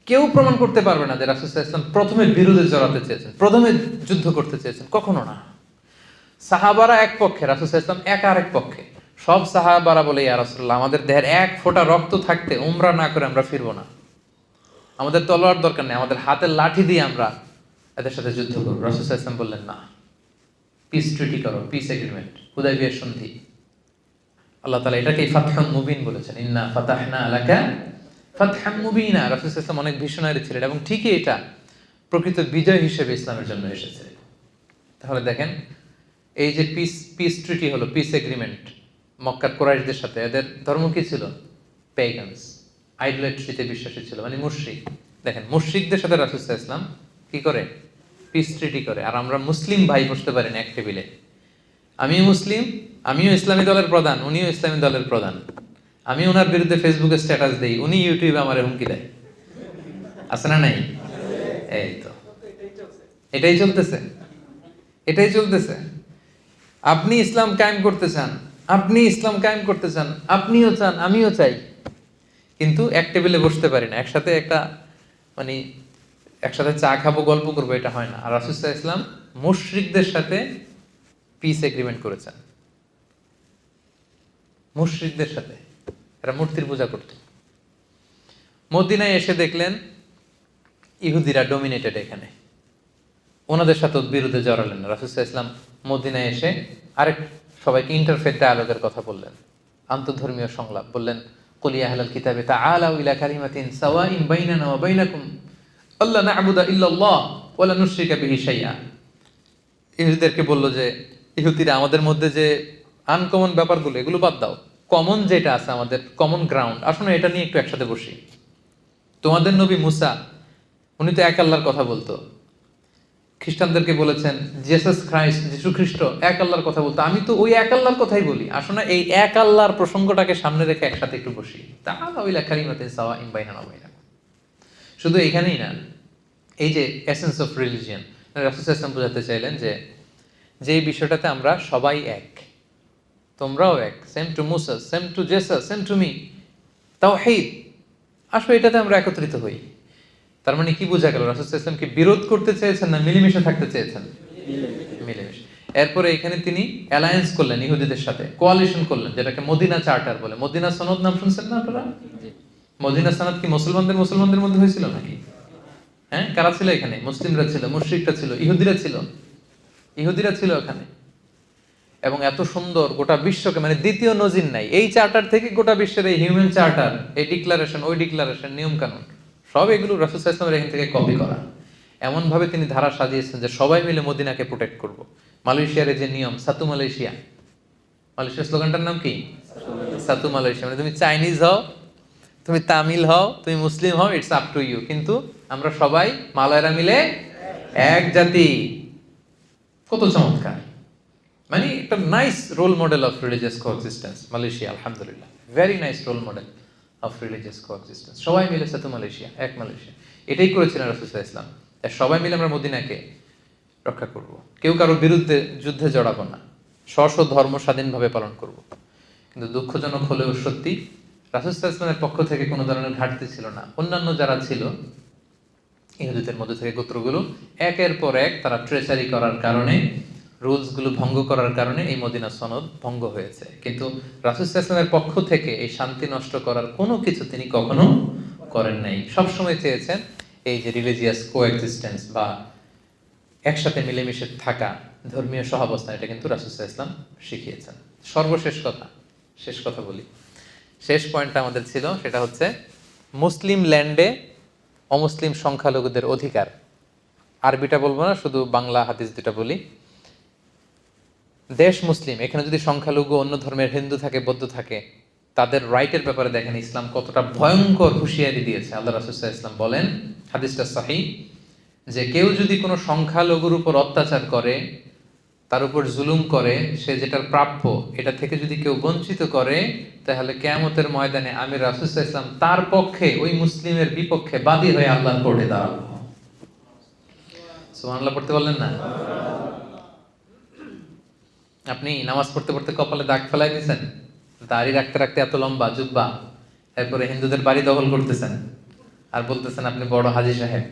Speaker 1: কেউ প্রমাণ করতে পারবে না যে রাসূল সাল্লাল্লাহু আলাইহি ওয়াসাল্লাম প্রথমে বিরোধে জড়াতে চেয়েছেন, প্রথমে যুদ্ধ করতে চেয়েছেন, কখনো না। সাহাবারা এক পক্ষে, রাসূল সাল্লাল্লাহু আলাইহি ওয়াসাল্লাম এক আরেক পক্ষে। সব সাহাবারা বলে, ইয়া রাসূলুল্লাহ, আমাদের দেহের এক ফোঁটা রক্ত থাকতে উমরা না করে আমরা ফিরবো না, আমাদের তলোয়ার দরকার নেই, আমাদের হাতের লাঠি দিয়ে আমরা এদের সাথে যুদ্ধ করবো। রাসূল সাল্লাল্লাহু আলাইহি ওয়াসাল্লাম বললেন, না, পিস ট্রিটি করো, পিস এগ্রিমেন্ট, হুদায়বিয়ার সন্ধি। আল্লাহ তাআলা এটাকেই ফাতহুম মুবিন বলেছেন, ইন্না ফাতাহনা লাকা ফাতহাম মুবিনা। রাসূল সাল্লাল্লাহু আলাইহি ওয়াসাল্লাম অনেক ভিশনারি ছিলেন এবং ঠিকই এটা প্রকৃত বিজয় হিসেবে ইসলামের জন্য এসেছে। তাহলে দেখেন, এই যে পিস ট্রিটি হলো, পিস এগ্রিমেন্ট মক্কার কুরাইশদের সাথে, এদের ধর্ম কি ছিল? পেগানস, আইডোলেট্রিতে বিশ্বাসী ছিল, মানে মুশরিক। দেখেন, মুশরিকদের সাথে রাসূল সাল্লাল্লাহু আলাইহি ওয়াসাল্লাম কি করে? পিস ট্রিটি করে। আর আমরা মুসলিম ভাই বসতে পারি না এক টেবিলে। আমিও মুসলিম, আমিও ইসলামী দলের প্রধান, উনিও ইসলামী দলের প্রধান। আমি ওনার বিরুদ্ধে ফেসবুকে স্ট্যাটাস দেই, উনি ইউটিউবে আমারে হুমকি দেয়। আছে না নাই? এই তো এটাই চলতেছে। আপনি ইসলাম কায়েম করতে চান, আপনি ইসলাম কায়েম করতে চান, আপনিও চান, আমিও চাই, কিন্তু এক টেবিলে বসতে পারি না, একসাথে মানে একসাথে চা খাবো, গল্প করবো, এটা হয় না। আর রাসূল সাল্লাল্লাহু আলাইহি ওয়াসাল্লাম মুশরিকদের সাথে পিস এগ্রিমেন্ট করেছেন। মুশরিকদের সাথে, এরা মূর্তির পূজা করত। মদিনায় এসে দেখলেন ইহুদিরা ডমিনেটেড এখানে, ওনাদের সাথে বিরুদ্ধে জড়ালেন না। রাসূল সাল্লাল্লাহু আলাইহি ওয়াসাল্লাম মদিনায় এসে আরেক সবাইকে ইন্টারফেথ ডায়ালগের কথা বললেন, আন্তঃধর্মীয় সংলাপ বললেন। কুল ইয়া আহলাল কিতাবি তাআলাউ ইলা কালিমাতিন সাওয়াইন বাইনানা ওয়া বাইনাকুম আল্লা না'বুদা ইল্লাল্লাহ ওয়া লা নুশরিকা বিহি শাইআ। ইহুদিদেরকে বলল যে, ইহুদিরা আমাদের মধ্যে যে আনকমন ব্যাপারগুলো এগুলো বাদ দাও, কমন যেটা আছে আমাদের কমন গ্রাউন্ড, আসলে এটা নিয়ে একটু একসাথে বসি। তোমাদের নবী মুসা, উনি তো এক আল্লাহর কথা বলতো, খ্রিস্টানদেরকে বলেছেন জেসাস খ্রাইস্ট, যিশু খ্রিস্ট এক আল্লাহর কথা বলতো, আমি তো ওই এক আল্লাহর কথাই বলি। আসলে এই এক আল্লাহর প্রসঙ্গটাকে সামনে রেখে একসাথে একটু বসি। তাআলাউ ইলা কালিমাতিন সাওয়াইন বাইনানা ওয়া বাইনাকুম। শুধু এখানেই না, এই যে এসেন্স অফ রিলিজিয়ন, রাসূল সাল্লাল্লাহু আলাইহি ওয়াসাল্লাম বোঝাতে চাইলেন যে যেই বিষয়টাতে আমরা সবাই এক, তোমরাও এক, same to Musa, same to Jesus, same to me, তাওহীদ, আসলে এটাতে আমরা একত্রিত হই। তার মানে কি বোঝা গেল? রাসূল সাল্লাল্লাহু আলাইহি ওয়াসাল্লাম কি বিরোধ করতে চেয়েছেন না মিলেমিশে থাকতে চেয়েছেন? মিলেমিশে। এরপরে এখানে তিনি অ্যালায়েন্স করলেন ইহুদিদের সাথে, কোয়ালিশন করলেন, যেটাকে মদিনা চার্টার বলে। মদিনা সনদ নাম শুনছেন না আপনারা? মদিনা সনদ কি মুসলমানদের মধ্যে হয়েছিল নাকি? হ্যাঁ, কারা ছিল এখানে? মুসলিমরা ছিল, মুশরিকরা ছিল, ইহুদিরা ছিল এখানে। এবং এত সুন্দর, গোটা বিশ্বকে, মানে দ্বিতীয় নজির নাই এই চার্টার থেকে গোটা বিশ্বের এই হিউম্যান চার্টার, এই ডিক্লারেশন, ওই ডিক্লারেশন, নিয়ম কানুন, সব এগুলো রাসূল সাল্লাল্লাহু আলাইহি ওয়াসাল্লামের এখান থেকে কপি করা। এমন ভাবে তিনি ধারা সাজিয়েছেন যে সবাই মিলে মদিনাকে প্রোটেক্ট করব। মালয়েশিয়ার যে নিয়ম, সাতু মালয়েশিয়া, মালয়েশিয়ার স্লোগানটার নাম কি? সাতু মালয়েশিয়া। মানে তুমি চাইনিজ হও, তুমি তামিল হও, তুমি মুসলিম হও, ইটস আপ টু ইউ, কিন্তু আমরা সবাই মালয়েরা মিলে এক জাতি। কত চমৎকার! মানে একটা nice role model of religious coexistence Malaysia, আলহামদুলিল্লাহ, very nice role model of religious coexistence. সবাই মিলে সাথে মালয়েশিয়া, এক মালয়েশিয়া, এটাই করেছিলেন রাসূল সাল্লাল্লাহু আলাইহি ওয়াসাল্লাম। সবাই মিলে আমরা মদিনাকে রক্ষা করব, কেউ কারোর বিরুদ্ধে যুদ্ধে জড়াবো না, স্ব ধর্ম স্বাধীনভাবে পালন করব। কিন্তু দুঃখজনক হলেও সত্যি, রাসূল সাল্লাল্লাহু আলাইহি ওয়াসাল্লামের পক্ষ থেকে কোনো ধরনের ঘাটতি ছিল না। অন্যান্য যারা ছিল ইহুদিদের মধ্যে থেকে গোত্রগুলো, একের পর এক তারা ট্রেচারি করার কারণে, রুলসগুলো ভঙ্গ করার কারণে এই মদিনা সনদ ভঙ্গ হয়েছে। কিন্তু রাসূল সাল্লাল্লাহু আলাইহি ওয়াসাল্লামের পক্ষ থেকে এই শান্তি নষ্ট করার কোনো কিছু তিনি কখনো করেন নাই। সবসময় চেয়েছেন এই যে রিলিজিয়াস কোএক্সিস্টেন্স বা একসাথে মিলেমিশে থাকা, ধর্মীয় সহাবস্থান, এটা কিন্তু রাসূল সাল্লাল্লাহু আলাইহি ওয়াসাল্লাম শিখিয়েছেন। সর্বশেষ কথা, শেষ কথা বলি, শেষ পয়েন্টটা আমাদের ছিল, সেটা হচ্ছে মুসলিম ল্যান্ডে অমুসলিম সংখ্যালঘুদের অধিকার। আরবিটা বলবো না, শুধু বাংলা হাদিস দুটা বলি। দেশ মুসলিম, এখানে যদি সংখ্যালঘু অন্য ধর্মের হিন্দু থাকে, বৌদ্ধ থাকে, তাদের রাইটের ব্যাপারে দেখেন ইসলাম কতটা ভয়ঙ্কর হুঁশিয়ারি দিয়েছে। আল্লাহ রাসূল সাল্লাল্লাহু আলাইহি ওয়াসাল্লাম বলেন, হাদিসটা সহিহ, যে কেউ যদি কোনো সংখ্যালঘুর উপর অত্যাচার করে, তার উপর জুলুম করে, সে যেটার প্রাপ্য এটা থেকে যদি কেউ বঞ্চিত করে, তাহলে কিয়ামতের ময়দানে আমি রাসূল সাল্লাল্লাহু আলাইহি ওয়াসাল্লাম তার পক্ষে, ওই মুসলিমের বিপক্ষে বাদী হয়ে আল্লাহর কোর্টে দাঁড়াবো। সুবহানাল্লাহ পড়তে বললেন না? আপনি নামাজ পড়তে পড়তে কপালে দাগ ফেলাই দিয়েছেন, দাড়ি রাখতে রাখতে এত লম্বা জুব্বা, এরপরে হিন্দুদের বাড়ি দখল করতেছেন আর বলতেছেন আপনি বড় হাজী সাহেব।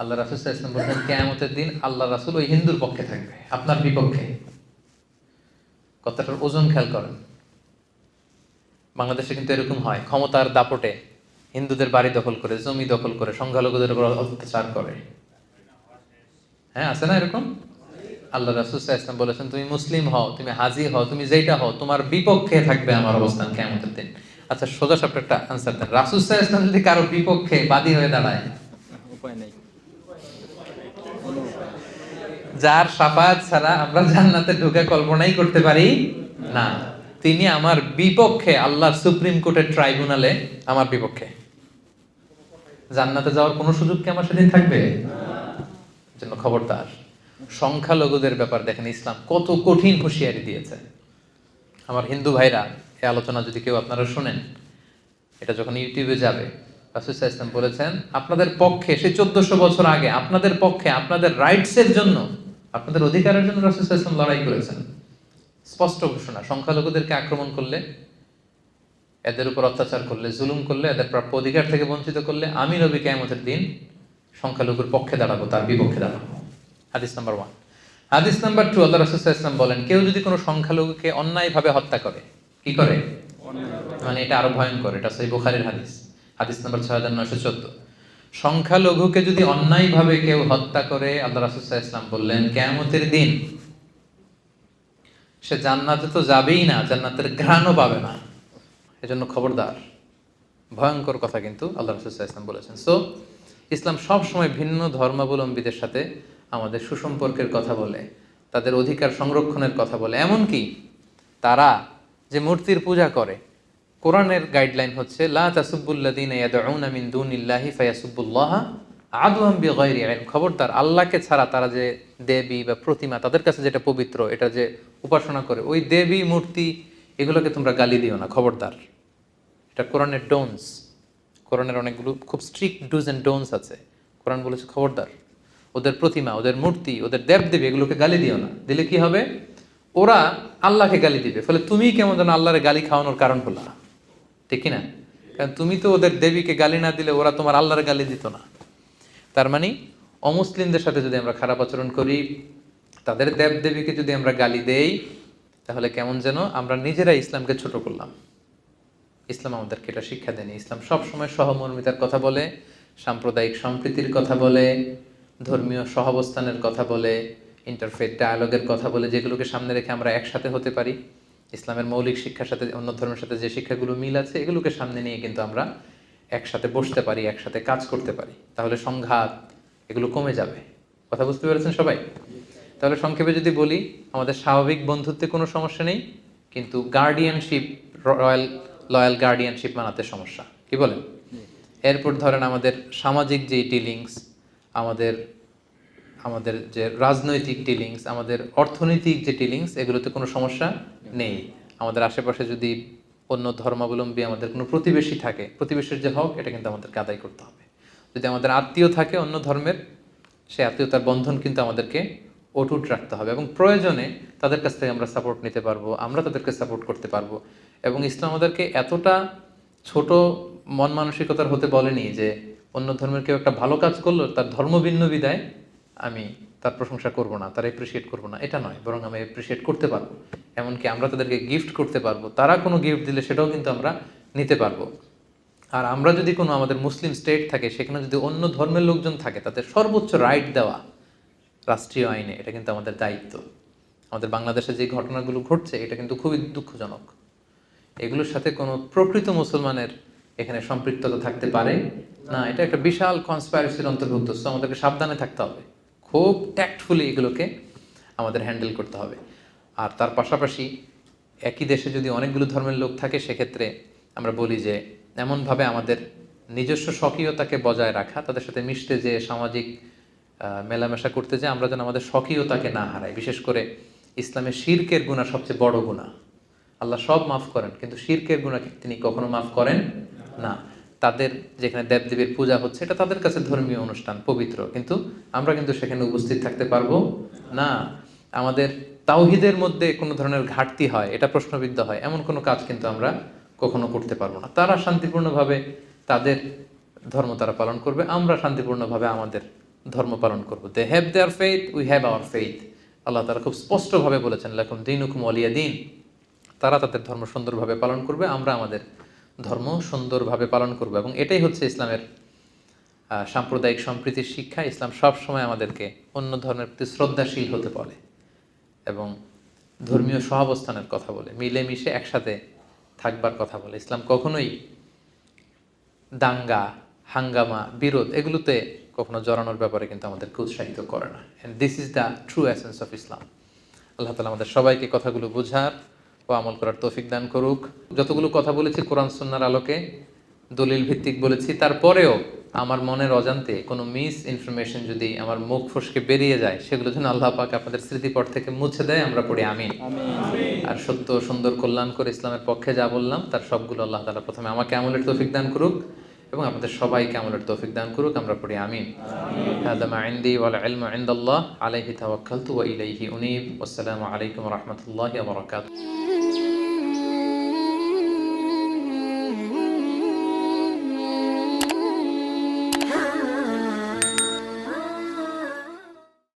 Speaker 1: আল্লাহ রাসূল সাল্লাল্লাহু আলাইহি ওয়াসাল্লাম বলেন কিয়ামতের দিন আল্লাহ রাসূল ওই হিন্দুর পক্ষে থাকবে, আপনার বিপক্ষে। কথাটার ওজন খেয়াল করেন। বাংলাদেশে কিন্তু এরকম হয়, ক্ষমতার দাপটে হিন্দুদের বাড়ি দখল করে, জমি দখল করে, সংখ্যালঘুদের উপর অত্যাচার করে। হ্যাঁ, আছে না এরকম? আল্লাহ রাসূল সাল্লাল্লাহু আলাইহি ওয়াসাল্লাম বলেছেন তুমি মুসলিম হও, তুমি হাজী হও, তুমি যেটা হও, তোমার বিপক্ষে থাকবে আমার অবস্থান কিয়ামতের দিন। আচ্ছা, সোজা সাপটা একটা আনসার দেন, রাসূল সাল্লাল্লাহু আলাইহি ওয়াসাল্লাম যদি কারো বিপক্ষে বাদী হয়ে দাঁড়ায়, উপায় নাই, যার শাফাআত ছাড়া আমরা জান্নাতে ঢোকা কল্পনাই করতে পারি না, তিনি আমার বিপক্ষে, আল্লাহর সুপ্রিম কোর্টের ট্রাইব্যুনালে আমার বিপক্ষে, জান্নাতে যাওয়ার কোনো সুযোগ কি আমার সেদিন থাকবে? জন্য খবরদার। সংখ্যালঘুদের ব্যাপার দেখেন ইসলাম কত কঠিন হুঁশিয়ারি দিয়েছে। আমার হিন্দু ভাইরা, এই আলোচনা যদি কেউ আপনারা শুনেন, এটা যখন ইউটিউবে যাবে, রাসূল সাল্লাল্লাহু আলাইহি ওয়াসাল্লাম বলেছেন আপনাদের পক্ষে, সে 1400 বছর আগে আপনাদের পক্ষে, আপনাদের রাইটসের জন্য, আপনাদের অধিকারের জন্য রাসূল সাল্লাল্লাহু আলাইহি ওয়াসাল্লাম লড়াই করেছেন। স্পষ্ট ঘোষণা, সংখ্যালঘুদেরকে আক্রমণ করলে, এদের উপর অত্যাচার করলে, জুলুম করলে, এদের প্রাপ্য অধিকার থেকে বঞ্চিত করলে আমি নবী কিয়ামতের দিন সংখ্যালঘুর পক্ষে দাঁড়াবো, তার বিপক্ষে দাঁড়াবো। হাদিস নাম্বার 1। হাদিস নাম্বার 2, আল্লাহ রাসূল সাল্লাল্লাহু আলাইহি ওয়াসাল্লাম বলেন, কেউ যদি কোনো সংখ্যালঘুকে অন্যায়ভাবে হত্যা করে, কি করে? মানে এটা আরো ভয়ঙ্কর, এটা সহিহ বুখারীর হাদিস, হাদিস নাম্বার 6914। সংখ্যালঘুকে যদি অন্যায়ভাবে কেউ হত্যা করে, আল্লাহ রাসূল সাল্লাল্লাহু আলাইহি ওয়াসাল্লাম বললেন কিয়ামতের দিন সে জান্নাতে তো যাবেই না, জান্নাতের ঘ্রাণও পাবে না। এজন্য খবরদার, ভয়ঙ্কর কথা কিন্তু আল্লাহ রাসূল সাল্লাল্লাহু আলাইহি ওয়াসাল্লাম বলেছেন। সো ইসলাম সব সময় ভিন্ন ধর্মাবলম্বীদের সাথে আমাদের সুসম্পর্কের কথা বলে, তাদের অধিকার সংরক্ষণের কথা বলে। এমনকি তারা যে মূর্তির পূজা করে, কোরআনের গাইডলাইন হচ্ছে লা তাসুব্বুল্লাযীনা ইয়াদউনা মিন দুনিল্লাহি ফায়াসুব্বুল্লাহা আদওয়াম বিগাইরি ইলম। খবরদার, আল্লাহকে ছাড়া তারা যে দেবী বা প্রতিমা, তাদের কাছে যেটা পবিত্র, এটা যে উপাসনা করে, ওই দেবী মূর্তি এগুলোকে তোমরা গালি দিও না, খবরদার। এটা কোরআনের ডোনস। কোরআনের অনেকগুলো খুব স্ট্রিক্ট ডুজ অ্যান্ড ডোনস আছে। কোরআন বলেছে খবরদার, ওদের প্রতিমা, ওদের মূর্তি, ওদের দেবদেবী এগুলোকে গালি দিও না। দিলে কি হবে? ওরা আল্লাহকে গালি দিবে, ফলে তুমি কেমন যেন আল্লাহরে গালি খাওয়ানোর কারণ হলা, ঠিক কিনা? কারণ তুমি তো ওদের দেবীকে গালি না দিলে ওরা তোমার আল্লাহর গালি দিত না। তার মানে অমুসলিমদের সাথে যদি আমরা খারাপ আচরণ করি, তাদের দেবদেবীকে যদি আমরা গালি দেই, তাহলে কেমন যেন আমরা নিজেরা ইসলামকে ছোট করলাম। ইসলাম আমাদেরকে এটা শিক্ষা দেয়নি। ইসলাম সবসময় সহমর্মিতার কথা বলে, সাম্প্রদায়িক সম্প্রীতির কথা বলে, ধর্মীয় সহাবস্থানের কথা বলে, ইন্টারফেথ ডায়ালগের কথা বলে, যেগুলোকে সামনে রেখে আমরা একসাথে হতে পারি। ইসলামের মৌলিক শিক্ষার সাথে অন্য ধর্মের সাথে যে শিক্ষাগুলো মিল আছে, এগুলোকে সামনে নিয়ে কিন্তু আমরা একসাথে বসতে পারি, একসাথে কাজ করতে পারি। তাহলে সংঘাত এগুলো কমে যাবে। কথা বুঝতে পেরেছেন সবাই? তাহলে সংক্ষেপে যদি বলি, আমাদের স্বাভাবিক বন্ধুত্বে কোনো সমস্যা নেই, কিন্তু গার্ডিয়ানশিপ, লয়াল গার্ডিয়ানশিপ বানাতে সমস্যা। কি বলেন? এরপর ধরেন আমাদের সামাজিক যে ডিলিংস, আমাদের আমাদের যে রাজনৈতিক ডিলিংস, আমাদের অর্থনৈতিক যে ডিলিংস, এগুলোতে কোনো সমস্যা নেই। আমাদের আশেপাশে যদি অন্য ধর্মাবলম্বী আমাদের কোনো প্রতিবেশী থাকে, প্রতিবেশীর যে হক, এটা কিন্তু আমাদেরকে আদায় করতে হবে। যদি আমাদের আত্মীয় থাকে অন্য ধর্মের, সে আত্মীয়তার বন্ধন কিন্তু আমাদেরকে অটুট রাখতে হবে, এবং প্রয়োজনে তাদের কাছ থেকে আমরা সাপোর্ট নিতে পারবো, আমরা তাদেরকে সাপোর্ট করতে পারবো। এবং ইসলাম আমাদেরকে এতটা ছোট মন মানসিকতার হতে বলেনি যে অন্য ধর্মের কেউ একটা ভালো কাজ করলো, তার ধর্ম ভিন্ন বিদায় আমি তার প্রশংসা করব না, তার অ্যাপ্রিসিয়েট করব না, এটা নয়। বরং আমি অ্যাপ্রিসিয়েট করতে পারবো, এমনকি আমরা তাদেরকে গিফট করতে পারবো। তারা কোনো গিফট দিলে সেটাও কিন্তু আমরা নিতে পারবো। আর আমরা যদি কোনো আমাদের মুসলিম স্টেট থাকে, সেখানে যদি অন্য ধর্মের লোকজন থাকে, তাদের সর্বোচ্চ রাইট দেওয়া রাষ্ট্রীয় আইনে, এটা কিন্তু আমাদের দায়িত্ব। আমাদের বাংলাদেশে যে ঘটনাগুলো ঘটছে, এটা কিন্তু খুবই দুঃখজনক। এগুলোর সাথে কোনো প্রকৃত মুসলমানের এখানে সম্পৃক্ততা থাকতে পারে না। এটা একটা বিশাল কনস্পাইরেসির অন্তর্ভুক্ত। সো আমাদেরকে সাবধানে থাকতে হবে, খুব ট্যাক্টফুলি এগুলোকে আমাদের হ্যান্ডেল করতে হবে। আর তার পাশাপাশি একই দেশে যদি অনেকগুলো ধর্মের লোক থাকে, সেক্ষেত্রে আমরা বলি যে এমনভাবে আমাদের নিজস্ব স্বকীয়তাকে বজায় রাখা, তাদের সাথে মিশতে যে সামাজিক মেলামেশা করতে যে আমরা যেন আমাদের স্বকীয়তাকে না হারাই। বিশেষ করে ইসলামের শিরকের গুনাহ সবচেয়ে বড় গুনাহ। আল্লাহ সব মাফ করেন, কিন্তু শিরকের গুনাহকে তিনি কখনো মাফ করেন না। তাদের যেখানে দেবদেবীর পূজা হচ্ছে, এটা তাদের কাছে ধর্মীয় অনুষ্ঠান, পবিত্র, কিন্তু আমরা কিন্তু সেখানে উপস্থিত থাকতে পারবো না। আমাদের তাওহীদের মধ্যে কোনো ধরনের ঘাটতি হয়, এটা প্রশ্নবিদ্ধ হয়, এমন কোনো কাজ কিন্তু আমরা কখনো করতে পারবো না। তারা শান্তিপূর্ণভাবে তাদের ধর্ম তারা পালন করবে, আমরা শান্তিপূর্ণভাবে আমাদের ধর্ম পালন করবো। They have their faith, we have our faith. আল্লাহ তাআলা খুব স্পষ্টভাবে বলেছেন, লাকুম দীনুকুম ওয়ালিয়া দীন। তারা তাদের ধর্ম সুন্দরভাবে পালন করবে, আমরা আমাদের ধর্ম সুন্দরভাবে পালন করব। এবং এটাই হচ্ছে ইসলামের সাম্প্রদায়িক সম্প্রীতির শিক্ষা। ইসলাম সব সময় আমাদেরকে অন্য ধর্মের প্রতি শ্রদ্ধাশীল হতে বলে এবং ধর্মীয় সহাবস্থানের কথা বলে, মিলেমিশে একসাথে থাকবার কথা বলে। ইসলাম কখনোই দাঙ্গা, হাঙ্গামা, বিরোধ এগুলোতে কখনো জড়ানোর ব্যাপারে কিন্তু আমাদেরকে উৎসাহিত করে না। And this is the true essence of Islam. আল্লাহ তাআলা আমাদের সবাইকে কথাগুলো বোঝার ও আমল করার তৌফিক দান করুক। যতগুলো কথা বলেছি কোরআন সুন্নাহর আলোকে, দলিল ভিত্তিক বলেছি, তারপরেও আমার মনের অজান্তে কোনো মিস ইনফরমেশন যদি আমার মুখ ফসকে বেরিয়ে যায়, সেগুলো যেন আল্লাহ পাক আপনাদের স্মৃতিপট থেকে মুছে দেয়। আমরা পড়ি আমিন। আর সত্য, সুন্দর, কল্যাণ করে ইসলামের পক্ষে যা বললাম, তার সবগুলো আল্লাহ তাআলা প্রথমে আমাকে আমলের তৌফিক দান করুক, এবং আপনাদের সবাইকে আমলের তৌফিক দান করুক। আমরা পড়ি আমিন। হাদা মা ইনদি ওয়াল ইলমু ইনদাল্লাহ আলাইহি তাওয়াক্কালতু ওয়া ইলাইহি উনীব। ওয়াসসালামু আলাইকুম ওয়া রাহমাতুল্লাহি ওয়া বারাকাতুহু।